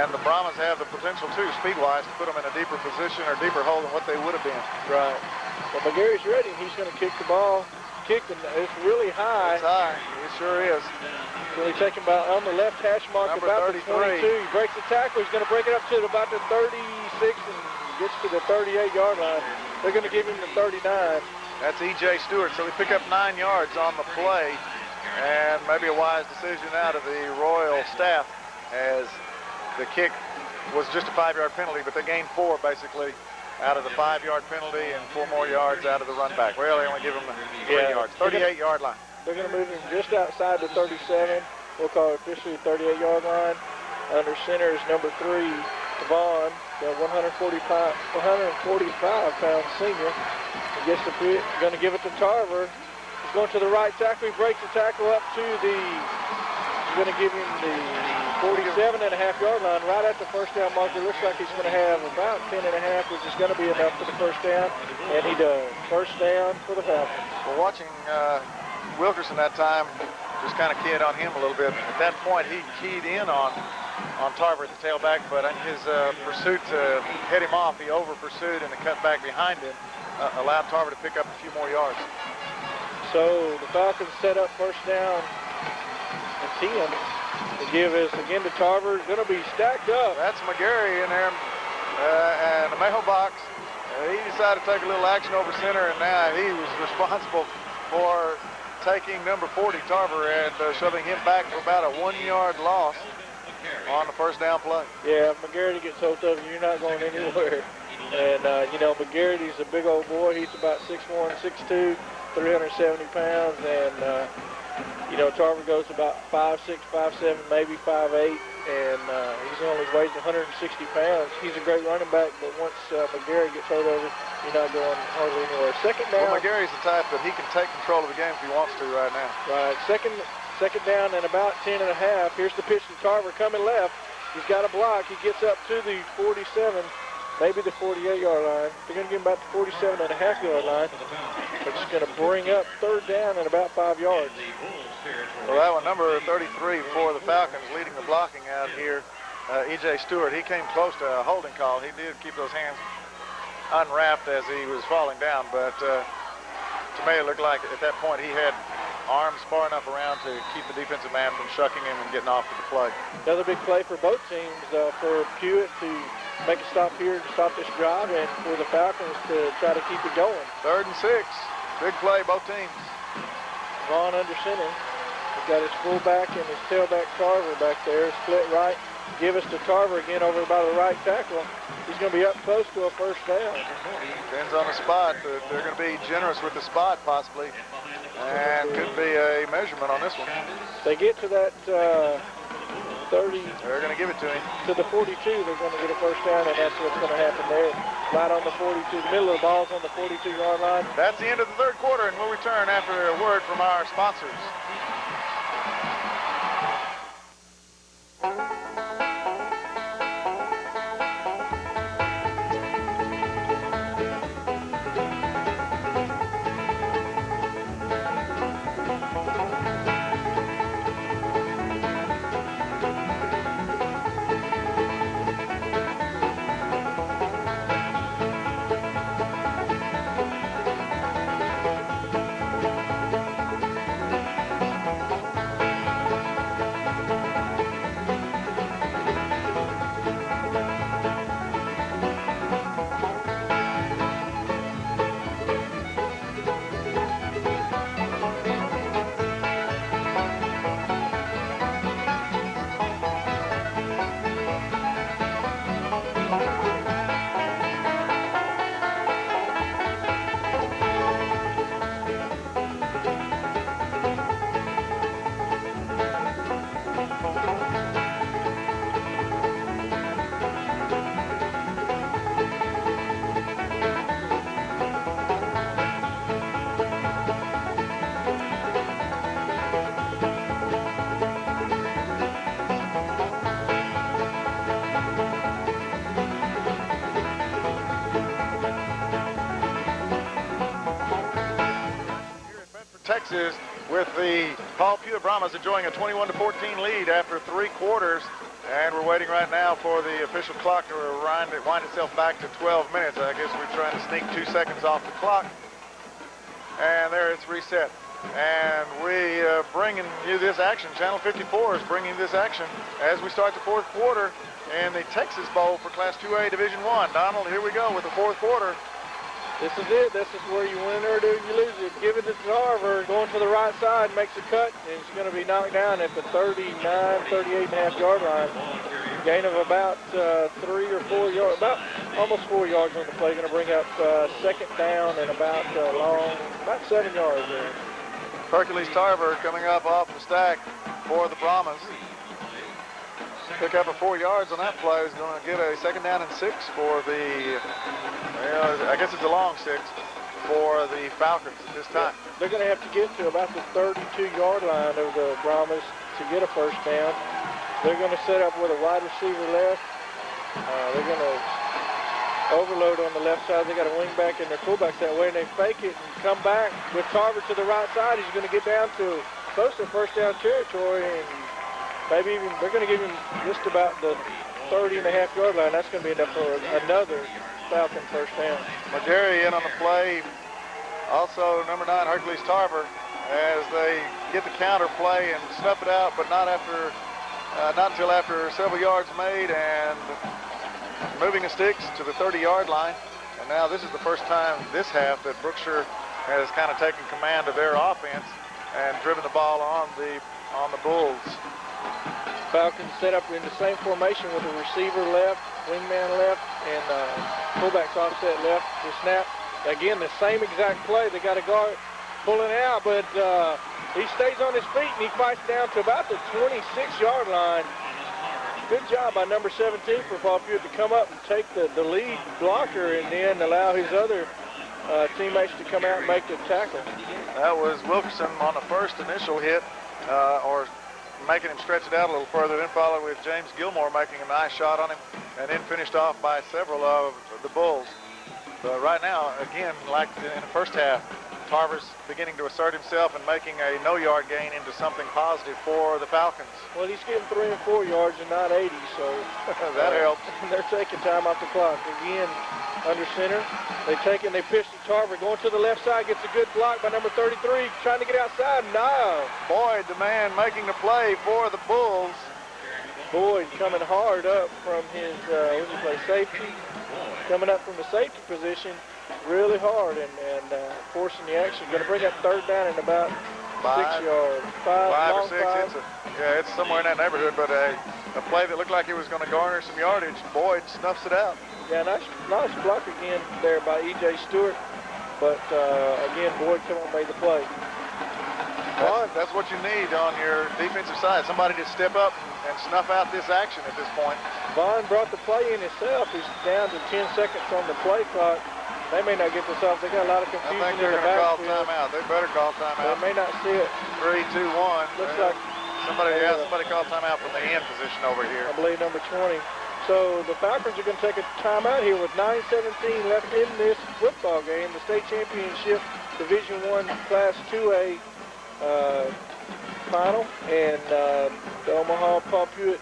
And the Brahmas have the potential, too, speed-wise, to put them in a deeper position or deeper hole than what they would have been. Right. Well, McGarry's ready. He's going to kick the ball. It's really high. It's high. It sure is. Really taking about on the left hash mark, Number about 33. the 22. He breaks the tackle. He's going to break it up to about the 36 and gets to the 38-yard line. They're going to give him the 39. That's E.J. Stewart. So we pick up 9 yards on the play. And maybe a wise decision out of the Royal staff as the kick was just a 5-yard penalty, but they gained 4 basically out of the 5-yard penalty and 4 more yards out of the run back. Well, they only give them 3 yards, 38-yard line. They're going to move him just outside the 37. We'll call it officially the 38-yard line. Under center is number 3, Devon, the 145-pound senior. He gets the pitch, going to give it to Tarver. He's going to the right tackle. He breaks the tackle up to the, he's going to give him the 47.5-yard line right at the first down marker. Looks like he's going to have about 10.5, which is going to be enough for the first down, and he does. First down for the Falcons. Well, watching Wilkerson that time just kind of keyed on him a little bit. At that point, he keyed in on Tarver at the tailback, but in his pursuit to head him off, he over-pursued, and the cut back behind him allowed Tarver to pick up a few more yards. So the Falcons set up first down and 10. The give is again to Tarver. It's going to be stacked up. That's McGarry in there, and the mailbox. He decided to take a little action over center, and now he was responsible for taking number 40, Tarver, and shoving him back for about a 1-yard loss on the first down play. Yeah, if McGarry gets hold of you, you're not going anywhere. And, you know, McGarry's a big old boy. He's about 6'1", 6'2", 370 pounds, and, you know, Tarver goes about 5'6", 5'7", maybe 5'8", and he's only weighs 160 pounds. He's a great running back, but once McGarry gets hold of it, you're not going hardly anywhere. Second down. Well, McGarry's the type that he can take control of the game if he wants to right now. Right. Second down and about 10.5. Here's the pitch to Tarver coming left. He's got a block. He gets up to the 47, maybe the 48-yard line. They're going to give him about the 47.5-yard line. But it's going to bring up third down and about 5 yards. Well, that one, number 33 for the Falcons, leading the blocking out here, E.J. Stewart. He came close to a holding call. He did keep those hands unwrapped as he was falling down, but to me it looked like at that point he had arms far enough around to keep the defensive man from shucking him and getting off to the play. Another big play for both teams, for Pewitt to make a stop here to stop this drive, and for the Falcons to try to keep it going. 3rd and 6. Big play, both teams. Vaughn under center. He's got his fullback and his tailback Tarver back there, split right. Give us to Tarver again over by the right tackle. He's going to be up close to a first down. Depends on the spot. They're going to be generous with the spot possibly, and could be a measurement on this one. They get to that 30. They're going to give it to him. To the 42, they're going to get a first down, and that's what's going to happen there. Right on the 42, the middle of the ball's on the 42-yard line. That's the end of the 3rd quarter, and we'll return after a word from our sponsors. Texas, with the Pewitt BRAHMAs enjoying a 21-14 lead after 3 quarters, and we're waiting right now for the official clock to wind itself back to 12 minutes. I guess we're trying to sneak 2 seconds off the clock, and there it's reset. And we bringing you this action. Channel 54 is bringing this action as we start the 4th quarter in the Texas Bowl for Class 2A Division I. Donald, here we go with the 4th quarter. This is it. This is where you win or do you lose it. Give it to Tarver, going to the right side, makes a cut, and he's going to be knocked down at the 38.5 yard line. Gain of about 3 or 4 yards, about almost 4 yards on the play. Going to bring up second down and about about 7 yards there. Hercules Tarver coming up off the stack for the Brahmas. Pick up a 4 yards on that play. Is going to get a second down and 6 for the, I guess it's a long 6 for the Falcons at this time. They're going to have to get to about the 32-yard line of the Brahmas to get a first down. They're going to set up with a wide receiver left. They're going to overload on the left side. They got a wing back and their fullbacks that way, and they fake it and come back with Tarver to the right side. He's going to get down to close to first down territory, and maybe even they're going to give him just about the 30.5 yard line. That's going to be enough for another Falcon first down. Majeri in on the play. Also, number 9, Hercules Tarver, as they get the counter play and snuff it out, but not until after several yards made and moving the sticks to the 30-yard line. And now this is the first time this half that Brookshire has kind of taken command of their offense and driven the ball on the Bulls. Falcons set up in the same formation with the receiver left, wingman left, and fullbacks offset left to snap. Again, the same exact play. They got a guard pulling out, but he stays on his feet and he fights down to about the 26-yard line. Good job by number 17 for Paul Pewitt to come up and take the lead blocker and then allow his other teammates to come out and make the tackle. That was Wilkerson on the first initial hit, or making him stretch it out a little further, then followed with James Gilmore making a nice shot on him, and then finished off by several of the Bulls. But right now, again, like in the first half, Tarver's beginning to assert himself and making a no-yard gain into something positive for the Falcons. Well, he's getting 3 and 4 yards and not 80, so that helps. They're taking time off the clock. Again, under center, they pitch to Tarver, going to the left side, gets a good block by number 33, trying to get outside. No. Boyd, the man making the play for the Bulls. Boyd coming hard up from his, safety. Coming up from the safety position really hard and forcing the action. Going to bring up third down in about 6 yards. Five or six. It's somewhere in that neighborhood, but a play that looked like it was going to garner some yardage. Boyd snuffs it out. Yeah, nice block again there by E.J. Stewart, but again, Boyd come on and made the play. That's what you need on your defensive side. Somebody to step up and snuff out this action at this point. Vaughn brought the play in himself. He's down to 10 seconds on the play clock. They may not get this off. They got a lot of confusion. I think they're going to call timeout. They better call timeout. They may not see it. 3, 2, 1. Looks like somebody called timeout from the end position over here. I believe number 20. So the Falcons are going to take a timeout here with 9:17 left in this football game. The state championship Division I Class 2A final, and the Omaha Paul Pewitt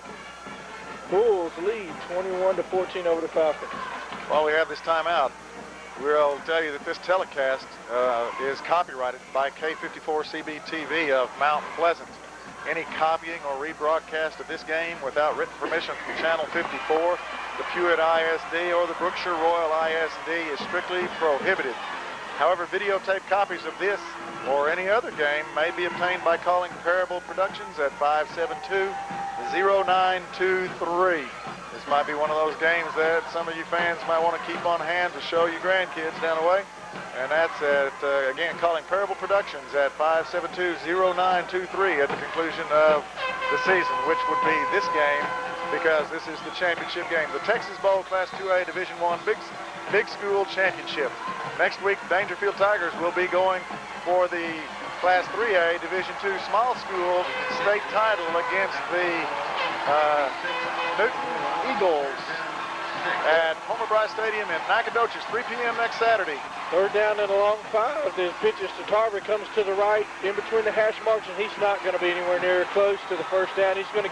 Bulls lead 21-14 over the Falcons. While we have this timeout, we'll tell you that this telecast is copyrighted by K54CB TV of Mount Pleasant. Any copying or rebroadcast of this game without written permission from Channel 54, the Pewitt ISD, or the Brookshire-Royal ISD is strictly prohibited. However, videotape copies of this or any other game may be obtained by calling Comparable Productions at 572-0923. This might be one of those games that some of you fans might want to keep on hand to show your grandkids down the way. And that's at, again, calling Comparable Productions at 572-0923 at the conclusion of the season, which would be this game because this is the championship game. The Texas Bowl Class 2A Division I Big School Championship. Next week, Dangerfield Tigers will be going for the Class 3A Division II Small School state title against the Newton Eagles at Homer Bryce Stadium in Nacogdoches, 3 p.m. next Saturday. Third down and a long 5. The pitches to Tarver, comes to the right in between the hash marks, and he's not going to be anywhere near close to the first down. He's going to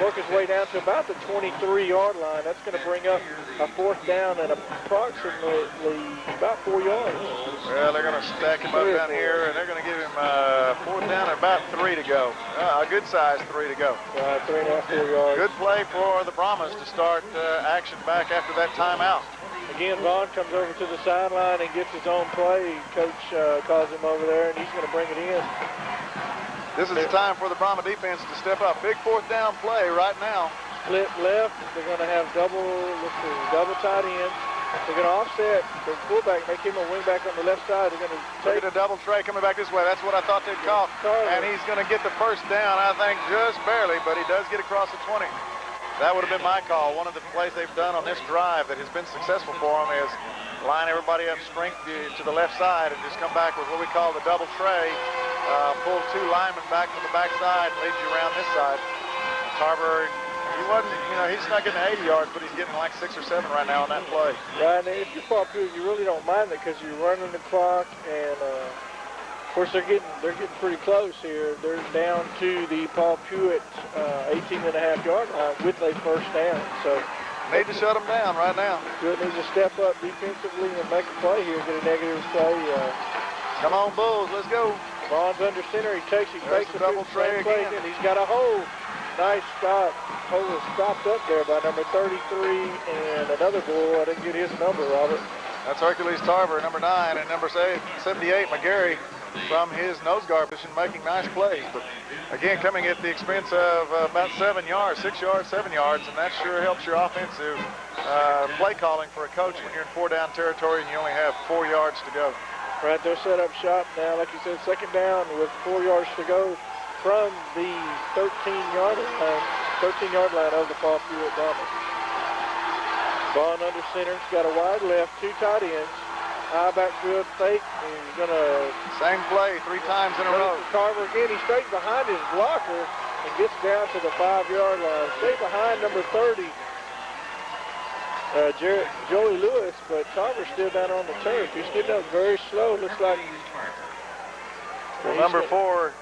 work his way down to about the 23-yard line. That's going to bring up a fourth down and approximately about 4 yards. Well, they're going to stack him up down here, and they're going to give him fourth down and about 3 to go. A good size 3 to go. 3.5, 4 yards. Good play for the Brahmas to start action back after that timeout. Again, Vaughn comes over to the sideline and gets his own play. Coach calls him over there, and he's going to bring it in. This is the time for the BRAHMA defense to step up. Big fourth down play right now. Split left. They're going to have double tight ends. They're going to offset the fullback, make him a wingback on the left side. They're going to take a double tray coming back this way. That's what I thought they'd call. And he's going to get the first down, I think, just barely, but he does get across the 20. That would have been my call. One of the plays they've done on this drive that has been successful for them is line everybody up strength to the left side and just come back with what we call the double tray. Pull two linemen back from the backside and lead you around this side. Tarver, he wasn't, he's not getting 80 yards, but he's getting like 6 or 7 right now on that play. Right, and if you're Paul Pewitt, you really don't mind it because you're running the clock, and of course they're getting pretty close here. They're down to the Paul Pewitt 18.5-yard line with a first down. So need to shut them down right now. Pewitt needs to step up defensively and make a play here, get a negative play. Come on, Bulls, let's go. Vaughn's under center. He fakes the double tray again. And he's got a hold. Nice stop. Hold was stopped up there by number 33 and another Bull. I didn't get his number, Robert. That's Hercules Tarver, number 9, and number 78, McGarry, from his nose guard position, making nice plays. But again, coming at the expense of about 7 yards, 6 yards, 7 yards, and that sure helps your offensive play calling for a coach when you're in 4-down territory and you only have 4 yards to go. Right, they'll set up shop now. Like you said, second down with 4 yards to go from the 13-yard line of the Paul Pewitt BRAHMA. Vaughn under center. He's got a wide left, 2 tight ends. High backfield fake. He's going to... Same play 3 times in a row. Tarver again. He's straight behind his blocker and gets down to the 5-yard line. Stay behind number 30. Joey Lewis, but Tarver's still down on the turf. He's getting up very slow. Looks like... Well, number 4,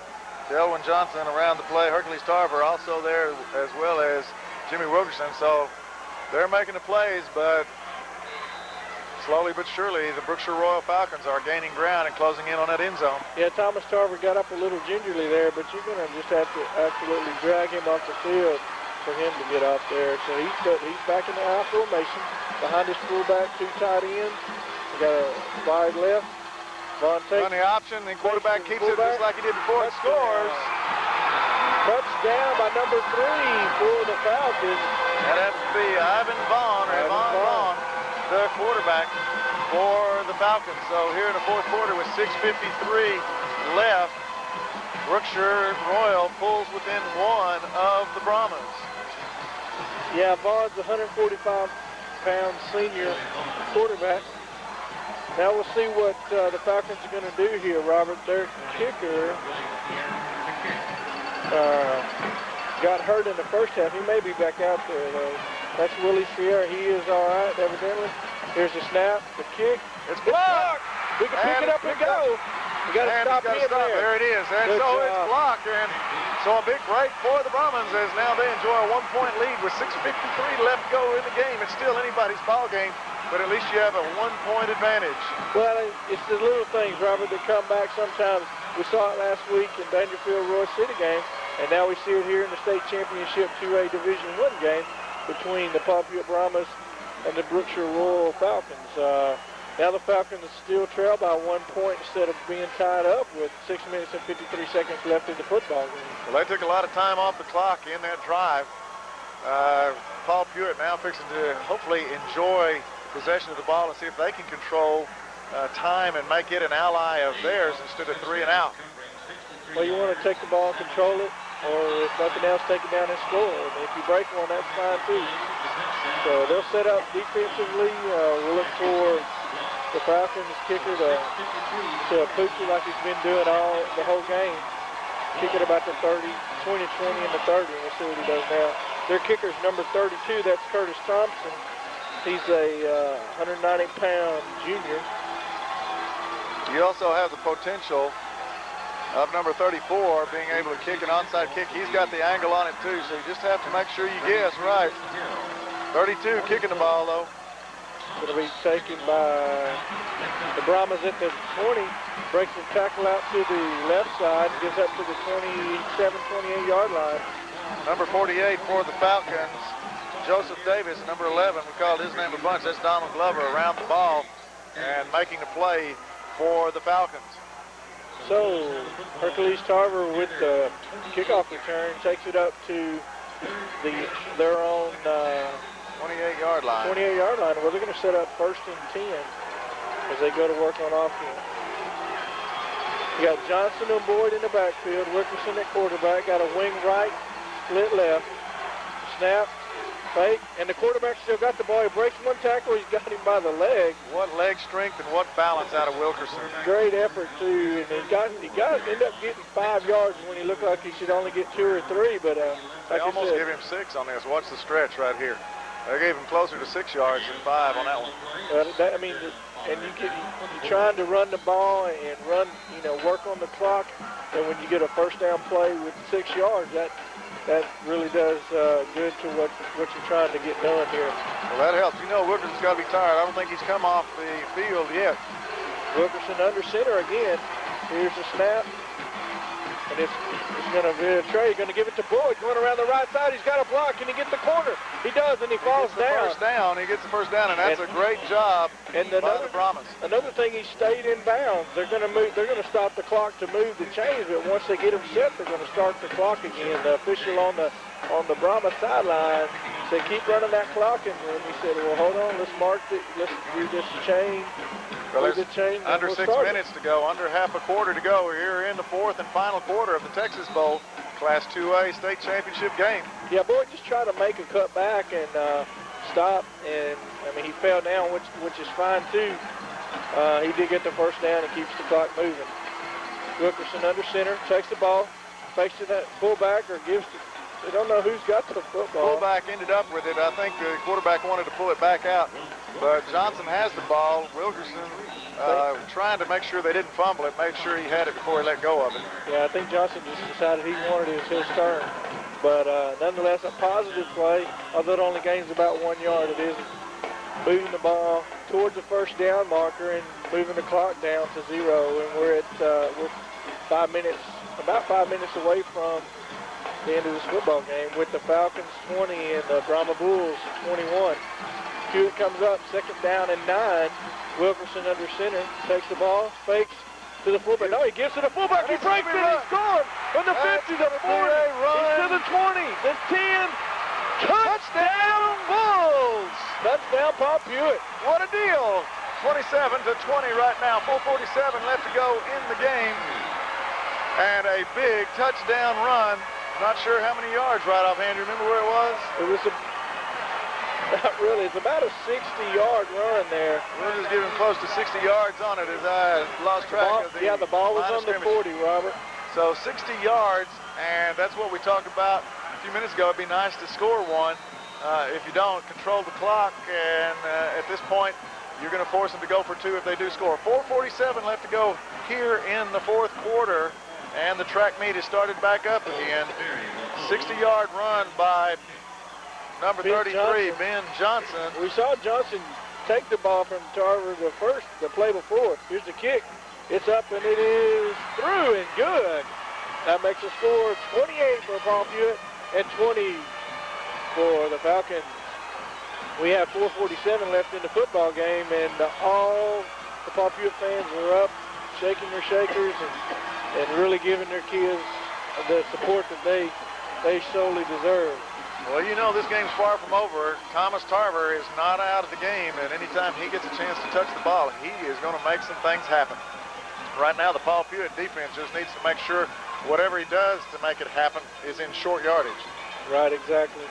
Delwynn Johnson around the play. Hercules Tarver also there, as well as Jimmy Wilkerson. So they're making the plays, but slowly but surely, the Brookshire-Royal Falcons are gaining ground and closing in on that end zone. Yeah, Thomas Tarver got up a little gingerly there, but you're going to just have to absolutely drag him off the field for him to get out there. So he's back in the high formation. Behind his fullback, 2 tight ends. We got a wide left. Vaughn takes the option, and quarterback keeps it just like he did before and scores. Touchdown by number 3 for the Falcons. That has to be Ivan Vaughn, or Ivan Vaughn, the quarterback for the Falcons. So here in the fourth quarter with 6:53 left, Brookshire-Royal pulls within 1 of the BRAHMAs. Yeah, Vaughn's a 145-pound senior quarterback. Now we'll see what the Falcons are going to do here, Robert. Their kicker got hurt in the first half. He may be back out there, though. That's Willie Sierra. He is all right, evidently. Here's the snap, the kick. It's blocked. We can pick it up and go. We got to stop him there. There it is. And so it's blocked. And so a big break for the Brahmans as now they enjoy a 1-point lead with 6:53 left to go in the game. It's still anybody's ball game, but at least you have a 1-point advantage. Well, it's the little things, Robert, that come back sometimes. We saw it last week in Dangerfield-Roy City game, and now we see it here in the state championship 2A Division I game between the Paul Pewitt BRAHMAs and the Brookshire-Royal Falcons. Now the Falcons still trail by 1 point instead of being tied up with 6 minutes and 53 seconds left in the football game. Well, they took a lot of time off the clock in that drive. Paul Pewitt now fixing to hopefully enjoy possession of the ball and see if they can control time and make it an ally of theirs instead of 3 and out. Well, you want to take the ball and control it, or if nothing else, take it down and score. And if you break one, that's fine too. So they'll set up defensively. We'll look for the Falcons kicker to Poochie like he's been doing the whole game. Kick it about the 30, 20, and the 30, and we'll see what he does now. Their kicker's number 32, that's Curtis Thompson. He's a 190-pound junior. You also have the potential of number 34 being able to kick an onside kick. He's got the angle on it too, so you just have to make sure you guess right. 32 kicking the ball though. Going to be taken by the Brahmas at the 20. Breaks the tackle out to the left side, gets up to the 27, 28-yard line. Number 48 for the Falcons, Joseph Davis, number 11. We called his name a bunch. That's Donald Glover around the ball and making the play for the Falcons. So Hercules Tarver with the kickoff return takes it up to their own 28-yard line. 28-yard line. Well, they're going to set up 1st and 10 as they go to work on offense. You got Johnson and Boyd in the backfield, Wilkerson at quarterback, got a wing right, split left, snap, fake, and the quarterback still got the ball. He breaks one tackle, he's got him by the leg. What leg strength and what balance out of Wilkerson. Great effort too, and he ended up getting 5 yards when he looked like he should only get 2 or 3, but they like almost said, give him 6 on this. Watch the stretch right here. They gave him closer to 6 yards than 5 on that one. And you're trying to run the ball and run, work on the clock, and when you get a first down play with 6 yards, that really does good to what you're trying to get done here. Well, that helps. Wilkerson's got to be tired. I don't think he's come off the field yet. Wilkerson under center again. Here's the snap. And it's going to be a trade. Going to give it to Boyd. Going around the right side. He's got a block. Can he get the corner? He does, and he falls down. He gets the first down, and that's a great job by the Brahmas. Another thing, he stayed in bounds. They're going to move. They're going to stop the clock to move the chains, but once they get him set, they're going to start the clock again. The official on the Brahma sideline said, keep running that clock, and he said, well, hold on, let's mark it. Let's do this chain. Well, there's under 6 minutes to go, under half a quarter to go. We're here in the 4th and final quarter of the Texas Bowl Class 2A state championship game. Yeah, Boyd just tried to make a cut back and stop, and he fell down, which is fine too. He did get the first down and keeps the clock moving. Wilkerson under center, takes the ball, fakes to that fullback or gives to. They don't know who's got the football. Fullback ended up with it. I think the quarterback wanted to pull it back out, but Johnson has the ball. Wilkerson trying to make sure they didn't fumble it, made sure he had it before he let go of it. Yeah, I think Johnson just decided he wanted it. It was his turn. But nonetheless, a positive play, although it only gains about 1 yard. It is moving the ball towards the first down marker and moving the clock down to 0. And we're at we're 5 minutes, about 5 minutes away from the end of this football game with the Falcons 20 and the Brahma Bulls 21. Pewitt comes up, 2nd down and 9. Wilkerson under center, takes the ball, fakes to the fullback. No, he gives to the fullback. He breaks it. He's gone from the 50 to the 40. He's to the 20, the 10. Touchdown Bulls! Touchdown Paul Pewitt. What a deal! 27-20 right now. 4:47 left to go in the game, and a big touchdown run. Not sure how many yards right offhand. Do you remember where it was? It was not really. It's about a 60-yard run there. We're just giving close to 60 yards on it as I lost track of the the ball was on the 40, Robert. So 60 yards, and that's what we talked about a few minutes ago. It'd be nice to score one. If you don't, control the clock, and at this point, you're going to force them to go for 2 if they do score. 4:47 left to go here in the 4th quarter. And the track meet has started back up again. 60-yard run by number 33, Ben Johnson. We saw Johnson take the ball from Tarver the play before. Here's the kick. It's up and it is through and good. That makes a score 28 for Paul Pewitt and 20 for the Falcons. We have 4:47 left in the football game, and all the Paul Pewitt fans are up, shaking their shakers and really giving their kids the support that they solely deserve. Well, this game's far from over. Thomas Tarver is not out of the game, and anytime he gets a chance to touch the ball, he is going to make some things happen. Right now, the Paul Pewitt defense just needs to make sure whatever he does to make it happen is in short yardage. Right, exactly.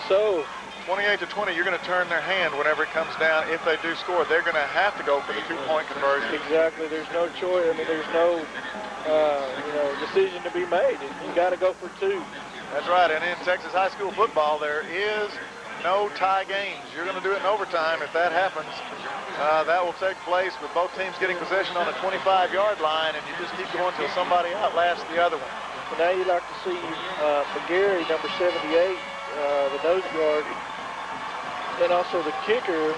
So 28-20, you're going to turn their hand whenever it comes down. If they do score, they're going to have to go for the 2-point conversion. Exactly. There's no choice. There's no, decision to be made. You got to go for 2. That's right. And in Texas high school football, there is no tie games. You're going to do it in overtime. If that happens, that will take place with both teams getting possession on the 25-yard line, and you just keep going until somebody outlasts the other one. So now you'd like to see McGarry, number 78, the nose guard, and also the kicker.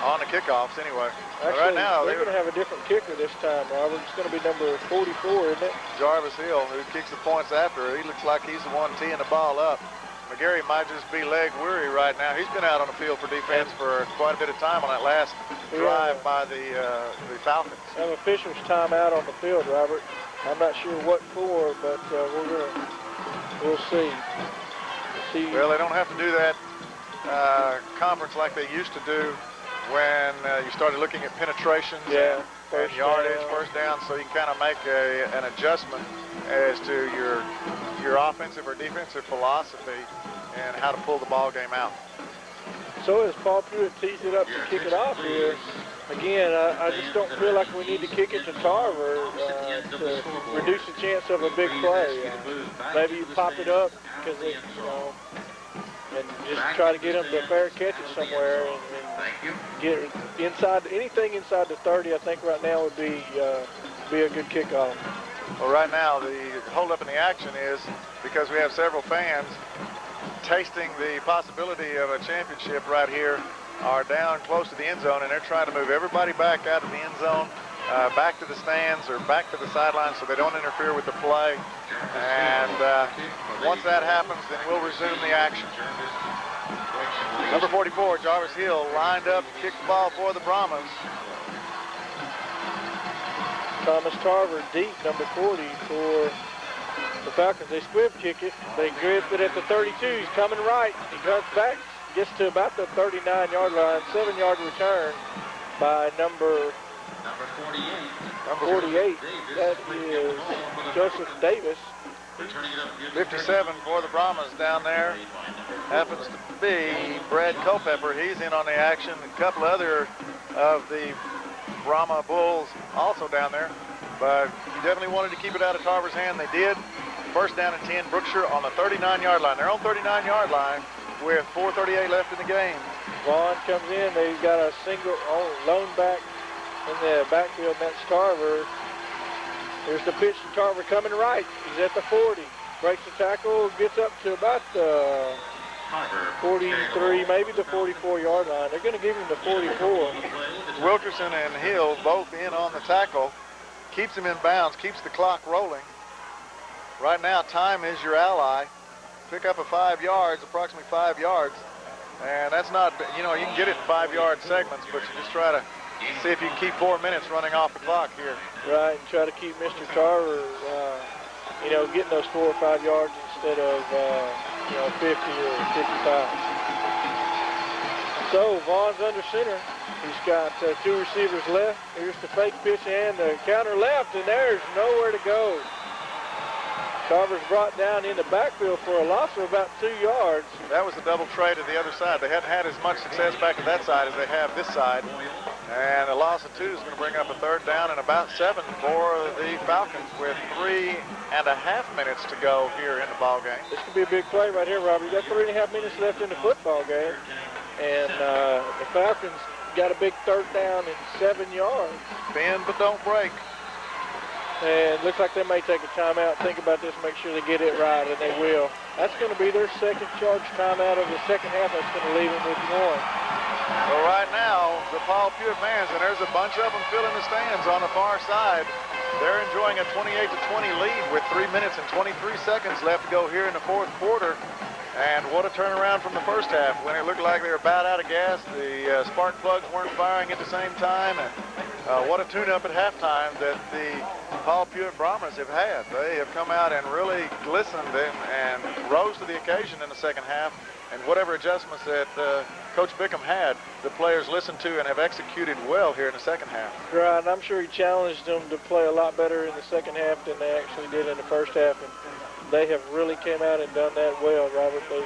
On the kickoffs, anyway. Actually, right now, they're going to have a different kicker this time, Robert. It's going to be number 44, isn't it? Jarvis Hill, who kicks the points after. He looks like he's the one teeing the ball up. McGarry might just be leg weary right now. He's been out on the field for defense for quite a bit of time on that last drive by the Falcons. Have officials timeout on the field, Robert. I'm not sure what for, but we'll see. Well, they don't have to do that conference like they used to do when you started looking at penetrations and yardage, first down, so you can kind of make an adjustment as to your offensive or defensive philosophy and how to pull the ball game out. So as Paul Pewitt tees it up to kick it off here, again, I just don't feel like we need to kick it to Tarver to reduce the chance of a big play. Maybe you pop it up because it, and just try to get them to fair catch it somewhere and get inside, anything inside the 30, I think right now would be a good kickoff. Well, right now the holdup in the action is because we have several fans tasting the possibility of a championship right here are down close to the end zone, and they're trying to move everybody back out of the end zone, back to the stands or back to the sidelines so they don't interfere with the play. And once that happens, then we'll resume the action. Number 44, Jarvis Hill, lined up to kick the ball for the Brahmas. Thomas Tarver deep, number 40 for the Falcons. They squib kick it. They grip it at the 32. He's coming right. He cuts back, gets to about the 39-yard line. 7-yard return by number 48. That is Joseph Davis. 57 for the Brahmas down there. Happens to be Brad Culpepper. He's in on the action. A couple other of the Brahma Bulls also down there. But you definitely wanted to keep it out of Tarver's hand. They did. First down and 10, Brookshire on the 39-yard line. They're on 39-yard line with 4:38 left in the game. Vaughn comes in. They've got a single lone back in the backfield, and that's Tarver. Here's the pitch to Tarver coming right. He's at the 40. Breaks the tackle, gets up to about the 43, maybe the 44-yard line. They're going to give him the 44. Wilkerson and Hill both in on the tackle. Keeps him in bounds, keeps the clock rolling. Right now, time is your ally. Pick up a 5 yards, approximately 5 yards. And that's not, you can get it in 5-yard segments, but you just try to see if you can keep 4 minutes running off the clock here. Right, and try to keep Mr. Tarver, getting those 4 or 5 yards instead of, 50 or 55. So Vaughn's under center. He's got 2 receivers left. Here's the fake pitch and the counter left, and there's nowhere to go. Tarver's brought down in the backfield for a loss of about 2 yards. That was a double trade to the other side. They hadn't had as much success back at that side as they have this side. And a loss of 2 is going to bring up a 3rd down and about 7 for the Falcons with 3.5 minutes to go here in the ball game. This could be a big play right here, Robert. You got 3.5 minutes left in the football game. And the Falcons got a big 3rd down and 7 yards. Bend but don't break. And it looks like they may take a timeout, think about this, make sure they get it right, and they will. That's going to be their second charge timeout of the second half. That's going to leave them with 1. Well, right now, the Paul Pewitt fans, and there's a bunch of them filling the stands on the far side. They're enjoying a 28-20 lead with 3 minutes and 23 seconds left to go here in the 4th quarter. And what a turnaround from the first half when it looked like they were about out of gas. The spark plugs weren't firing at the same time. And what a tune-up at halftime that the Paul Pewitt Brahmas have had. They have come out and really glistened and rose to the occasion in the second half. And whatever adjustments that Coach Bickham had, the players listened to and have executed well here in the second half. Right, and I'm sure he challenged them to play a lot better in the second half than they actually did in the first half. And they have really came out and done that well, Robert. They,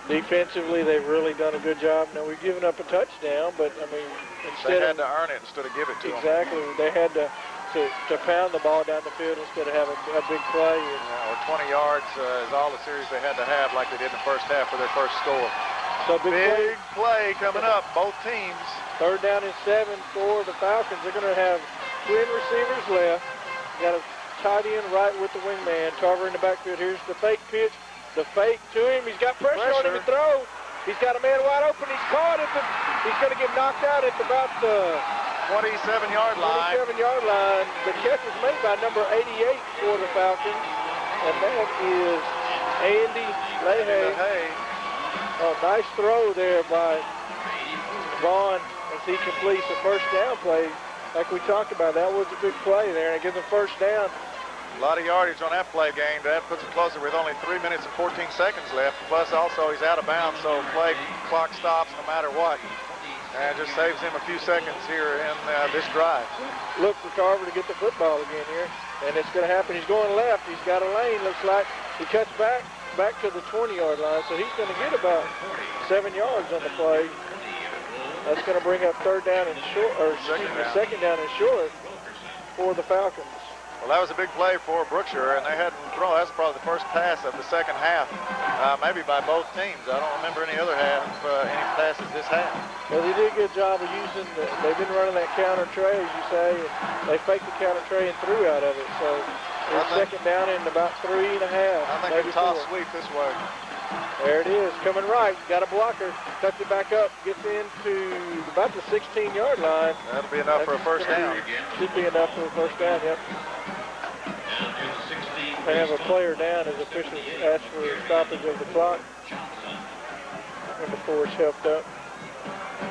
defensively, they've really done a good job. Now, we've given up a touchdown, but, I mean, instead they had to earn it instead of give it to them. Exactly. They had to pound the ball down the field instead of having a big play. Or 20 yards is all the series they had to have like they did in the first half for their first score. So big play coming up, both teams. 3rd down and 7 for the Falcons. They're going to have twin receivers left. Got a tight end right with the wingman. Tarver in the backfield. Here's the fake pitch. The fake to him. He's got pressure on him to throw. He's got a man wide open. He's caught it. He's going to get knocked out at about the 27-yard line. 27-yard line. The catch was made by number 88 for the Falcons, and that is Andy Leahy. Oh, nice throw there by Vaughn as he completes the first down play. Like we talked about, that was a big play there, and it gives them first down. A lot of yardage on that play game. That puts it closer with only 3 minutes and 14 seconds left. Plus, also, he's out of bounds, so play clock stops no matter what. And it just saves him a few seconds here in this drive. Look for Tarver to get the football again here, and it's going to happen. He's going left. He's got a lane, looks like. He cuts back to the 20-yard line, so he's going to get about 7 yards on the play. That's going to bring up third down and short, or second down and short for the Falcons. Well, that was a big play for Brookshire, and they hadn't thrown. That's probably the first pass of the second half, maybe by both teams. I don't remember any other half, any passes this half. Well, they did a good job of using they've been running that counter tray, as you say, and they faked the counter tray and threw out of it. So it's second down in about 3.5. I think they toss sweep this way. There it is, coming right, got a blocker, tucks it back up, gets into about the 16-yard line. That'll be enough for a first down. Should be enough for a first down, yep. They have a player down as officials ask for stoppage of the clock. Number 4 is helped up.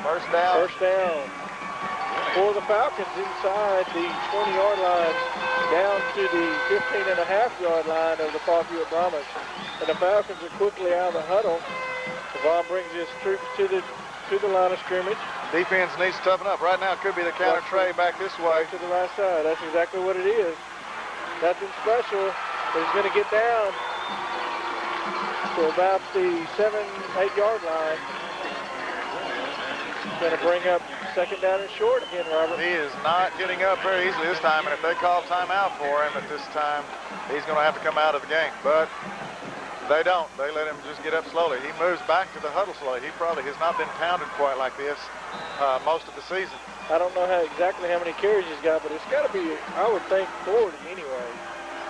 First down. First down for the Falcons inside the 20-yard line, down to the 15.5-yard line of the Pewitt Brahmas. And the Falcons are quickly out of the huddle. Vaughn brings his troops to the line of scrimmage. Defense needs to toughen up. Right now it could be the counter tray back this way. Back to the right side. That's exactly what it is. Nothing special. But he's going to get down to about the 7-8-yard line. Going to bring up second down and short again, Robert. He is not getting up very easily this time, and if they call timeout for him at this time, he's going to have to come out of the game. But they don't. They let him just get up slowly. He moves back to the huddle slowly. He probably has not been pounded quite like this most of the season. I don't know exactly how many carries he's got, but it's got to be, I would think, 40 anyway.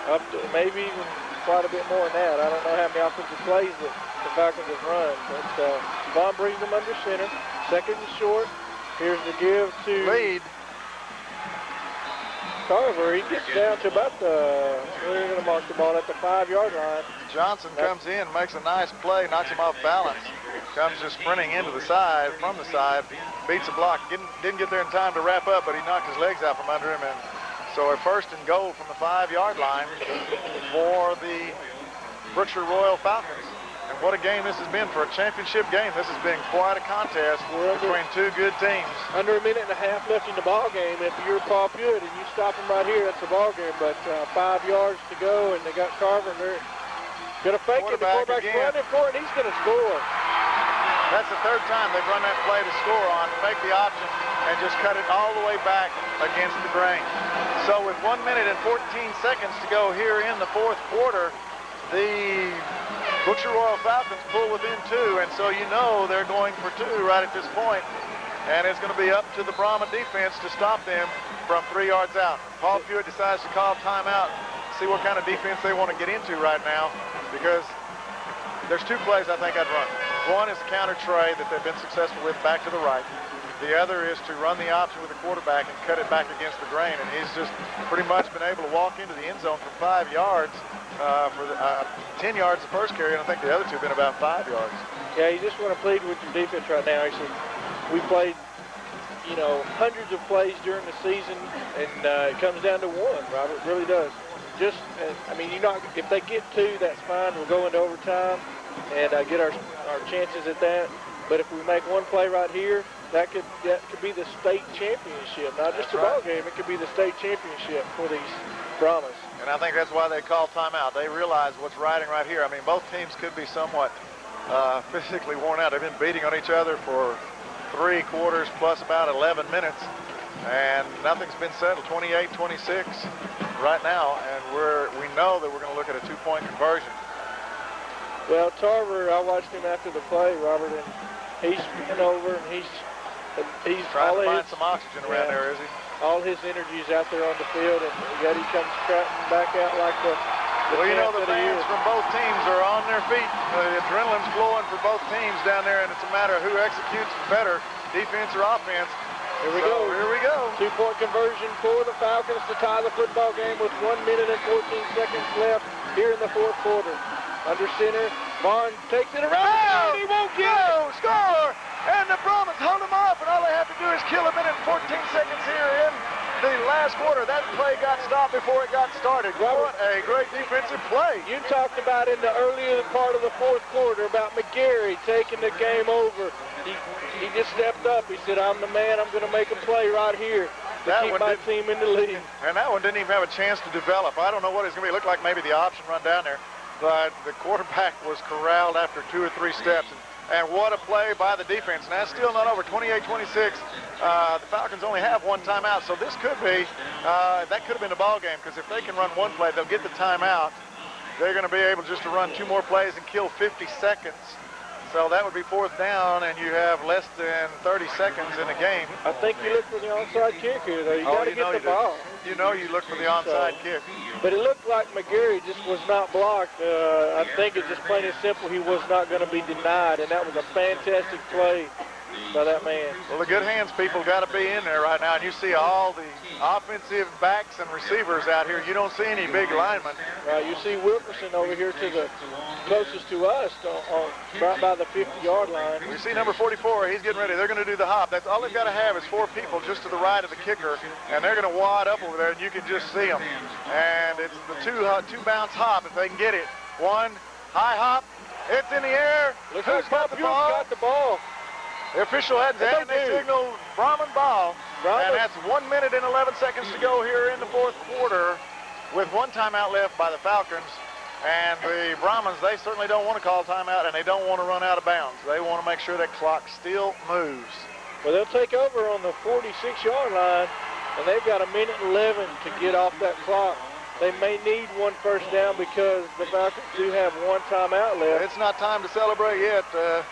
Up to maybe even quite a bit more than that. I don't know how many offensive plays that the Falcons have run. But Vaughn brings them under center. Second and short. Here's the give to lead. Tarver. He gets down to about the, we're going to mark the ball at the 5-yard line. Johnson comes in, makes a nice play, knocks him off balance. Comes just sprinting into the side, from the side, beats a block. Didn't get there in time to wrap up, but he knocked his legs out from under him. And so a first and goal from the 5-yard line for the Brookshire-Royal Falcons. And what a game this has been for a championship game. This has been quite a contest between two good teams. Under a minute and a half left in the ball game. If you're Pewitt and you stop them right here, that's the ball game. But 5 yards to go, and they got Tarver, and they're going to fake it. The quarterback's running for it, and he's going to score. That's the third time they've run that play to score on, fake the option, and just cut it all the way back against the grain. So with 1 minute and 14 seconds to go here in the fourth quarter, the Brookshire-Royal Falcons pull within 2, and so you know they're going for 2 right at this point. And it's going to be up to the BRAHMA defense to stop them from 3 yards out. Pewitt decides to call timeout, see what kind of defense they want to get into right now, because there's 2 plays I think I'd run. One is the counter tray that they've been successful with back to the right. The other is to run the option with the quarterback and cut it back against the grain. And he's just pretty much been able to walk into the end zone for 5 yards, for 10 yards the first carry, and I think the other 2 have been about 5 yards. Yeah, you just want to plead with your defense right now. Actually, we played, you know, hundreds of plays during the season, and it comes down to 1, Robert. It really does. Just, I mean, if they get 2, that's fine. We'll go into overtime and get our chances at that. But if we make 1 play right here, that could be the state championship, not just the ball game. It could be the state championship for these Brahmas. And I think that's why they call timeout. They realize what's riding right here. I mean, both teams could be somewhat physically worn out. They've been beating on each other for 3 quarters plus about 11 minutes, and nothing's been settled. 28-26 right now, and we know that we're going to look at a 2-point conversion. Well, Tarver, I watched him after the play, Robert, and he's been over, and he's trying to find some oxygen around there, is he? All his energy is out there on the field, and yet he comes cracking back out like the well, you know, the fans from both teams are on their feet. The adrenaline's flowing for both teams down there, and it's a matter of who executes better, defense or offense. Here we go. Here we go. 2-point conversion for the Falcons to tie the football game with 1 minute and 14 seconds left here in the fourth quarter. Under center. Vaughn takes it around. He won't get it. Score! And the Brahmans hold them off, and all they have to do is kill a minute and 14 seconds here in the last quarter. That play got stopped before it got started. What a great defensive play. You talked about in the earlier part of the fourth quarter about McGarry taking the game over. He just stepped up. He said, I'm the man. I'm going to make a play right here to keep my team in the lead. And that one didn't even have a chance to develop. I don't know what it's going to be. It looked like maybe the option run down there, but the quarterback was corralled after 2 or 3 steps. And what a play by the defense. And that's still not over, 28-26. The Falcons only have 1 timeout, so this could be, that could have been the ball game, because if they can run 1 play, they'll get the timeout. They're going to be able just to run 2 more plays and kill 50 seconds. So that would be 4th down, and you have less than 30 seconds in the game. I think you look for the onside kick here, though. You got to get the ball. You know you look for the onside kick. But it looked like McGarry just was not blocked. I think it's just plain and simple he was not going to be denied, and that was a fantastic play by that man. Well, the good hands people got to be in there right now, and you see all the offensive backs and receivers out here. You don't see any big linemen. You see Wilkerson over here to the closest to us, right by the 50-yard line. We see number 44. He's getting ready. They're going to do the hop. That's all they've got to have is 4 people just to the right of the kicker, and they're going to wad up over there, and you can just see them. And it's the two-bounce hop if they can get it. 1 high hop. It's in the air. Look who's got the ball. Got the ball. The official heads in, and they signal Brahman ball. And that's 1 minute and 11 seconds to go here in the 4th quarter with 1 timeout left by the Falcons. And the Brahmans, they certainly don't want to call timeout, and they don't want to run out of bounds. They want to make sure that clock still moves. Well, they'll take over on the 46-yard line, and they've got 1 minute and 11 to get off that clock. They may need 1 first down because the Falcons do have 1 timeout left. It's not time to celebrate yet. The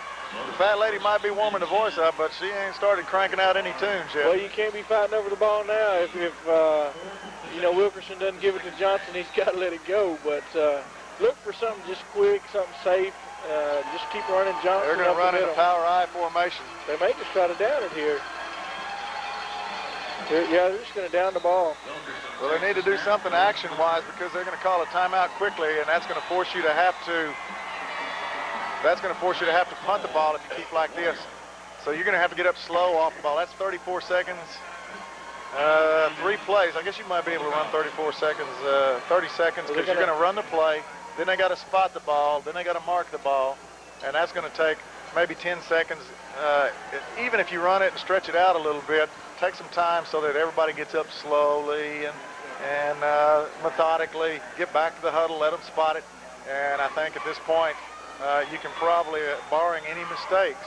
fat lady might be warming the voice up, but she ain't started cranking out any tunes yet. Well, you can't be fighting over the ball now. If Wilkerson doesn't give it to Johnson, he's got to let it go. But look for something just quick, something safe. Just keep running Johnson. They're going to run in a power I formation. They may just try to down it here. They're just going to down the ball. Well, they need to do something action-wise because they're going to call a timeout quickly, and that's going to force you to have to. That's going to force you to have to punt the ball if you keep like this. So you're going to have to get up slow off the ball. That's 34 seconds. 3 plays. I guess you might be able to run 34 seconds, 30 seconds, because you're going to run the play. Then they got to spot the ball. Then they got to mark the ball. And that's going to take maybe 10 seconds. Even if you run it and stretch it out a little bit, take some time so that everybody gets up slowly and methodically, get back to the huddle, let them spot it. And I think at this point, you can probably, barring any mistakes,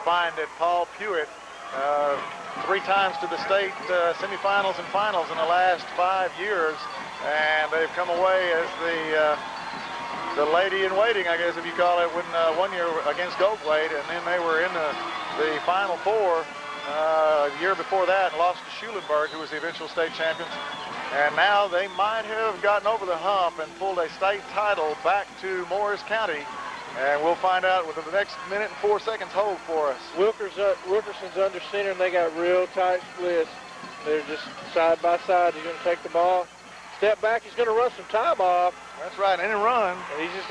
find that Paul Pewitt, 3 times to the state semifinals and finals in the last 5 years, and they've come away as the lady in waiting, I guess if you call it, when 1 year against Goldthwait, and then they were in the Final Four the year before that and lost to Schulenburg, who was the eventual state champions. And now they might have gotten over the hump and pulled a state title back to Morris County. And we'll find out with the next minute and 4 seconds hold for us. Wilkerson's under center, and they got real tight splits. They're just side by side. He's going to take the ball, step back. He's going to run some time off. That's right, and run. And he's just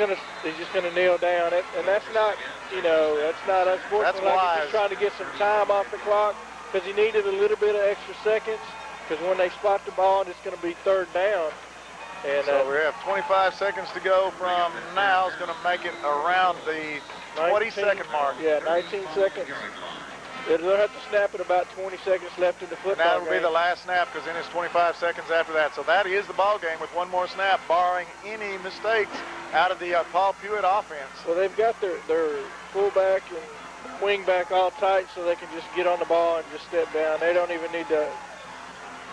going to kneel down. And that's not, that's not unsportsmanlike. That's wise. He's just trying to get some time off the clock because he needed a little bit of extra seconds. Because when they spot the ball, it's going to be 3rd down. And, so we have 25 seconds to go from now. It's going to make it around the 20-second mark. Yeah, 19 seconds. They'll have to snap it about 20 seconds left in the football That will game. be the last snap because then it's 25 seconds after that. So that is the ball game with 1 more snap, barring any mistakes out of the Paul Pewitt offense. Well, they've got their fullback and wingback all tight so they can just get on the ball and just step down. They don't even need to...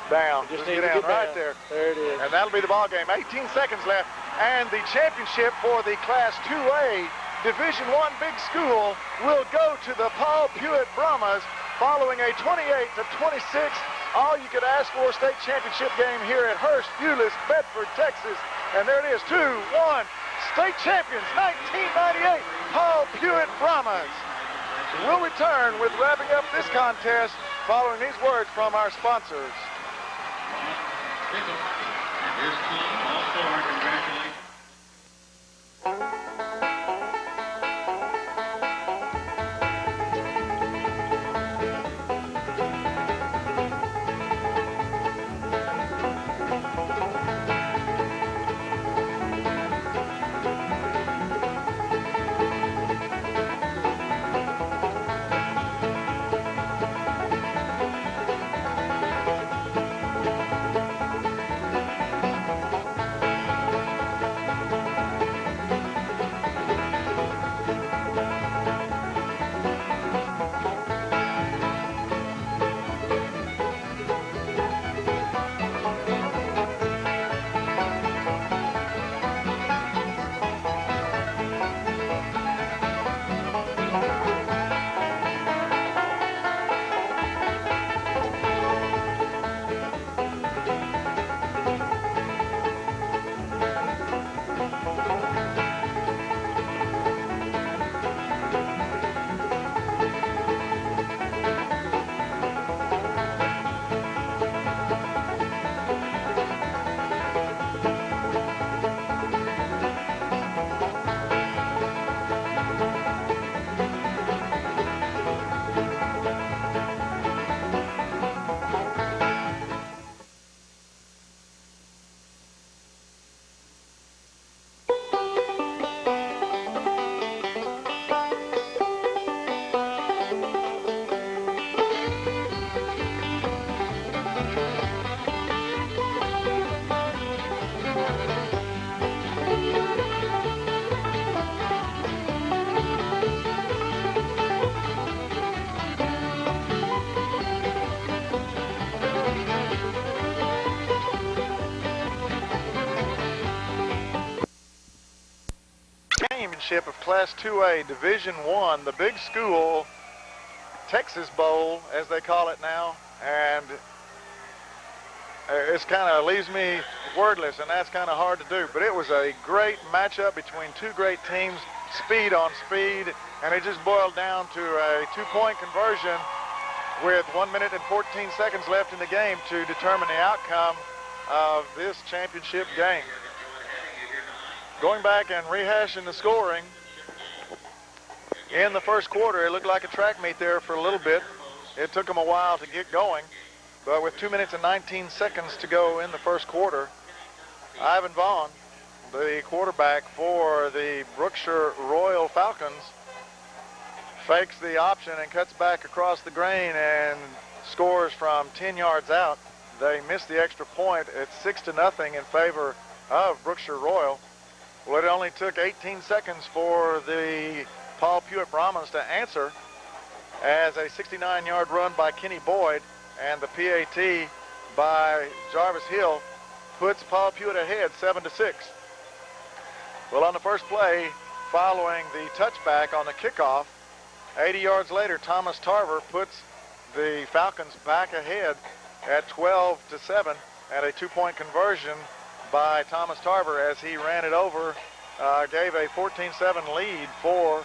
Down. Just get down right there. There it is. And that'll be the ball game. 18 seconds left. And the championship for the Class 2A Division I big school will go to the Paul Pewitt Brahmas following a 28-26 all you could ask for state championship game here at Hurst, Euless, Bedford, Texas. And there it is, 2-1. State champions, 1998, Paul Pewitt Brahmas. We'll return with wrapping up this contest following these words from our sponsors. His team also our congratulations. championship of Class 2A Division I, the big school Texas Bowl, as they call it now, and it's kind of leaves me wordless, and that's kind of hard to do. But it was a great matchup between two great teams, speed on speed, and it just boiled down to a two-point conversion with 1 minute and 14 seconds left in the game to determine the outcome of this championship game. Going back and rehashing the scoring, in the first quarter, it looked like a track meet there for a little bit. It took them a while to get going, but with 2 minutes and 19 seconds to go in the first quarter, Ivan Vaughn, the quarterback for the Brookshire-Royal Falcons, fakes the option and cuts back across the grain and scores from 10 yards out. They missed the extra point. It's 6-0 in favor of Brookshire-Royal. Well, it only took 18 seconds for the Paul Pewitt Brahmas to answer as a 69-yard run by Kenny Boyd and the PAT by Jarvis Hill puts Paul Pewitt ahead 7-6. Well, on the first play, following the touchback on the kickoff, 80 yards later, Thomas Tarver puts the Falcons back ahead at 12-7, and a two-point conversion by Thomas Tarver as he ran it over, gave a 14-7 lead for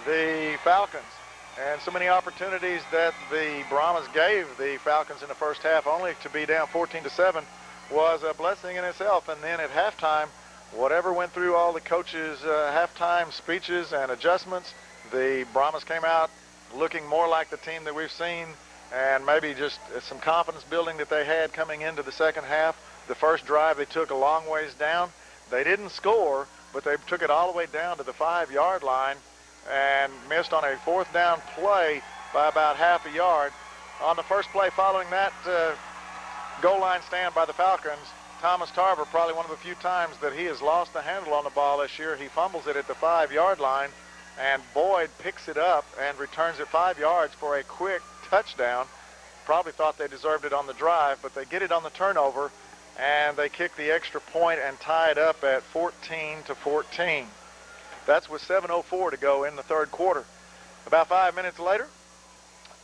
the Falcons. And so many opportunities that the Brahmas gave the Falcons in the first half, only to be down 14-7, was a blessing in itself. And then at halftime, whatever went through all the coaches' halftime speeches and adjustments, the Brahmas came out looking more like the team that we've seen, and maybe just some confidence building that they had coming into the second half. The first drive they took a long ways down. They didn't score, but they took it all the way down to the 5-yard line and missed on a fourth down play by about half a yard. On the first play following that goal line stand by the Falcons, Thomas Tarver, probably one of the few times that he has lost the handle on the ball this year, he fumbles it at the 5-yard line, and Boyd picks it up and returns it 5 yards for a quick touchdown. Probably thought they deserved it on the drive, but they get it on the turnover, and they kick the extra point and tie it up at 14-14. That's with 7:04 to go in the third quarter. About 5 minutes later,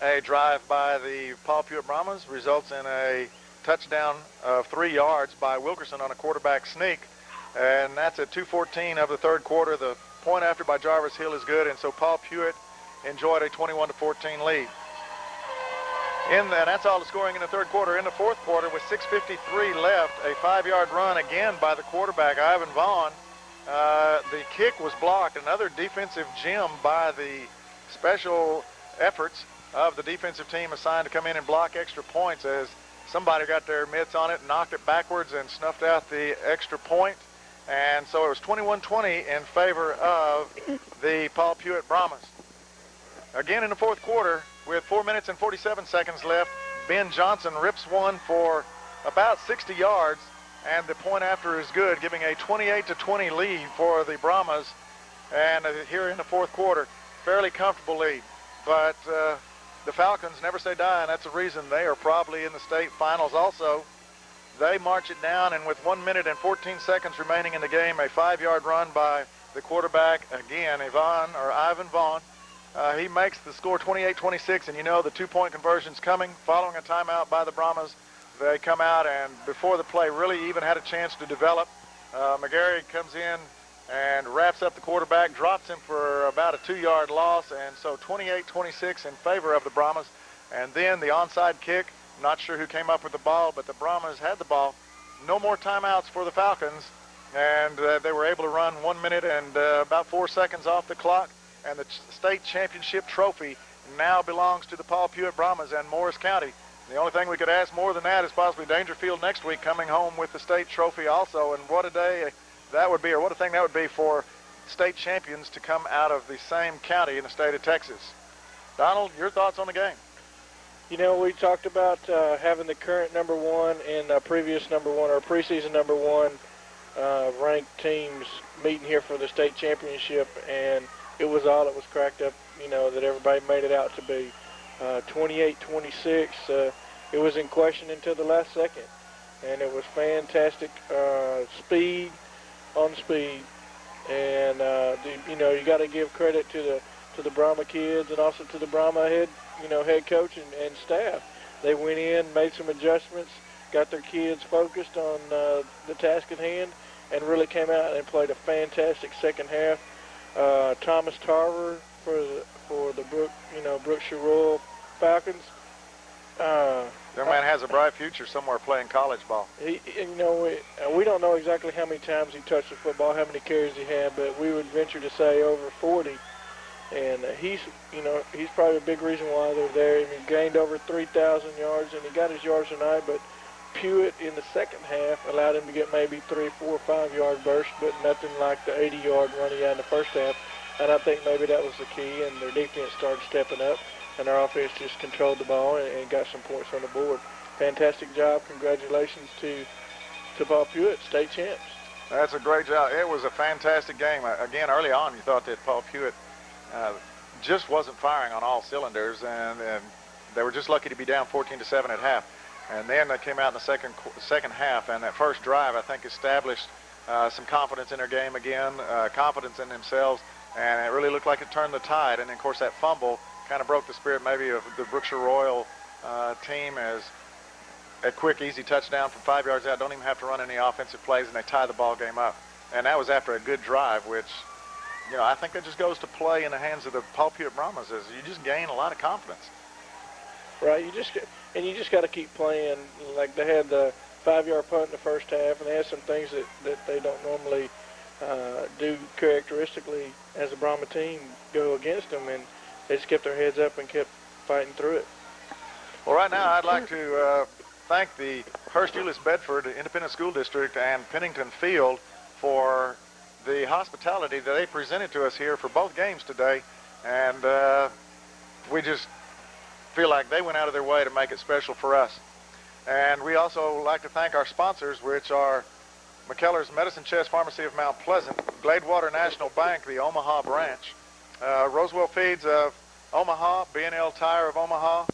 a drive by the Paul Pewitt Brahmas results in a touchdown of 3 yards by Wilkerson on a quarterback sneak, and that's at 2:14 of the third quarter. The point after by Jarvis Hill is good, and so Paul Pewitt enjoyed a 21-14 lead. And that's all the scoring in the third quarter. In the fourth quarter, with 6:53 left, a 5-yard run again by the quarterback, Ivan Vaughn. The kick was blocked. Another defensive gem by the special efforts of the defensive team assigned to come in and block extra points, as somebody got their mitts on it, knocked it backwards, and snuffed out the extra point. And so it was 21-20 in favor of the Paul Pewitt Brahmas. Again in the fourth quarter, with 4 minutes and 47 seconds left, Ben Johnson rips one for about 60 yards, and the point after is good, giving a 28-20 lead for the Brahmas. And here in the fourth quarter, fairly comfortable lead. But the Falcons never say die, and that's the reason they are probably in the state finals also. They march it down, and with 1 minute and 14 seconds remaining in the game, a 5-yard run by the quarterback, again, Ivan Vaughn. He makes the score 28-26, and you know the two-point conversion's coming. Following a timeout by the Brahmas, they come out, and before the play really even had a chance to develop, McGarry comes in and wraps up the quarterback, drops him for about a 2-yard loss, and so 28-26 in favor of the Brahmas. And then the onside kick, not sure who came up with the ball, but the Brahmas had the ball. No more timeouts for the Falcons, and they were able to run 1 minute and about 4 seconds off the clock, and the state championship trophy now belongs to the Paul Pewitt Brahmas and Morris County. The only thing we could ask more than that is possibly Dangerfield next week coming home with the state trophy also, and what a day that would be, or what a thing that would be for state champions to come out of the same county in the state of Texas. Donald, your thoughts on the game? You know, we talked about having the current number one and previous number one, or preseason number one ranked teams meeting here for the state championship, and it was all it was cracked up, you know, that everybody made it out to be. 28-26, it was in question until the last second, and it was fantastic speed on speed, And you got to give credit to the BRAHMA kids and also to the BRAHMA head coach and staff. They went in, made some adjustments, got their kids focused on the task at hand, and really came out and played a fantastic second half. Thomas Tarver for the Brookshire-Royal Falcons. Young man has a bright future somewhere playing college ball. We don't know exactly how many times he touched the football, how many carries he had, but we would venture to say over 40. And he's probably a big reason why they're there. He gained over 3,000 yards, and he got his yards tonight. But Pewitt in the second half allowed him to get maybe 3, 4, 5 yard bursts, but nothing like the 80-yard run he had in the first half. And I think maybe that was the key. And their defense started stepping up, and our offense just controlled the ball and got some points on the board. Fantastic job. Congratulations to Paul Pewitt, state champs. That's a great job. It was a fantastic game. Again, early on, you thought that Paul Pewitt just wasn't firing on all cylinders, and they were just lucky to be down 14-7 at half. And then they came out in the second half, and that first drive, I think, established some confidence in their game again, confidence in themselves, and it really looked like it turned the tide. And, of course, that fumble kind of broke the spirit maybe of the Brookshire-Royal team as a quick, easy touchdown from 5 yards out. Don't even have to run any offensive plays, and they tie the ball game up. And that was after a good drive, which, I think that just goes to play in the hands of the Paul Pewitt BRAHMAs. Is you just gain a lot of confidence. Right, you just got to keep playing. Like they had the 5-yard punt in the first half, and they had some things that they don't normally do characteristically as a BRAHMA team go against them, and they just kept their heads up and kept fighting through it. Well, right now I'd like to thank the Hurst-Euless-Bedford Independent School District and Pennington Field for the hospitality that they presented to us here for both games today, and we just feel like they went out of their way to make it special for us. And we also like to thank our sponsors, which are McKellar's Medicine Chest Pharmacy of Mount Pleasant, Gladewater National Bank, the Omaha branch, Roswell Feeds of Omaha, B&L Tire of Omaha,